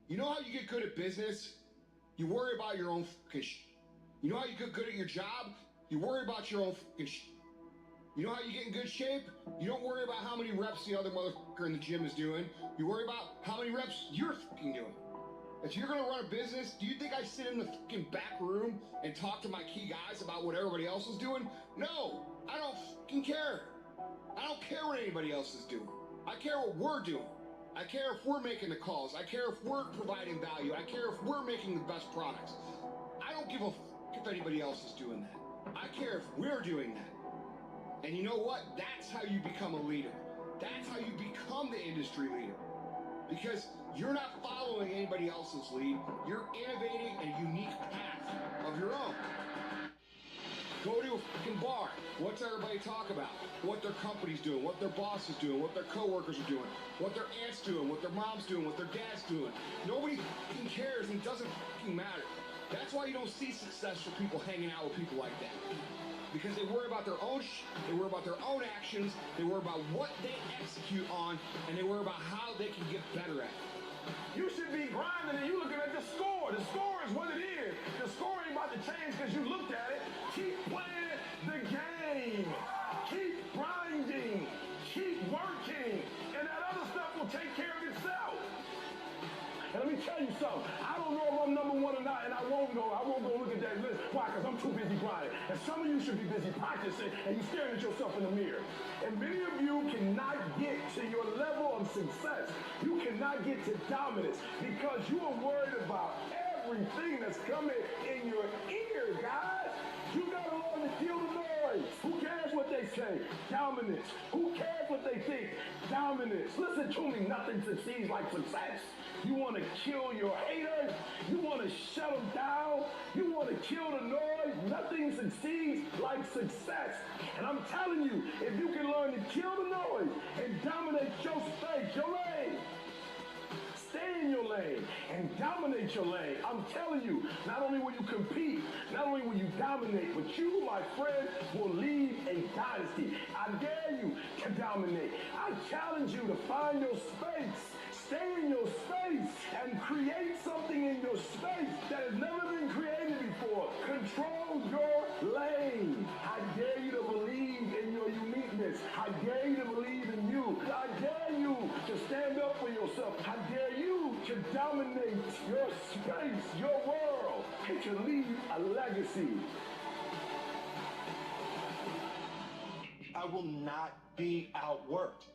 You know how you get good at business? You worry about your own fucking shit. You know how you get good at your job? You worry about your own fucking shit. You know how you get in good shape? You don't worry about how many reps the other motherfucker in the gym is doing. You worry about how many reps you're fucking doing. If you're gonna run a business, do you think I sit in the fucking back room and talk to my key guys about what everybody else is doing? No, I don't fucking care. I don't care what anybody else is doing. I care what we're doing. I care if we're making the calls. I care if we're providing value. I care if we're making the best products. I don't give a fuck if anybody else is doing that. I care if we're doing that. And you know what? That's how you become a leader. That's how you become the industry leader. Because you're not following anybody else's lead. You're innovating a unique path of your own. Go to a fucking bar. What's everybody talk about? What their company's doing, what their boss is doing, what their coworkers are doing, what their aunt's doing, what their mom's doing, what their dad's doing. Nobody fucking cares, and it doesn't fucking matter. That's why you don't see successful people hanging out with people like that. Because they worry about their own they worry about their own actions, they worry about what they execute on, and they worry about how they can get better at it. You should be grinding and you looking at the score. The score is what it is. The score ain't about to change because you looked at it. Keep playing the game. Keep grinding. won't go look at that list. Why? Because I'm too busy grinding. And some of you should be busy practicing and you staring at yourself in the mirror. And many of you cannot get to your level of success. You cannot get to dominance because you are worried about everything that's coming in your ear, guys. You gotta learn to kill the noise. Who cares what they say? Dominance. Who cares what they think? Dominance. Listen to me, nothing succeeds like success. You want to kill your haters. You want to shut them down. You want to kill the noise. Nothing succeeds like success. And I'm telling you, if you can learn to kill the noise and dominate your space, your lane, stay in your lane and dominate your lane. I'm telling you, not only will you compete, not only will you dominate, but you, my friend, will lead a dynasty. I dare you to dominate. I challenge you to find your space. Stay in your space and create something in your space that has never been created before. Control your lane. I dare you to believe in your uniqueness. I dare you to believe in you. I dare you to stand up for yourself. I dare you to dominate your space, your world, and to leave a legacy. I will not be outworked,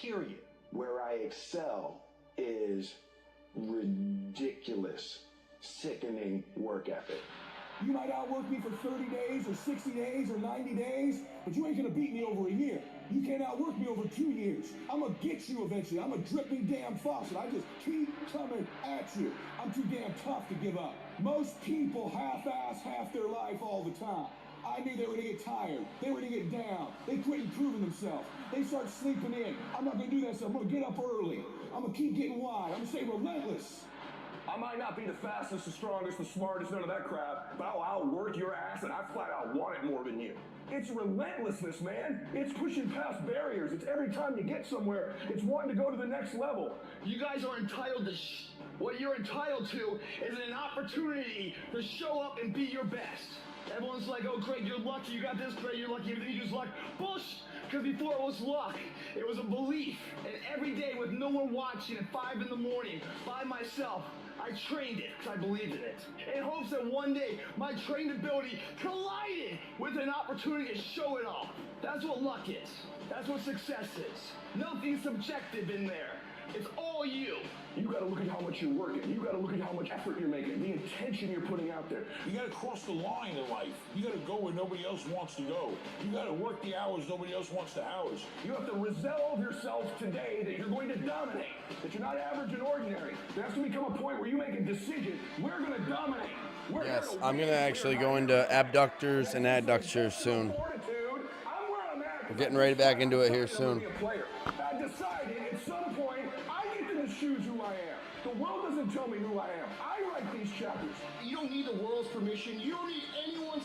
period. Where I excel is ridiculous, sickening work ethic. You might outwork me for 30 days or 60 days or 90 days, but you ain't gonna beat me over a year. You can't outwork me over 2 years. I'm gonna get you eventually. I'm a dripping damn faucet. I just keep coming at you. I'm too damn tough to give up. Most people half-ass half their life all the time. I knew they were gonna get tired. They were gonna get down. They quit improving themselves. They start sleeping in. I'm not gonna do that stuff. I'm gonna get up early. I'm gonna keep getting wide. I'm gonna stay relentless. I might not be the fastest, the strongest, the smartest, none of that crap, but I'll outwork your ass and I flat out want it more than you. It's relentlessness, man. It's pushing past barriers. It's every time you get somewhere, it's wanting to go to the next level. You guys are entitled to what you're entitled to is an opportunity to show up and be your best. Everyone's like, oh, Craig, you're lucky. You got this, Craig, you're lucky. Everything you do is luck. Bullshit. Because before it was luck, it was a belief. And every day with no one watching at 5 in the morning by myself, I trained it because I believed in it. In hopes that one day my trained ability collided with an opportunity to show it off. That's what luck is. That's what success is. Nothing subjective in there. It's all you. You gotta look at how much you're working. You gotta look at how much effort you're making, the intention you're putting out there. You gotta cross the line in life. You gotta go where nobody else wants to go. You gotta work the hours nobody else wants to hours. You have to resolve yourself today that you're going to dominate, that you're not average and ordinary. There has to become a point where you make a decision. We're gonna dominate. Yes, I'm gonna actually go into abductors and adductors soon. We're getting ready back into it here soon. I decided at some point I get to choose who I am. The world doesn't tell me who I am. I write these chapters. You don't need the world's permission. You don't need anyone's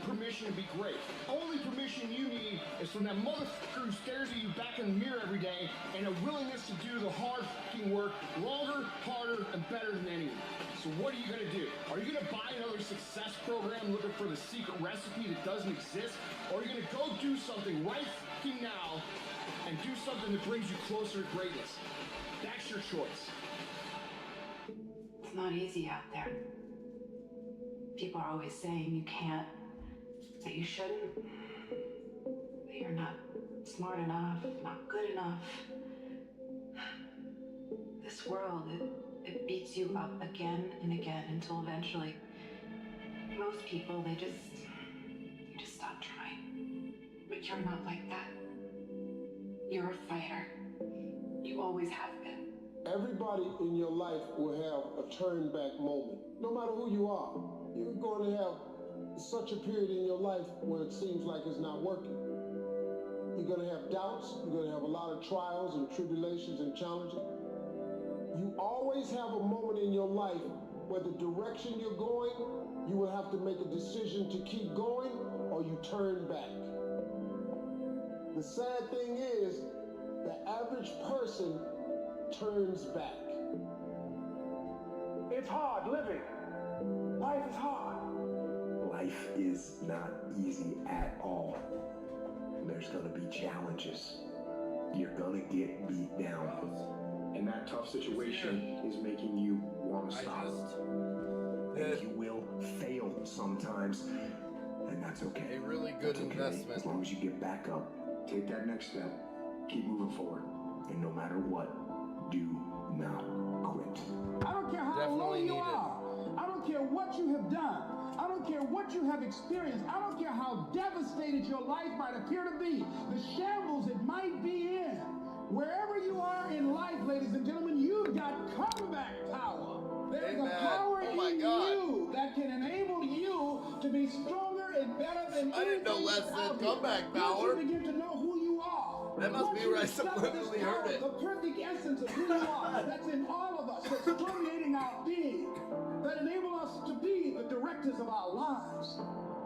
permission to be great. Only permission you need is from that motherfucker who stares at you back in the mirror every day and a willingness to do the hard fucking work longer, harder, and better than anyone. So what are you gonna do? Are you gonna buy another success program looking for the secret recipe that doesn't exist? Or are you gonna go do something right fucking now and do something that brings you closer to greatness? That's your choice. It's not easy out there. People are always saying you can't, that you shouldn't, that you're not smart enough, not good enough. This world, it beats you up again and again until eventually, most people, you just stop trying. But you're not like that. You're a fighter. You always have been. Everybody in your life will have a turn back moment. No matter who you are, you're going to have such a period in your life where it seems like it's not working. You're going to have doubts. You're going to have a lot of trials and tribulations and challenges. You always have a moment in your life where the direction you're going, you will have to make a decision to keep going or you turn back. The sad thing is, the average person turns back. It's hard living. Life is hard. Life is not easy at all. There's gonna be challenges. You're gonna get beat down. And that tough situation is making you want to stop. And you will fail sometimes, and that's okay. A really good That's okay. investment. As long as you get back up, take that next step, keep moving forward, and no matter what, do not quit. I don't care how Definitely low you needed. are. I don't care what you have done. I don't care what you have experienced. I don't care how devastated your life might appear to be. The shambles it might be in. Wherever you are in life, ladies and gentlemen, you've got comeback power. There's a power in you that can enable you to be stronger and better than I didn't know anything Les that's said out here. comeback Once power. you begin to know who you are. That must once be you where I discover this subliminally power, heard it. the perfect essence of who you are that's in all of us, that's permeating our being, that enable us to be the directors of our lives.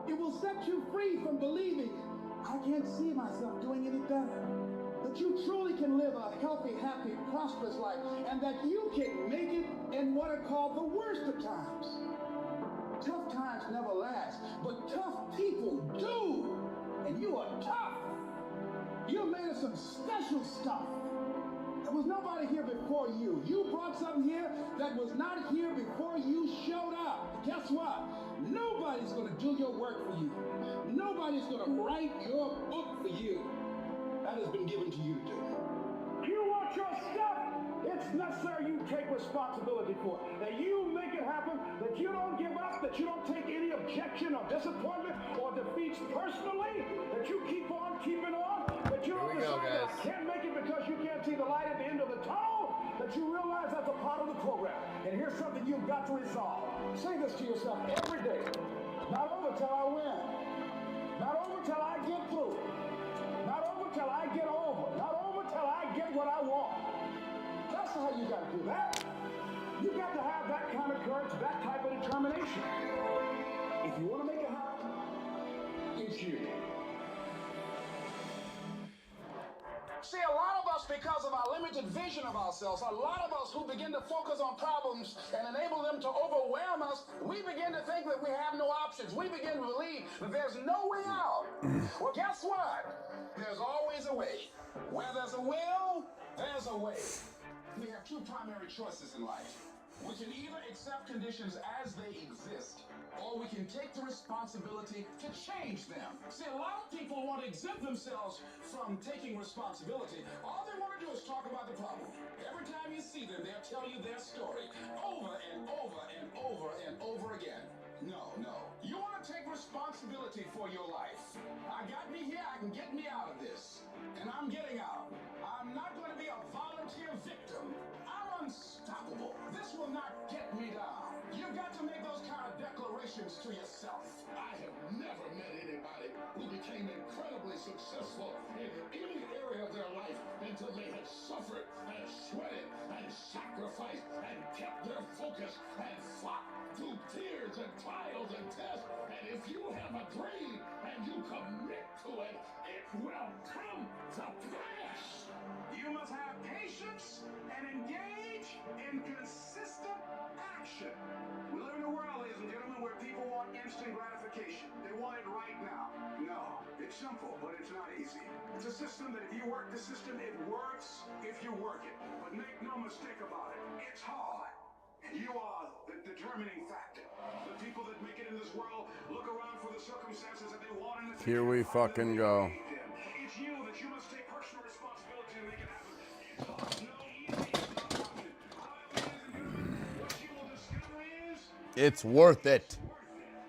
It will set you free from believing, I can't see myself doing any better. That you truly can live a healthy, happy, prosperous life, and that you can make it in what are called the worst of times. Tough times never last, but tough people do. And you are tough. You're made of some special stuff. There was nobody here before you. You brought something here that was not here before you showed up. Guess what? Nobody's going to do your work for you. Nobody's going to write your book for you. That has been given to you to do. You want your stuff? It's necessary you take responsibility for it. That you make it happen, that you don't give up, that you don't take any objection or disappointment or defeats personally, that you keep on keeping on, that you don't decide that I can't make it because you can't see the light at the end of the tunnel, that you realize that's a part of the program. And here's something you've got to resolve. Say this to yourself every day. Not over till I win. Not over till I get through. Not over till I get over. Not over till I get what I want. That's how you got to do that. You got to have that kind of courage, that type of determination. If you want to make it happen, it's you. See, a lot of us, because of our limited vision of ourselves, a lot of us who begin to focus on problems and enable them to overwhelm us, we begin to think that we have no options. We begin to believe that there's no way out. Well, guess what? There's always a way. Where there's a will, there's a way. We have two primary choices in life. We can either accept conditions as they exist, or we can take the responsibility to change them. See, a lot of people want to exempt themselves from taking responsibility. All they want to do is talk about the problem. Every time you see them, they'll tell you their story over and over and over and over again. No. You want to take responsibility for your life. I got me here, I can get me out of this. And I'm getting out. I'm not going to be a volunteer victim. I'm unstoppable. This will not get me down. You've got to make those kind of declarations to yourself. I have never met anybody who became incredibly successful in any area of their life until they had suffered and sweated and sacrificed and kept their focus and fought through tears and trials and tests. And if you have a dream and you commit to it, it will come to pass. You must have patience and engage in consistent action. We live in a world, ladies and gentlemen, where people want instant gratification. They want it right now. No, it's simple, but it's not easy. It's a system that if you work the system, it works if you work it. But make no mistake about it, it's hard. You are the determining factor. The people that make it in this world look around for the circumstances that they want in the Here we fucking go. It's you that you must take personal responsibility to make it happen. It's hard, no easy, it's not often. What you will discover is It's worth it.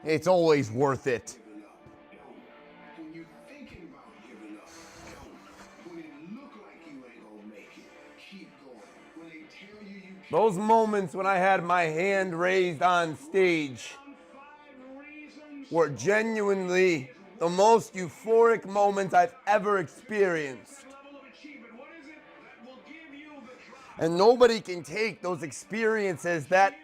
It's always worth it. When you're thinking about giving up, don't. When it look like you ain't gonna make it, keep going. When they tell you you can't. Those moments when I had my hand raised on stage were genuinely the most euphoric moments I've ever experienced. And nobody can take those experiences, that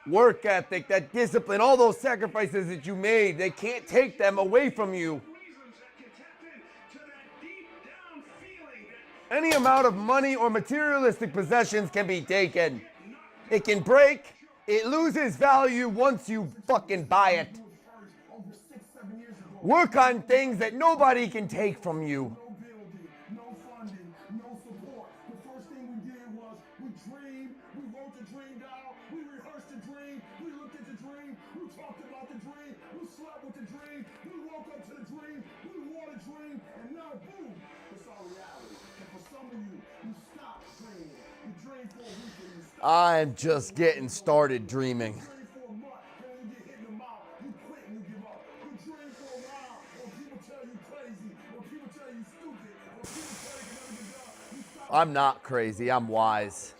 work ethic, that discipline, all those sacrifices that you made. They can't take them away from you. Any amount of money or materialistic possessions can be taken. It can break. It loses value once you fucking buy it. Work on things that nobody can take from you. No building, no funding, no support. The first thing we did was we dreamed, we wrote the dream down, we rehearsed the dream, we looked at the dream, we talked about the dream, and now boom, it's our reality. And for some of you, you stop dreaming. You dream for a week and you stop. I'm just getting started dreaming. You dream for a month, and you get hit in the mouth. You quit and you give up. You dream for a while, when people tell you crazy, when people tell you stupid, when people tell you can never get done. You stop. I'm not crazy. I'm wise.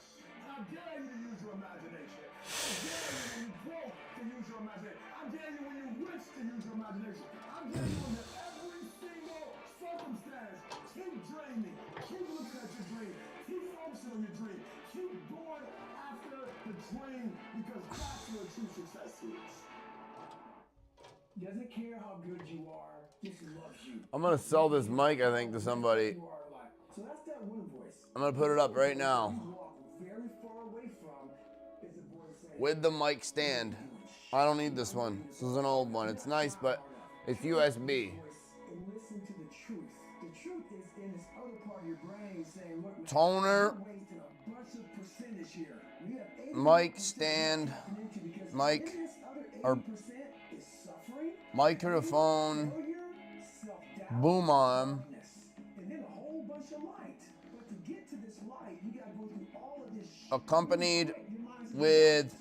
I dare you to use your imagination. I dare you when you broke to use your imagination. I dare you when you're rich to use your imagination. I dare you under every single circumstance. Keep dreaming. Keep looking at your dream. Keep focusing on your dream. Keep going after the dream because that's where true success is. Doesn't care how good you are, just loves you. I'm gonna sell this mic, I think, to somebody. So that's that one voice. I'm gonna put it up right now. You walk very far away from is a voice saying, With the mic stand. I don't need this one. This is an old one. It's nice, but it's USB. and listen to the truth. The truth is in this other part of your brain saying, look, man, Toner, you're wasting a bunch of percentage here. We have 80% mic stand, because mic, this other or 80% is suffering, microphone, failure, self-doubt, boom arm, and then a whole bunch of light. But to get to this light, you gotta go through all of this shit. accompanied with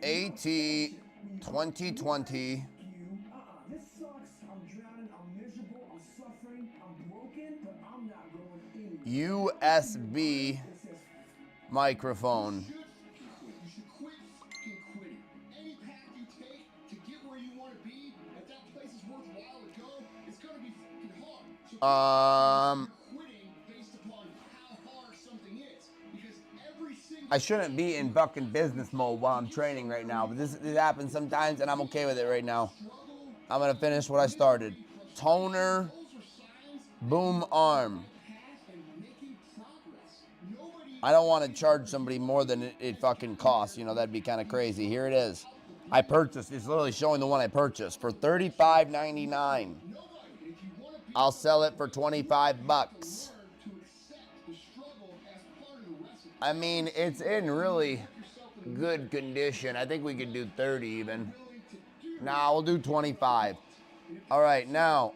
AT 2020 This sucks. I'm drowning. I'm miserable. I'm suffering. I'm broken, but I'm not going anywhere. USB microphone. You should quit fucking quitting. Any path you take to get where you want to be, if that place is worthwhile to go, it's gonna be fucking hard. So quitting based upon how hard something is. Because every single I shouldn't be in fucking business mode while I'm training right now, but this happens sometimes and I'm okay with it right now. I'm gonna finish what I started. Toner, boom arm. I don't want to charge somebody more than it fucking costs. You know, that'd be kind of crazy. Here it is. I purchased. It's literally showing the one I purchased for $35.99. I'll sell it for 25 bucks. I mean, it's in really good condition. I think we could do 30 even. Nah, we'll do 25. All right, now,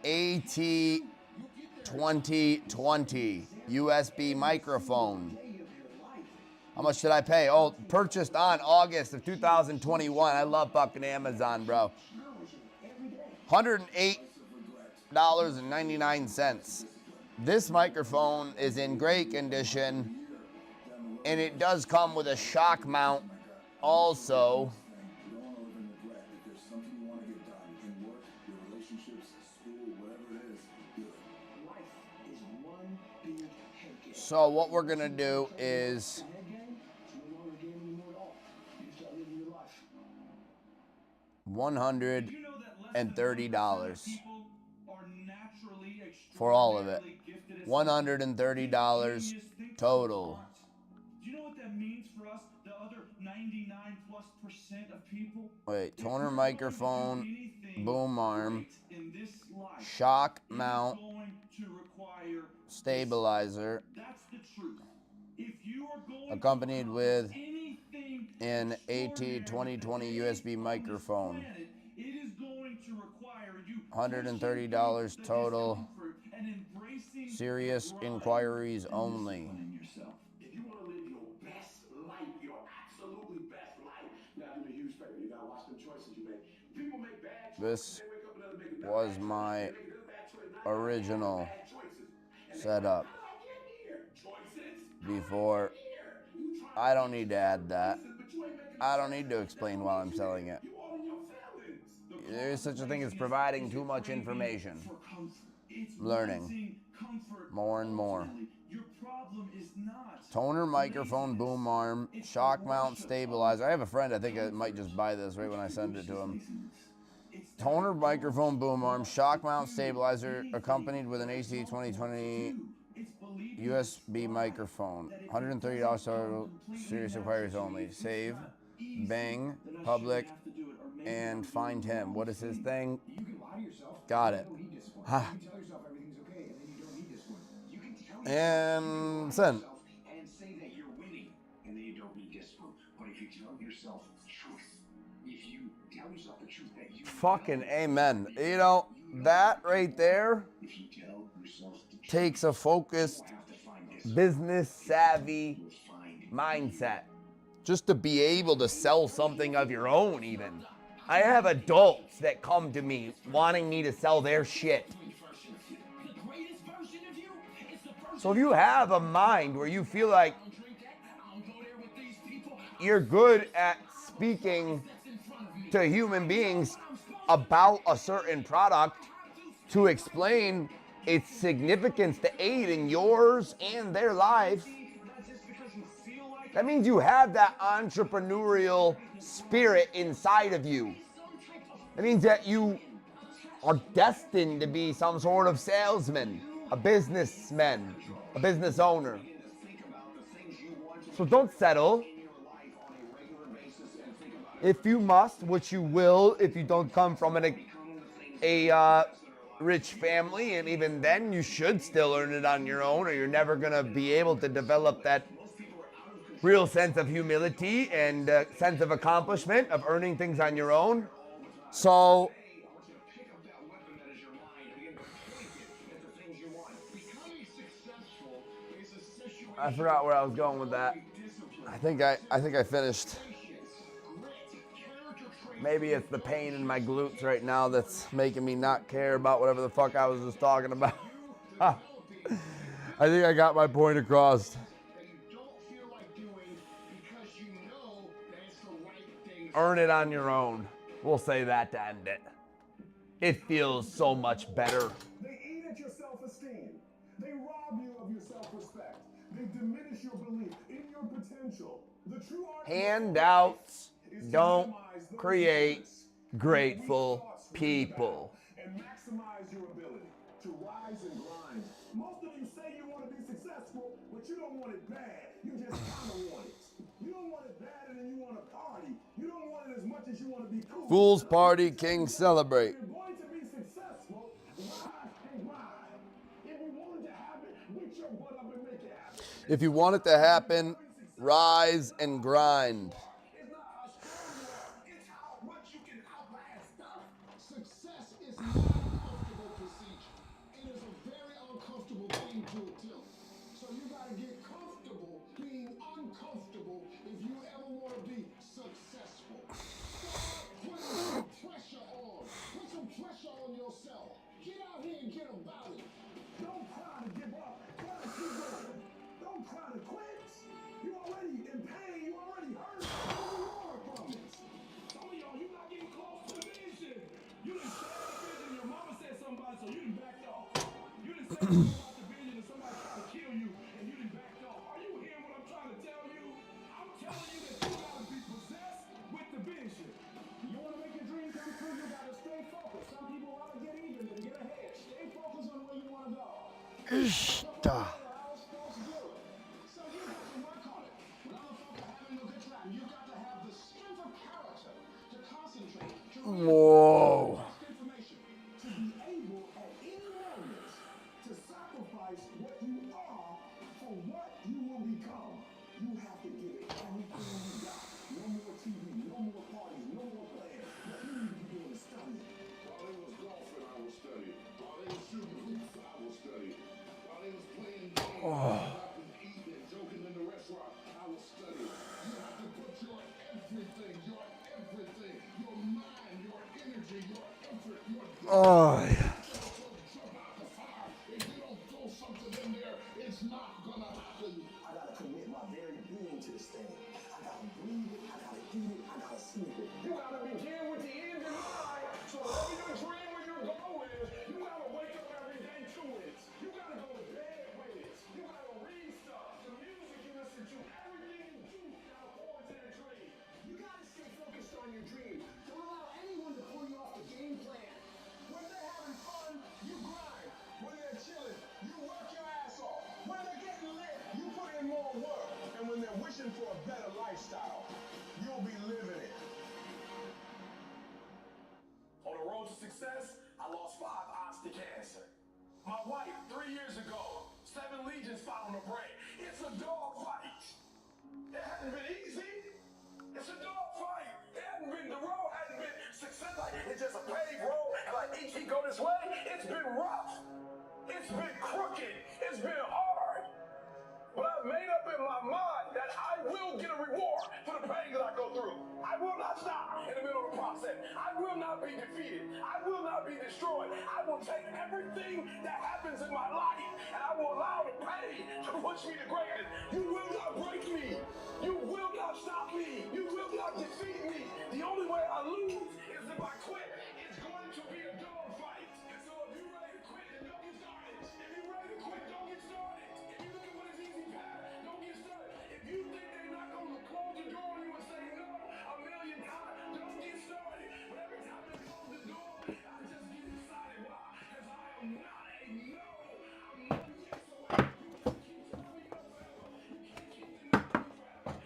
AT 2020 USB microphone. How much did I pay? Oh, purchased on August of 2021. I love fucking Amazon, bro. $108.99. This microphone is in great condition, and it does come with a shock mount also. So what we're gonna do is $130 for all of it. $130 total. Do you know what that means for us, the other 99+% of people? Wait, toner microphone, boom arm, shock mount, stabilizer, accompanied with an AT 2020 USB microphone. $130 total. Serious inquiries only. If you want to live your best life, your absolutely best life, you gotta do the huge favor. You gotta watch the choices you make. People make bad choices. This was my original setup before. I don't need to add that. I don't need to explain while I'm selling it. There is such a thing as providing too much information. Learning more and more. Toner microphone, boom arm, shock mount, stabilizer. I have a friend, I think I might just buy this right when I send it to him. Toner microphone, boom arm, shock mount, stabilizer, accompanied with an AT 2020 USB microphone. $130 total, serious inquiries only. Save, Bing, public, and find him. What is his thing? Got it. Ha. And send. And say that you're winning and then you don't need discipline. But if you tell yourself the truth, if you tell yourself the truth that you Fucking amen. You know, that right there takes a focused, business savvy mindset. Just to be able to sell something of your own even. I have adults that come to me wanting me to sell their shit. So if you have a mind where you feel like you're good at speaking to human beings about a certain product to explain its significance to aid in yours and their lives, that means you have that entrepreneurial spirit inside of you. That means that you are destined to be some sort of salesman, a businessman, a business owner. So don't settle. If you must, which you will if you don't come from a rich family, and even then you should still earn it on your own, or you're never going to be able to develop that real sense of humility and sense of accomplishment of earning things on your own. So I forgot where I was going with that. I think I finished. Maybe it's the pain in my glutes right now that's making me not care about whatever the fuck I was just talking about. I think I got my point across. Earn it on your own. We'll say that to end it. It feels so much better. They eat at your self-esteem. They rob you of your self-respect. They diminish your belief in your potential. The true art Handouts don't create grateful people. and maximize your ability to rise and grind. Most of you say you want to be successful, but you don't want it bad. You just kind of want it. You don't want it bad and then you want to party. You don't want it as much as you want to be cool. Fools party, kings celebrate. If you're going to be successful, rise and grind. If you want it to happen, get your butt up and make it happen. If you want it to happen, rise and grind. Success is not a comfortable procedure. It is a very uncomfortable thing to attempt. So you got to get comfortable being uncomfortable if you ever want to be successful. Start putting some pressure on. Put some pressure on yourself. Get out here and get about it. Don't try to give up. Try to keep going. Don't try to quit. You already in pain. You already hurt. You are from it. Some of y'all, you're not getting close to the vision. You done said the vision, your mama said something about it, so you done backed off. You done said something about the vision and somebody tried to kill you, and you done backed off. Are you hearing what I'm trying to tell you? I'm telling you that you gotta be possessed with the vision. You want to make your dream come true, you got to stay focused. Some people want to get even and get ahead. Stay focused on where you want to go. Whoa. To be able at any moment to sacrifice what you are for what you will become. You have to give it everything you got. No more TV, no more parties, no more plans. What you need to be doing is studying. While they was golfing, I was studying. While they was shooting hoops, I was studying. While they was playing games, I was eating and joking in the restaurant, I was studying. You have to put your everything, your mind, your energy, your effort, your Oh, yeah. If you don't throw something in there, it's not gonna happen. I gotta commit my very being to this thing. I gotta breathe it, I gotta eat it, I gotta sleep it. You got to begin with the end in mind. So whatever your dream or your goal is, you got to wake up every day to it. You got to go to bed with it. You got to read stuff. The music you listen to, everything you do, you got to pour into that dream. You got to stay focused on your dream. Don't allow anyone to pull you off the game plan. When they're having fun, you grind. When they're chilling, you work your ass off. When they're getting lit, you put in more work. And when they're wishing for a better lifestyle, you'll be living it. On the road to success, I lost 5 aunts to cancer. My wife, 3 years ago, 7 legions found on her brain. It's a dog fight. It hasn't been easy. It's a dog fight. It hasn't been, the road hasn't been success. Like, it's just a paved road. And like, each go this way, It's been rough. It's been crooked. It's been hard. But I've made up in my mind that I will get a reward for the pain that I go through. I will not stop in the middle of the process. I will not be defeated. I will not be destroyed. I will take everything that happens in my life and I will allow the pain to push me to greatness. You will not break me. You will not stop me. You will not defeat me. The only way I lose is if I quit. It's going to be a dogfight. And so if you're ready to quit, then don't get started. If you're ready to quit, don't get started. If you're looking for this easy path, don't get started. If you think they're not going to close the door on you and say no a million times, don't get started. But every time they close the door, I just get excited. Why? Because I am not a no. I'm not a yes. So I do not keep telling me no forever. You can't keep denying me forever.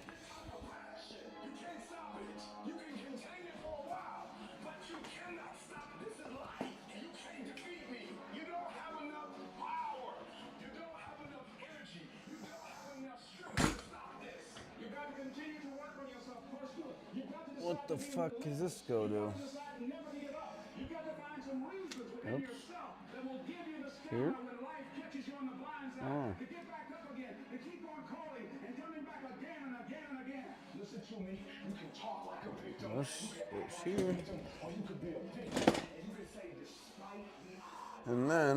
This type of passion, you can't stop it. You can contain it for a while, but you cannot stop it. This is life. You can't defeat me. You don't have enough power. You don't have enough energy. You don't have enough strength to stop this. You got to continue to work on yourself personally. You got to decide What the fuck is this go to? never to give up. You got to find some reasons within yourself that will give you the Here? stamina when life catches you on the blind side to get back up again, to keep on calling and coming back again and again and again. Listen to me. You can talk like a victim. This You can is act like here. a victim, or you could be a victim. And you can say, despite the odds, And then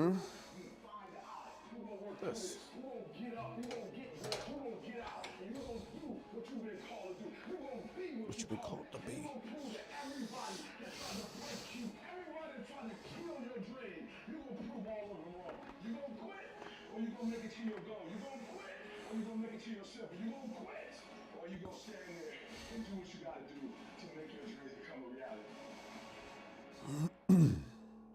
we find the odds. We're gonna work this. through this. We're gonna get up. We're gonna get there. We're gonna get out. And you're gonna do what you've been called to do. You're gonna be what you've been called to be. You're gonna prove that everybody that's trying to break you, everybody that's trying to kill your dream, you're gonna prove all of them wrong. You're gonna quit, or you're gonna make it to your goal. You're gonna quit, or you're gonna make it to yourself. You're gonna quit, or you're gonna stand there and do what you gotta do to make your dreams become a reality.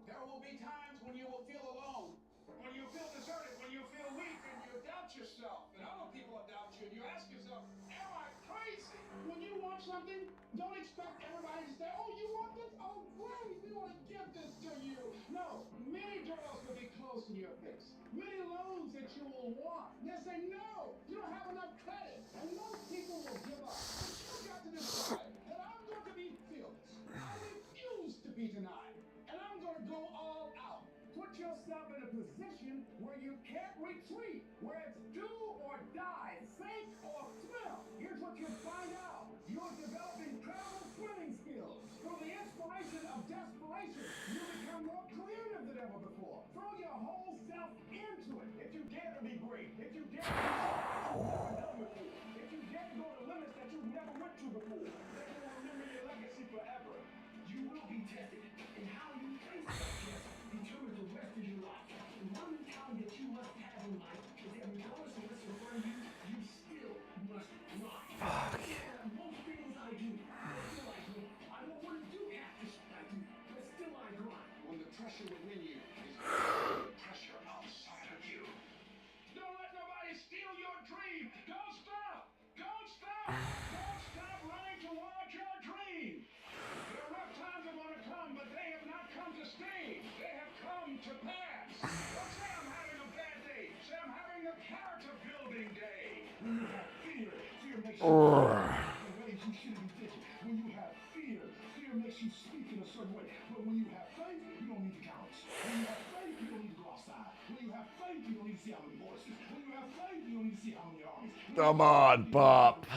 There will be times when you will feel alone, when you feel deserted, when you feel weak, and you doubt yourself, and other people will doubt you, and you ask yourself, am I crazy? When you want something, don't expect everybody to say, oh, you want this? Oh, great, we want to give this to you. No, many doors will be closed in your face. Many loans that you will want. They'll say, no, you don't have enough credit. And most people will give up. But you've got to decide that I'm going to be fearless. I refuse to be denied. And I'm going to go all out. Put yourself in a position where you can't retreat, where it's do or die, sink or swim. Here's what you'll find out. You'll develop incredible swimming skills. From the inspiration of desperation, you become more creative than ever before. Throw your whole self into it. If you dare to be great, if you dare to be never done before, if you dare to go to limits that you've never went to before, they will remember your legacy forever. You will be tested in how you face that test. Determine the rest of your life. And one mentality that you must have in life is that regardless of what's in front of you, you still must run. Fuck. Most things I do, still I do. I don't want to do half the shit I do, but still I grind. When the pressure within you is greater than the pressure outside of you. Don't let nobody steal your dream. Don't stop. Don't stop. Don't stop running towards your dream. The rough times are going to come, but they have not come to stay. They have come to pass. Don't say I'm having a bad day. Say I'm having a character building day. When you have fear, fear makes you in ways you shouldn't be thinking. When you have fear, fear makes you speak in a certain way. But when you have faith, you don't need to count. When you have faith, you don't need to go outside. When you have faith, you don't need to see how many horses. When you have faith, you don't need to see how many armies. Come on, Pop. When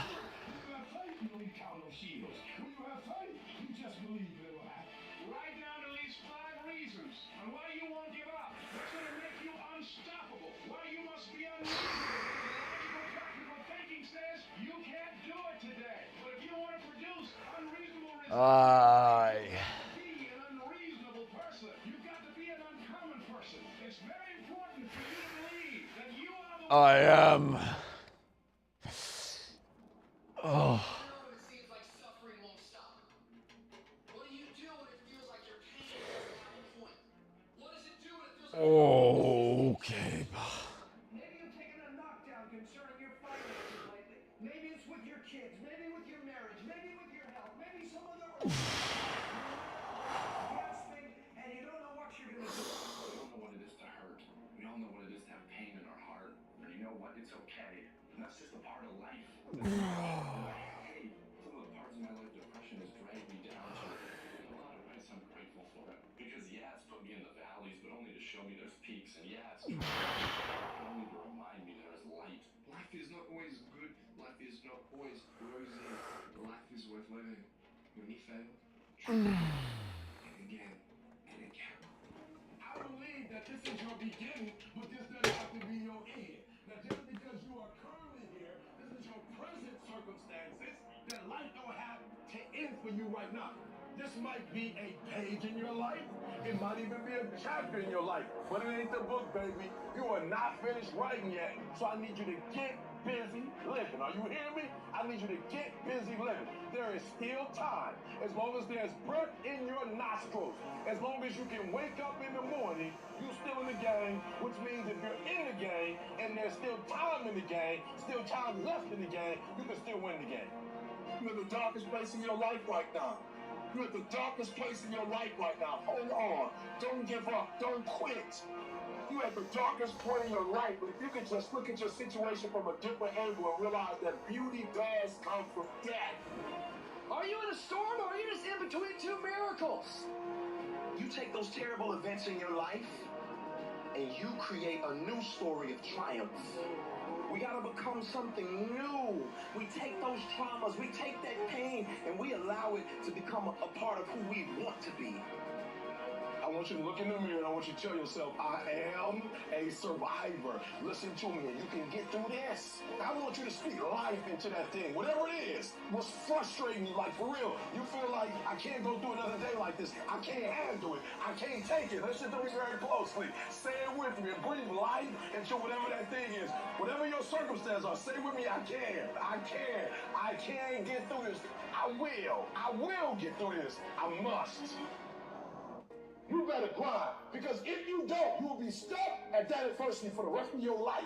you have faith, you don't need to count those shields. When you have faith, you just believe it will happen. Write down at least 5 reasons on why you won't give up. What's going to make you unstoppable? Why you must be unreasonable. Logical, practical thinking says you can't do it today. But if you want to produce unreasonable results, be an unreasonable person. You've got to be an uncommon person. It's very important for you to believe that you are the I am. Oh. Okay. Maybe you've taken a knockdown concerning your finances lately. Maybe it's with your kids. Maybe with your marriage. Maybe with your health. Maybe some other thing, and you don't know what you're going to do. We all know what it is to hurt. We all know what it is to have pain in our heart. And you know what? It's okay. And that's just a part of life. Hey, some of the parts of my life, depression has dragged me down to. In a lot of ways, I'm grateful for it. Because yeah, it's Only to remind me there is light. Life is not always good. Life is not always rosy. Life is worth living. When you fail, try and again and again. I believe that this is your beginning, but this doesn't have to be your end. Now, just because you are currently here, this is your present circumstances, that life don't have to end for you right now. This might be a page in your life. It might even be a chapter in your life. But it ain't the book, baby. You are not finished writing yet. So I need you to get busy living. Are you hearing me? I need you to get busy living. There is still time. As long as there's breath in your nostrils, as long as you can wake up in the morning, you're still in the game, which means if you're in the game and there's still time in the game, still time left in the game, you can still win the game. You're in the darkest place in your life right now. You're at the darkest place in your life right now. Hold on. Don't give up. Don't quit. You're at the darkest point in your life, but if you could just look at your situation from a different angle and realize that beauty does come from death. Are you in a storm or are you just in between two miracles? You take those terrible events in your life and you create a new story of triumph. We gotta become something new. We take those traumas, we take that pain, and we allow it to become a part of who we want to be. I want you to look in the mirror and I want you to tell yourself, I am a survivor. Listen to me, you can get through this. I want you to speak life into that thing, whatever it is. What's frustrating you, like for real, you feel like I can't go through another day like this. I can't handle it. I can't take it. Listen to me very closely. Say it with me and breathe life into whatever that thing is. Whatever your circumstances are, say with me, I can. I can. I can get through this. I will. I will get through this. I must. You better grind, because if you don't, you will be stuck at that adversity for the rest of your life.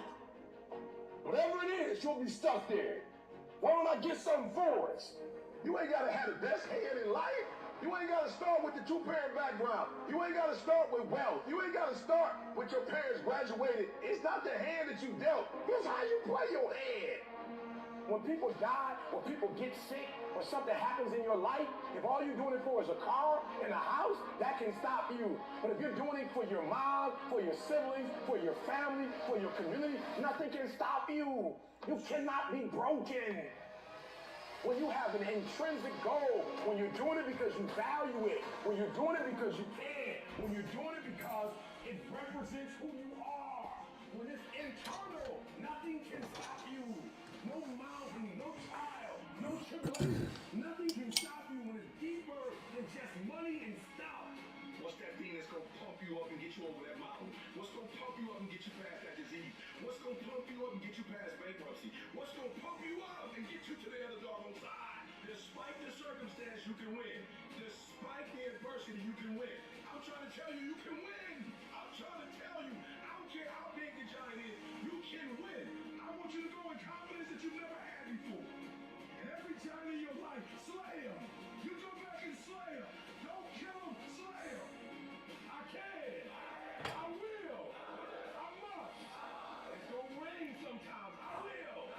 Whatever it is, you'll be stuck there. Why don't I get something for us? You ain't gotta have the best hand in life. You ain't gotta start with the two-parent background. You ain't gotta start with wealth. You ain't gotta start with your parents graduated. It's not the hand that you dealt. It's how you play your hand. When people die, or people get sick, or something happens in your life, if all you're doing it for is a car and a house, that can stop you. But if you're doing it for your mom, for your siblings, for your family, for your community, nothing can stop you. You cannot be broken. When you have an intrinsic goal, when you're doing it because you value it, when you're doing it because you can, when you're doing it because it represents who you are, when it's internal, nothing can stop you. No mountain, no trial, no tribulation, nothing can stop you when it's deeper than just money and stuff. What's that thing that's gonna pump you up and get you over that mountain? What's gonna pump you up and get you past that disease? What's gonna pump you up and get you past bankruptcy? What's gonna pump you up and get you to the other doggone side? Despite the circumstance, you can win. Despite the adversity, you can win. I'm trying to tell you, you can win. I'm trying to tell you, I don't care how big the giant is, you can win. I want you to go in confidence that you've never had before. And every time in your life, slay him. You go back and slay him. Don't kill him, slay him. I can. I will. I must. It's gonna rain sometimes. I will.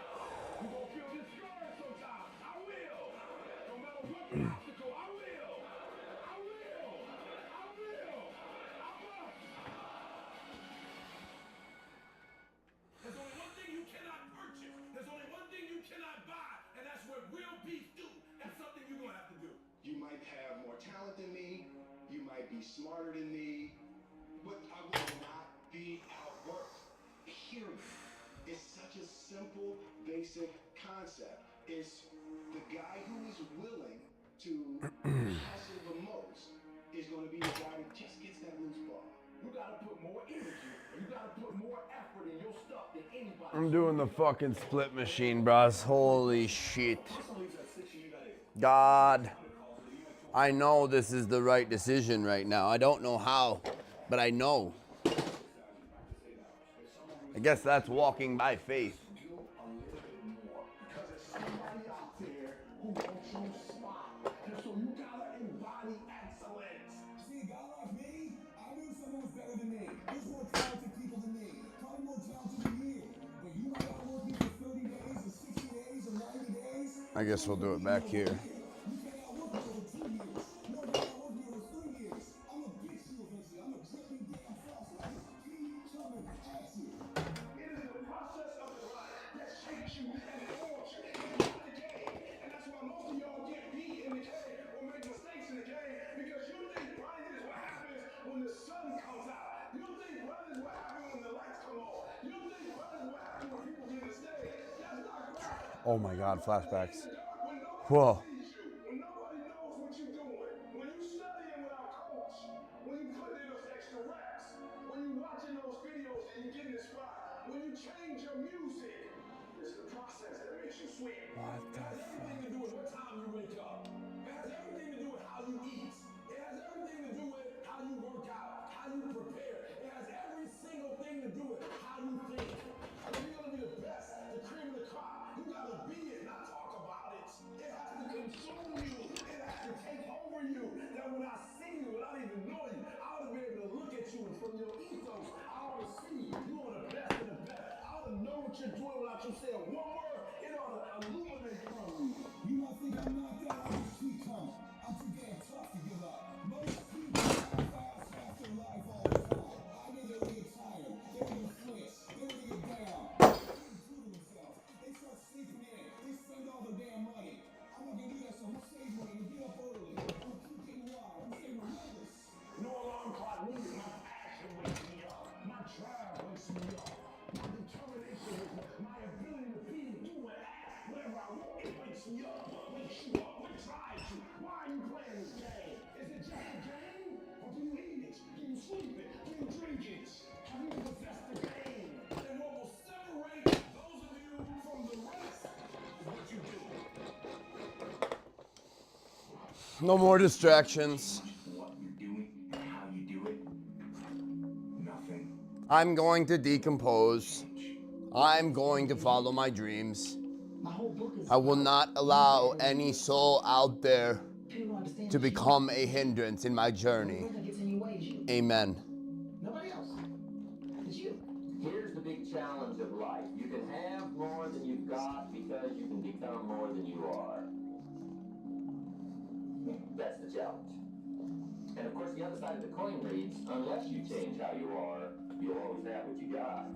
You're gonna feel discouraged sometimes. I will. No matter what the obstacle, I will. I will. I will. I must. There's only one thing you cannot purchase. There's only one thing you cannot buy, and that's what real beef do. That's something you're gonna have to do. You might have more talent than me, you might be smarter than me, but I will not be outworked. Period. It's such a simple, basic concept. It's the guy who is willing to hustle the most is going to be the guy that just gets that loose ball. You gotta put more energy, you gotta put more effort in your stuff than anybody. I'm doing the fucking split machine, bros. Holy shit. God. I know this is the right decision right now. I don't know how, but I know. I guess that's walking by faith. I guess we'll do it back here. Oh my God, flashbacks. Whoa. When nobody knows what you're doing, when you studying without coach, when you putting in those extra reps, when you watching those videos and you getting inspired, when you change your music, it's the process that makes you sweet. What It has everything to do with what time you wake up. It has everything to do with how you eat. It has everything to do with how you work out, how you prepare. It has every single thing to do with how you think. If you're gonna be the best, the cream of the crop, you gotta be it, not talk about it. It has to consume you. It has to take over you. That when I see you, without even knowing you, I ought to be able to look at you and from your ethos, I ought to see you are the best of the best. I ought to know what you're doing without you saying one word. It ought to illuminate from you. You might think I'm knocked out, I'm a street comer. I'm too damn tough to give up. Most people fast after life all the time. I know they will get tired, they will get flinch, they will get down. They do to themselves. They start sleeping in, they spend all their damn money. I'm not gonna do that, so I'm gonna save money and get up early. I'm gonna keep getting wild, I'm staying relentless. No alarm clock needed. My passion wakes me up. My drive wakes me up. My determination wakes me up. My ability to be and do and act whatever I want, it wakes me up. What wakes you up? What drives you? Why are you playing this game? Is it just a game? Or do you eat it? Do you sleep it? Do you drink it? Have you possessed the game? And what will separate those of you from the rest is what you do. No more distractions. What you're doing and how you do it? Nothing. I'm going to decompose. I'm going to follow my dreams. My whole book is I will not allow any soul out there to become a hindrance in my journey. Amen. Nobody else. It's you. Here's the big challenge of life. You can have more than you've got because you can become more than you are. That's the challenge. And of course, the other side of the coin reads, unless you change how you are, you'll always have what you got.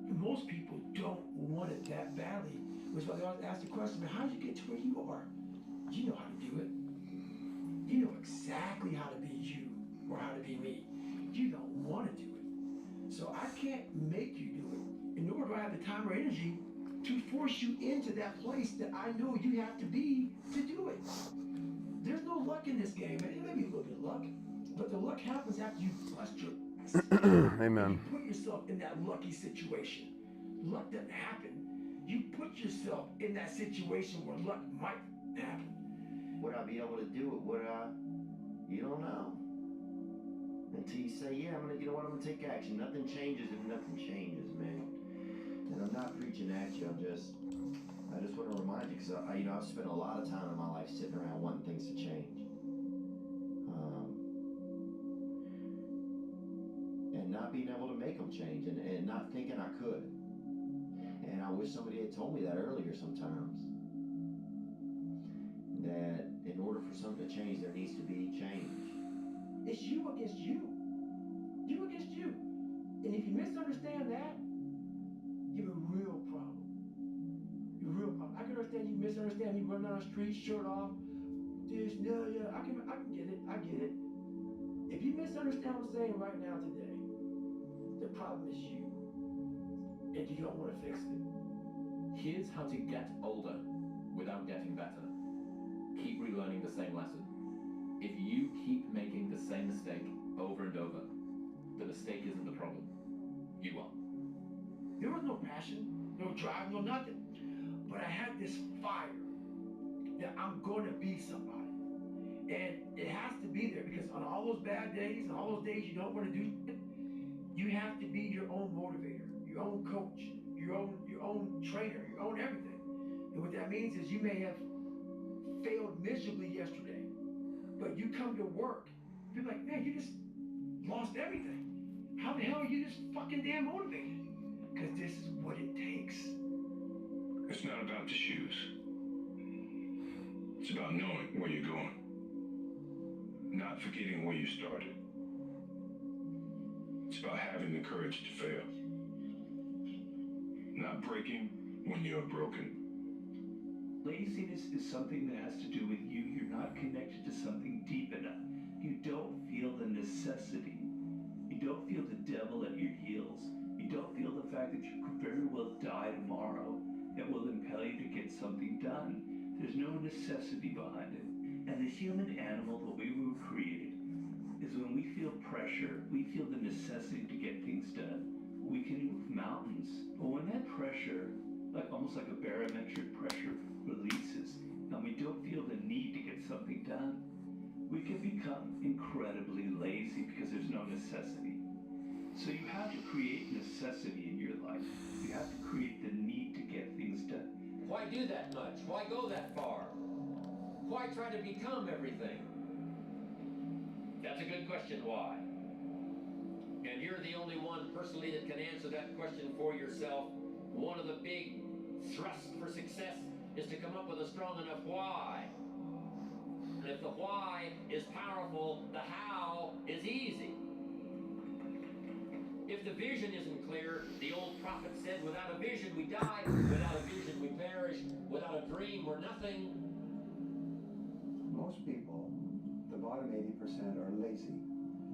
Most people don't want it that badly, which is why they always ask the question, but how did you get to where you are? You know how to do it. You know exactly how to be you or how to be me. You don't want to do it. So I can't make you do it. And nor do I have the time or energy to force you into that place that I know you have to be to do it. There's no luck in this game, man. It may be a little bit of luck, but the luck happens after you bust your Amen. You put yourself in that lucky situation. Luck doesn't happen. You put yourself in that situation where luck might happen. Would I be able to do it? Would I? You don't know. Until you say, yeah, you know what, I'm gonna take action. Nothing changes if nothing changes, man. And I'm not preaching at you, I just want to remind you, because I've spent a lot of time in my life sitting around wanting things to change. And not being able to make them change, and not thinking I could. And I wish somebody had told me that earlier sometimes. That in order for something to change, there needs to be change. It's you against you. You against you. And if you misunderstand that, you have a real problem. You have a real problem. I can understand you misunderstand me running down the street, shirt off. This, no, yeah, I can get it. I get it. If you misunderstand what I'm saying right now today, the problem is you. And you don't want to fix it. Here's how to get older without getting better. Keep relearning the same lesson. If you keep making the same mistake over and over, the mistake isn't the problem. You are. There was no passion, no drive, no nothing. But I had this fire that I'm going to be somebody. And it has to be there because on all those bad days and all those days you don't want to do it, you have to be your own motivator, your own coach, your own trainer, your own everything. And what that means is you may have failed miserably yesterday, but you come to work, you're like, man, you just lost everything. How the hell are you just fucking damn motivated? Because this is what it takes. It's not about the shoes. It's about knowing where you're going. Not forgetting where you started. It's about having the courage to fail. Not breaking when you're broken. Laziness is something that has to do with you. You're not connected to something deep enough. You don't feel the necessity. You don't feel the devil at your heels. You don't feel the fact that you could very well die tomorrow. It will impel you to get something done. There's no necessity behind it. And the human animal that we were created is when we feel pressure, we feel the necessity to get things done. We can move mountains. But when that pressure, almost like a barometric pressure, releases, and we don't feel the need to get something done, we can become incredibly lazy because there's no necessity. So you have to create necessity in your life. You have to create the need to get things done. Why do that much? Why go that far? Why try to become everything? That's a good question, why? And you're the only one personally that can answer that question for yourself. One of the big thrusts for success is to come up with a strong enough why. And if the why is powerful, the how is easy. If the vision isn't clear, the old prophet said, without a vision we die, without a vision we perish, without a dream we're nothing. Most people, the bottom 80%, are lazy.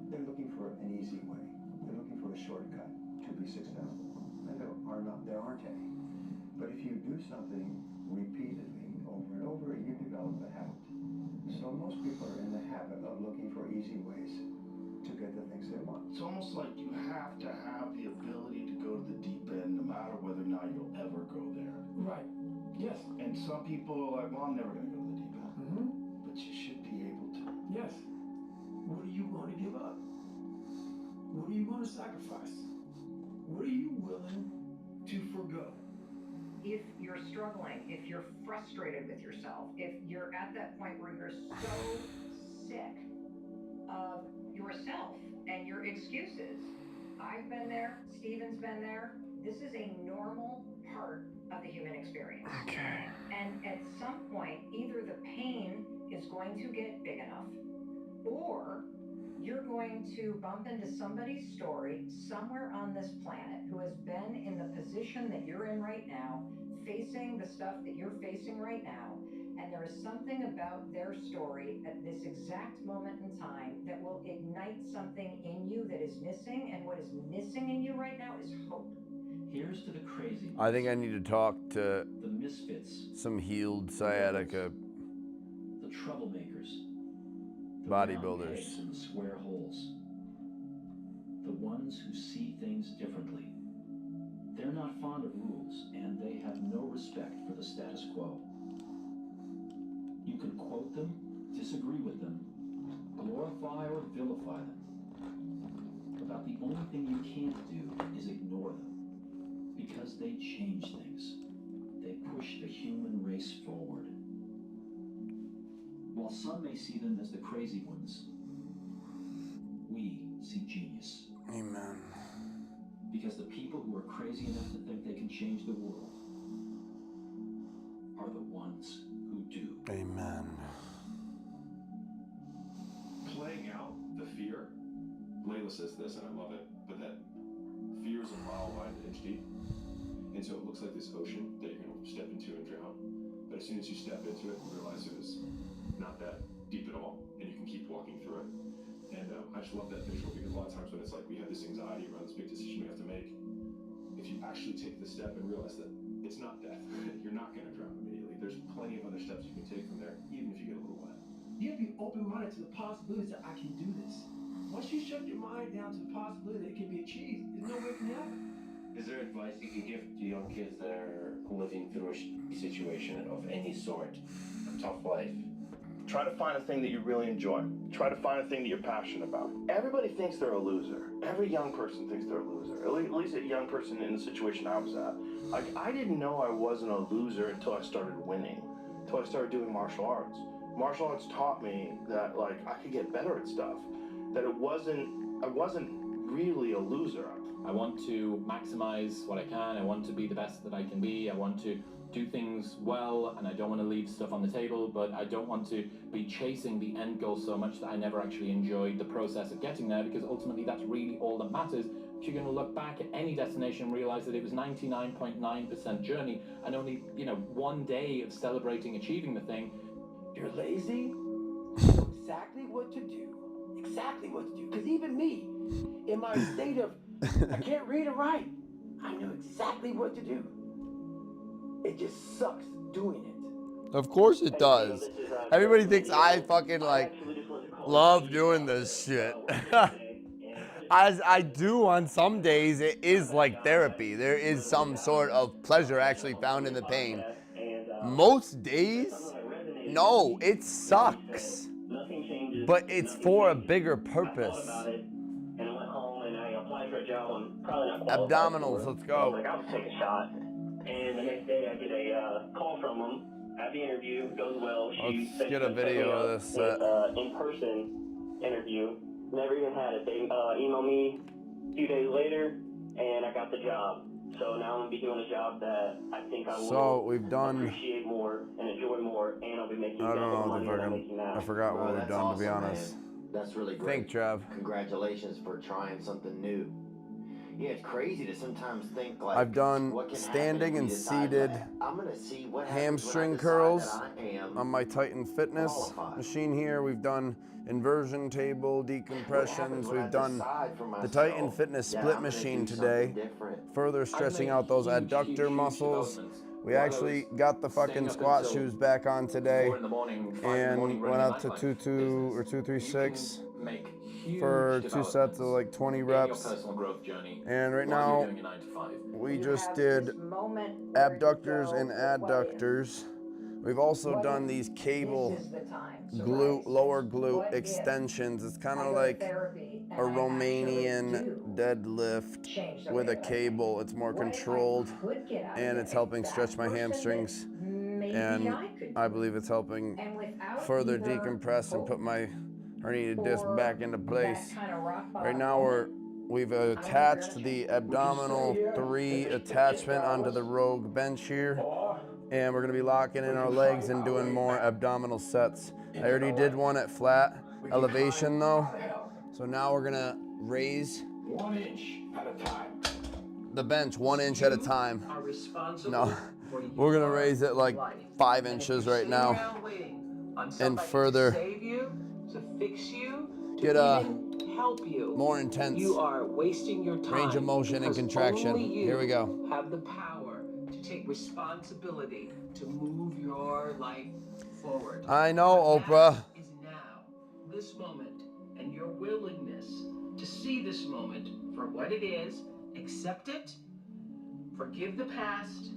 They're looking for an easy way. They're looking for a shortcut to be successful. And there aren't any. But if you do something repeatedly, over and over, you develop a habit. So most people are in the habit of looking for easy ways to get the things they want. It's almost like you have to have the ability to go to the deep end no matter whether or not you'll ever go there. Right. Yes. And some people are like, well, I'm never going to go to the deep end. Mm-hmm. But you should be able to. Yes. What are you going to give up? What are you going to sacrifice? What are you willing to forgo? If you're struggling, if you're frustrated with yourself, if you're at that point where you're so sick of yourself and your excuses, I've been there, Steven's been there. This is a normal part of the human experience. Okay. And at some point, either the pain is going to get big enough, or you're going to bump into somebody's story somewhere on this planet who has been in the position that you're in right now, facing the stuff that you're facing right now, and there is something about their story at this exact moment in time that will ignite something in you that is missing, and what is missing in you right now is hope. Here's to the crazy. I think I need to talk to The misfits. some healed sciatica The troublemakers. The bodybuilders. round pegs in the square holes. The ones who see things differently. They're not fond of rules, and they have no respect for the status quo. You can quote them, disagree with them, glorify or vilify them. About the only thing you can't do is ignore them. Because they change things. They push the human race forward. While some may see them as the crazy ones, we see genius. Amen. Because the people who are crazy enough to think they can change the world are the ones who do. Amen. Playing out the fear, Layla says this, and I love it, but that fear is a mile wide and inch deep. And so it looks like this ocean that you're going to step into and drown. But as soon as you step into it, you realize it was not that deep at all, and you can keep walking through it. And I just love that visual, because a lot of times when it's like we have this anxiety around this big decision we have to make, if you actually take the step and realize that it's not death, you're not going to drown immediately. There's plenty of other steps you can take from there, even if you get a little wet. You have to be open-minded to the possibilities that I can do this. Once you shut your mind down to the possibility that it can be achieved, there's no way it can happen. Is there advice you can give to young kids that are living through a situation of any sort, a tough life? Try to find a thing that you really enjoy. Try to find a thing that you're passionate about. Everybody thinks they're a loser. Every young person thinks they're a loser. At least a young person in the situation I was at. Like, I didn't know I wasn't a loser until I started winning, until I started doing martial arts. Martial arts taught me that, like, I could get better at stuff. That I wasn't really a loser. I want to maximize what I can. I want to be the best that I can be. I want to do things well, and I don't want to leave stuff on the table, but I don't want to be chasing the end goal so much that I never actually enjoyed the process of getting there, because ultimately that's really all that matters. If you're going to look back at any destination and realize that it was 99.9% journey and only, one day of celebrating achieving the thing. You're lazy? You know exactly what to do. Exactly what to do. Because even me, in my state of, I can't read or write, I know exactly what to do. It just sucks doing it. Of course it does. Everybody thinks I fucking like love doing this shit. As I do on some days, it is like therapy. There is some sort of pleasure actually found in the pain. Most days, no, it sucks. But it's for a bigger purpose. Abdominals, let's go. Like, I'll take a shot. And the next day I get a call from them. Have the interview, goes well. Let's get a video of this. In-person interview. Never even had it. They emailed me a few days later, and I got the job. So now I'm gonna be doing a job that I think I will appreciate more and enjoy more, and I'll be making I don't better know money what than I'm making now. I forgot what we've done, to be honest. That's really great. Think, Trev. Congratulations for trying something new. Yeah, it's crazy to sometimes think like I've done what can standing happen and if you decide, seated like, I'm gonna see what happens when I hamstring decide curls that I am on my Titan Fitness qualified. machine here. We've done inversion table decompressions. when I We've done decide for the Titan myself Fitness that split I'm gonna machine do today, something different. further stretching out those adductor muscles. We actually got the fucking squat shoes back on today and went up to 2-2 or 2-3-6 for 2 sets of like 20 reps. And right now we just did abductors and adductors. We've also done these cable glute, lower glute extensions. It's kind of like a Romanian deadlift with a cable. It's more controlled and it's helping stretch my hamstrings. And I believe it's helping further decompress and put my herniated disc back into place. Right now we've attached the abdominal 3 attachment onto the Rogue bench here. And we're gonna be locking in our legs and doing more abdominal sets. I already did one at flat elevation though. So now we're gonna raise 1 inch at a time. the bench 1 inch at a time. Are responsible No, for we're gonna your raise it like life. 5 inches right Sit now. around waiting on And somebody further to save you, to fix you, to get even help you. more intense You are wasting your time. range of motion and because contraction. only you Here we go. have the power to take responsibility to move your life forward. I know, Oprah. Is now, this moment, and your willingness to see this moment for what it is, accept it, forgive the past,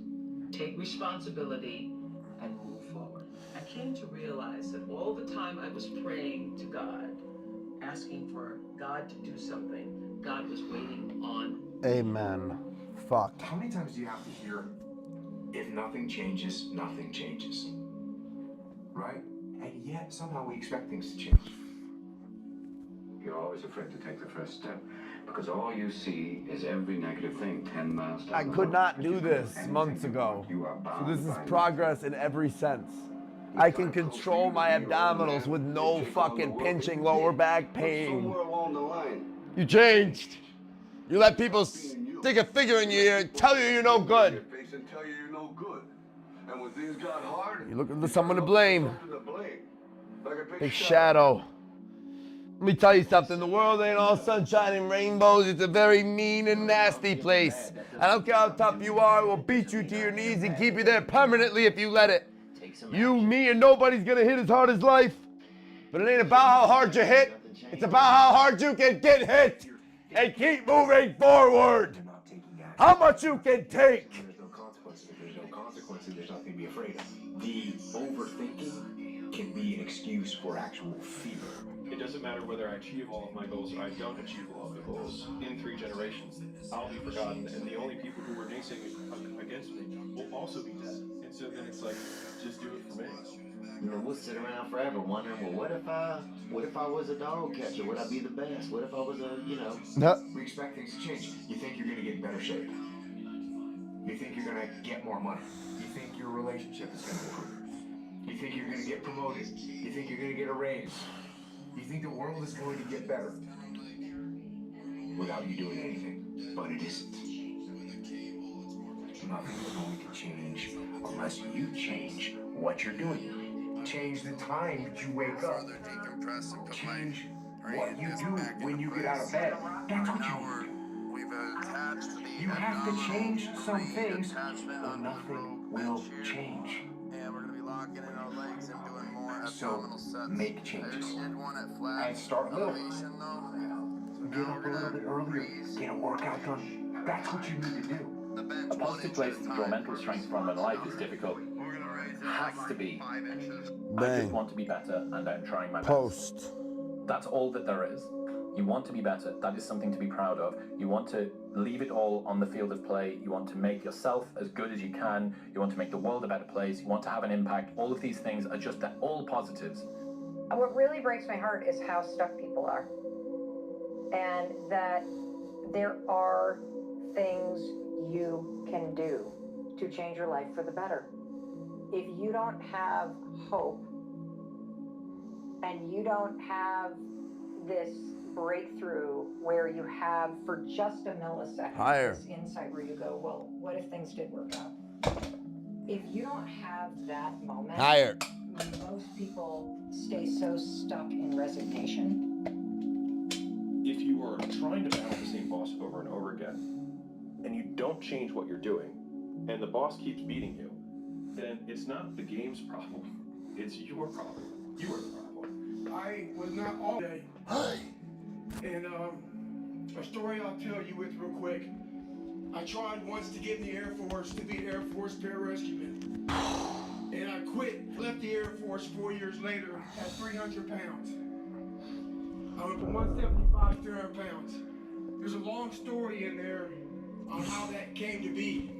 take responsibility, and move forward. I came to realize that all the time I was praying to God, asking for God to do something, God was waiting on. Amen. Fuck. How many times do you have to hear, if nothing changes, nothing changes? Right? And yet, somehow we expect things to change. You're always afraid to take the first step because all you see is every negative thing 10 miles down I the could road. not do this months ago. So this is progress in every sense. I can control my abdominals with no fucking pinching lower back pain. Somewhere along the line, You changed. You let people stick a figure in your ear and tell you you're no good. face and tell you you're no good. And when things got hard, You're looking for someone to blame. something to blame. Like a Big shadow. Let me tell you something. The world ain't all sunshine and rainbows. It's a very mean and nasty place. I don't care how tough you are. It will beat you to your knees and keep you there permanently if you let it. You, me, and nobody's gonna hit as hard as life. But it ain't about how hard you hit. It's about how hard you can get hit and keep moving forward. How much you can take. There's no consequences. If there's no consequences, there's nothing to be afraid of. The overthinking can be an excuse for actual fear. It doesn't matter whether I achieve all of my goals or I don't achieve all of the goals. In 3 generations, I'll be forgotten, and the only people who were racing against me will also be dead. And so then it's like, just do it for me. You know, we'll sit around forever wondering, well, what if I was a dog catcher? Would I be the best? What if I was a, you know? We expect things to change. You think you're going to get in better shape. You think you're going to get more money. You think your relationship is going to improve. You think you're going to get promoted. You think you're going to get a raise. You think the world is going to get better without you doing anything. But it isn't. Nothing is going to change unless you change what you're doing. Change the time that you wake up. Change what you do when you get out of bed. That's what you do. You have to change some things or nothing will change. And we're gonna be locking in our legs and doing more So abdominal sets. make changes. I did one at flat And start little. elevation though. Get up a little bit earlier. Get a workout done. That's what you need to do. A positive place to draw mental strength from when life is difficult has to be, I just Bang. want to be better and I'm trying my best. Post. That's all that there is. You want to be better. That is something to be proud of. You want to leave it all on the field of play. You want to make yourself as good as you can. You want to make the world a better place. You want to have an impact. All of these things are just all positives. What really breaks my heart is how stuck people are. And that there are things you can do to change your life for the better. If you don't have hope and you don't have this breakthrough where you have for just a millisecond Higher. this insight where you go, well, what if things did work out? If you don't have that moment, Higher. most people stay so stuck in resignation. If you are trying to battle the same boss over and over again, and you don't change what you're doing, and the boss keeps beating you, then it's not the game's problem. It's your problem. You are the problem. I was not all day. And a story I'll tell you with real quick. I tried once to get in the Air Force to be Air Force pararescueman. And I quit, left the Air Force 4 years later at 300 pounds. I went from 175 to 300 pounds. There's a long story in there on how that came to be.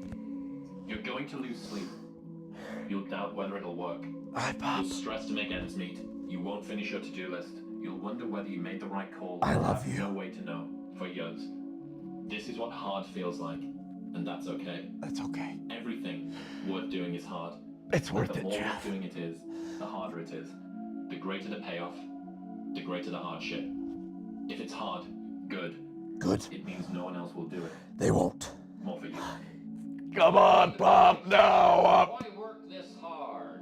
You're going to lose sleep. You'll doubt whether it'll work. You'll stress to make ends meet. You won't finish your to-do list. You'll wonder whether you made the right call. I love have you. No way to know for years. This is what hard feels like, and that's okay. That's okay. Everything worth doing is hard. It's But worth the it, more Jeff. worth doing it is, the harder it is. The greater the payoff, the greater the hardship. If it's hard, good. Good. It means no one else will do it. They won't. More for you. Come on, Pop, now up. Why work this hard?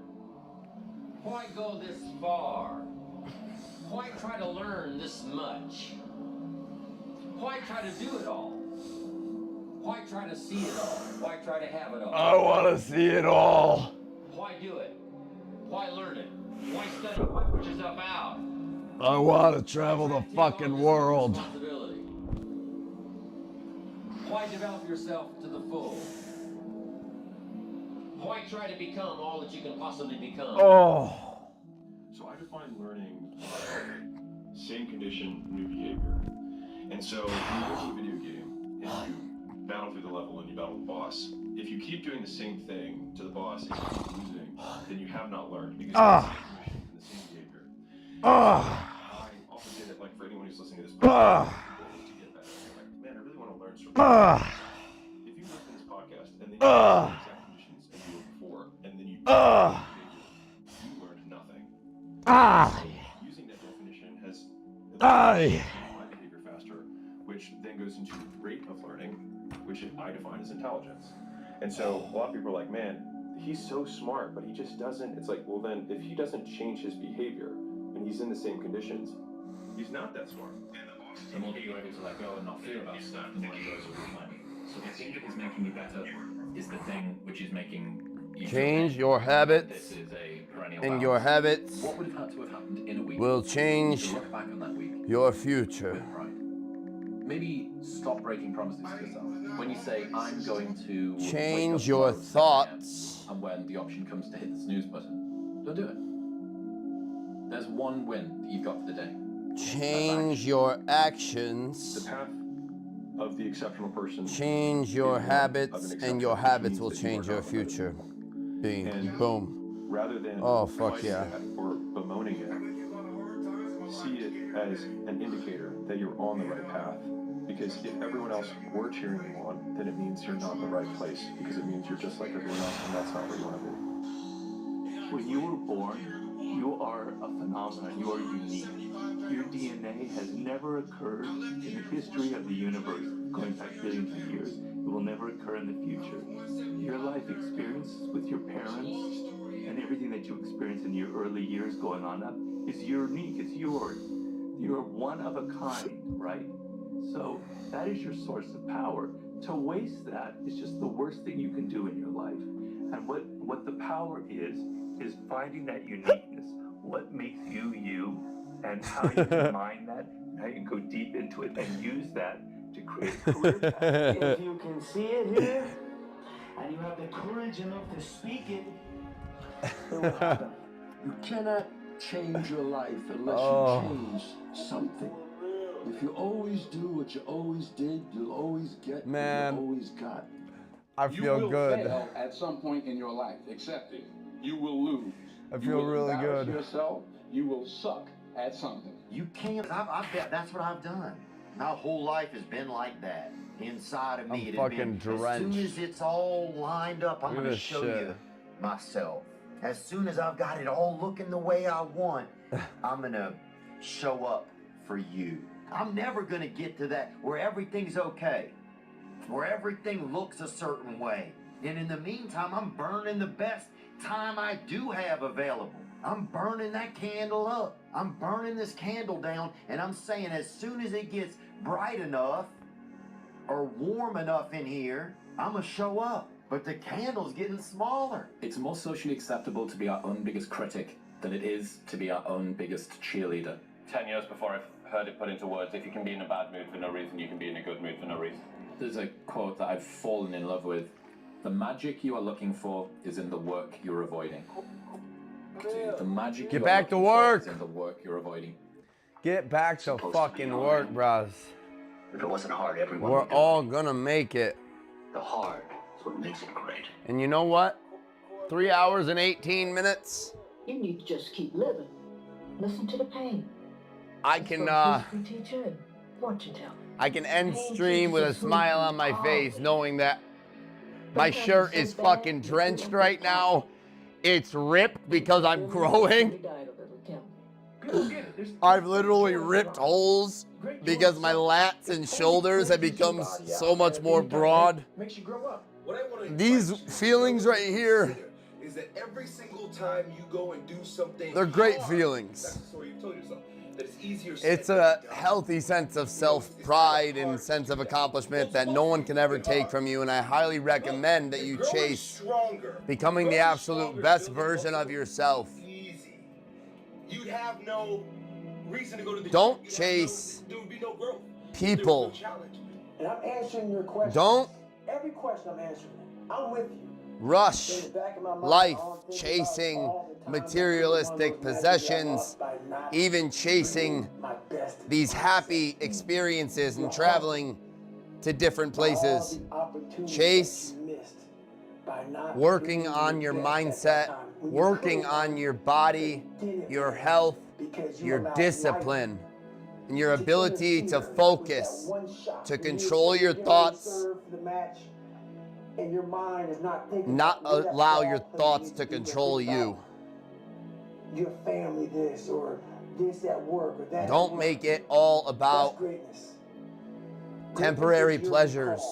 Why go this far? Why try to learn this much? Why try to do it all? Why try to see it all? Why try to have it all? I want to see it all. Why do it? Why learn it? Why study? Why put yourself out? I want to travel the fucking world. Responsibility. Why develop yourself to the full? Why try to become all that you can possibly become? Oh. So I define learning same condition, new behavior. And so when you go to a video game and you battle through the level and you battle the boss, if you keep doing the same thing to the boss and you keep losing, then you have not learned because you're in the same condition and the same behavior. I often say that, like, for anyone who's listening to this podcast, to get better, you're like, man, I really want to learn something. If you listen to this podcast and then you have the exact conditions as you were before, and then you you learned nothing. Using that definition has my behavior faster, which then goes into rate of learning, which I define as intelligence. And so a lot of people are like, man, he's so smart, but he just doesn't. It's like, well, then if he doesn't change his behavior and he's in the same conditions, he's not that smart. The more that you're able to let go and not fear about stuff, the more it goes over time. So the thing that is making you better is the thing which is making you Change your habits, This is a perennial and balance. your habits What would have had to have happened in a week? will change To look back on that week your future. with pride. Maybe stop breaking promises to yourself. When you say, I'm going to wake Change up your tomorrow at 7 thoughts. a.m., and when the option comes to hit the snooze button, don't do it. There's one win that you've got for the day. Change your actions. The path of the exceptional person. Change your is one of habits, an and your exceptional habits means will that you change are your not future. Bing, And boom. Rather than Oh, fuck fighting yeah. that or bemoaning it, see it as an indicator that you're on the right path. Because if everyone else were cheering you on, then it means you're not in the right place. Because it means you're just like everyone else, and that's not where you want to be. When you were born, you are a phenomenon. You are unique. Your DNA has never occurred in the history of the universe, going back billions of years. It will never occur in the future. Your life experiences with your parents and everything that you experience in your early years going on up is unique. It's yours. You're one of a kind, right? So that is your source of power. To waste that is just the worst thing you can do in your life. And what the power is finding that uniqueness. What makes you you, and how you can mine that, how you can go deep into it and use that to create a career path. If you can see it here, and you have the courage enough to speak it, it will happen. You cannot change your life unless you change something. If you always do what you always did, you'll always get what you always got. I feel good. You will fail at some point in your life. Accept it. You will lose. I feel really good. Yourself, you will suck at something. You can't. That's what I've done. My whole life has been like that. Inside of me, I'm it fucking has been, drenched. as soon as it's all lined up, I'm Look at going to this show shit. you myself. As soon as I've got it all looking the way I want, I'm going to show up for you. I'm never going to get to that where everything's okay, where everything looks a certain way. And in the meantime, I'm burning the best time I do have available. I'm burning that candle up. I'm burning this candle down, and I'm saying as soon as it gets bright enough or warm enough in here, I'm going to show up. But the candle's getting smaller. It's more socially acceptable to be our own biggest critic than it is to be our own biggest cheerleader. 10 years before I've heard it put into words, if you can be in a bad mood for no reason, you can be in a good mood for no reason. There's a quote that I've fallen in love with. The magic you are looking for is in the work you're avoiding. The magic Get you back are to looking for work. is in the work you're avoiding. Get back to fucking work, bros. If it wasn't hard, everyone We're would do all gonna make it. the hard. Is what makes it great. And you know what? 3 hours and 18 minutes. You need to just keep living. Listen to the pain. I can Teacher and fortune teller. I can end stream with a smile on my face knowing that my shirt is fucking drenched right now. It's ripped because I'm growing. I've literally ripped holes because my lats and shoulders have become so much more broad. Makes you grow up. What I want to These feelings right here, is that every single time you go and do something, they're great hard, feelings. That's the story you told yourself. That it's easier. said It's than a done. healthy sense of self-pride and sense of accomplishment that no one can ever take from you, and I highly recommend that you chase becoming the absolute best version of yourself. You'd have no reason to go to the Don't gym. chase There would be no growth. people. And I'm answering your question. Don't Every question I'm answering. I'm with you. rush In the back of my mind, life all I'm thinking chasing about all the time, materialistic every one of those possessions, matches I lost by not even chasing my best. these happy experiences and traveling to different places. Chase working on your mindset, working on your body, your health, your discipline, and your ability to focus, to control your thoughts, And your mind is not thinking not about that allow ball your play thoughts you to think control about you. Your family this or this at work or that. Don't make it all about temporary pleasures.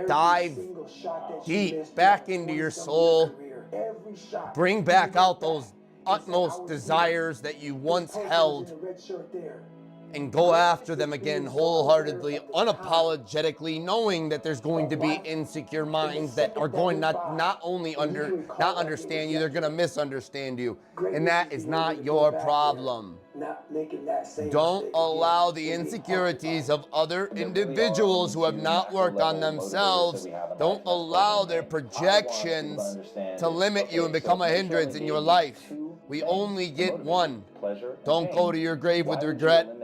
Dive deep back into your soul. Bring back out those utmost desires that you once held and go after them again wholeheartedly, unapologetically, knowing that there's going to be insecure minds that are going not only not understand you, they're going to misunderstand you. And that is not your problem. Don't allow the insecurities of other individuals who have not worked on themselves, don't allow their projections to limit you and become a hindrance in your life. We only get one. Don't go to your grave with regret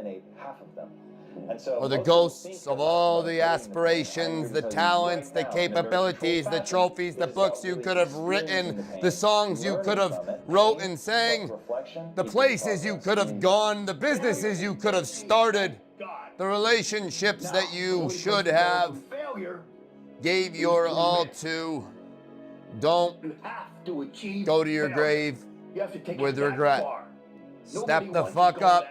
or the ghosts of all the aspirations, the talents, the capabilities, the trophies, the books you could have written, the songs you could have wrote and sang, the places you could have gone, the businesses you could have started, the relationships that you should have gave your all to. Don't go to your grave with regret. Step the fuck up.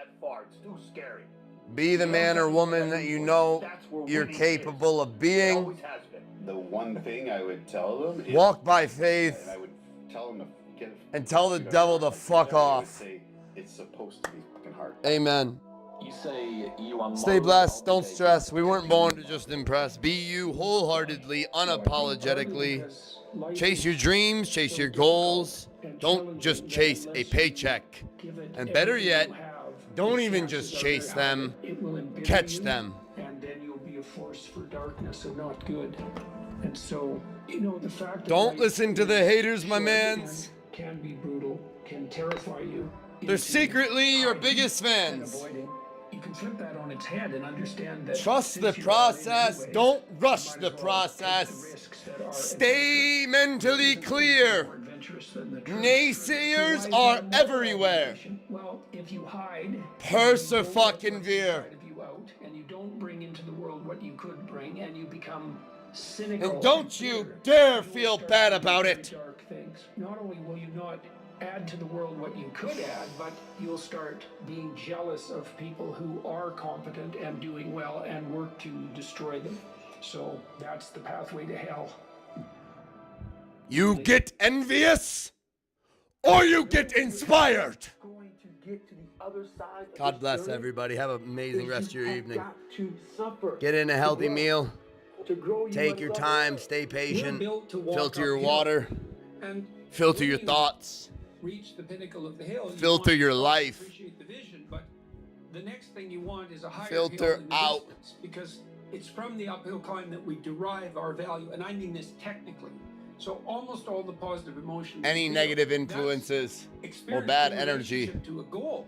Be the man or woman that you know you're capable of being. The one thing I would tell them is, Walk by faith and I would tell them to get and tell the devil to fuck I would off. say it's supposed to be fucking hard. Amen. You say you are Stay blessed. Don't stress. We weren't born to just impress. Be you wholeheartedly, unapologetically. Chase your dreams. Chase your goals. Don't just chase a paycheck. And better yet, don't even just chase them. Catch them. And then you'll be a force for darkness and not good. And so, you know, the fact that Don't listen to the haters, my mans. can be brutal, can terrify you. They're secretly your biggest fans. You can flip that on its head and understand that Trust the process. Don't rush the process. Stay mentally clear. Naysayers are everywhere. Well, if you hide, Persevere. and you don't bring into the world what you could bring, and you become cynical. And don't you dare feel bad about it. Dark things. Not only will you not add to the world what you could add, but you'll start being jealous of people who are competent and doing well and work to destroy them. So that's the pathway to hell. You get envious or you get inspired. Going to get to the other side of God this bless journey everybody. Have an amazing is rest of you your have evening. got to suffer Get in a to healthy grow. meal. To grow, you Take must your suffer. time. Stay patient. built to walk Filter your uphill. water. And Filter when your you thoughts. reach the pinnacle of the hill, you Filter want your to life. appreciate the vision, but the next thing you want is a higher Filter hill in the out. distance, because it's from the uphill climb that we derive our value, and I mean this technically. So almost all the positive emotions, Any you feel, negative that's influences or experienced bad in energy relationship to a goal.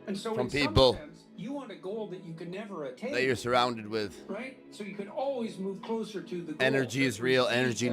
And so from in some people sense, you want a goal that you can never attain, that you're surrounded with. right? So you can always move closer to the goal. Energy is real. Energy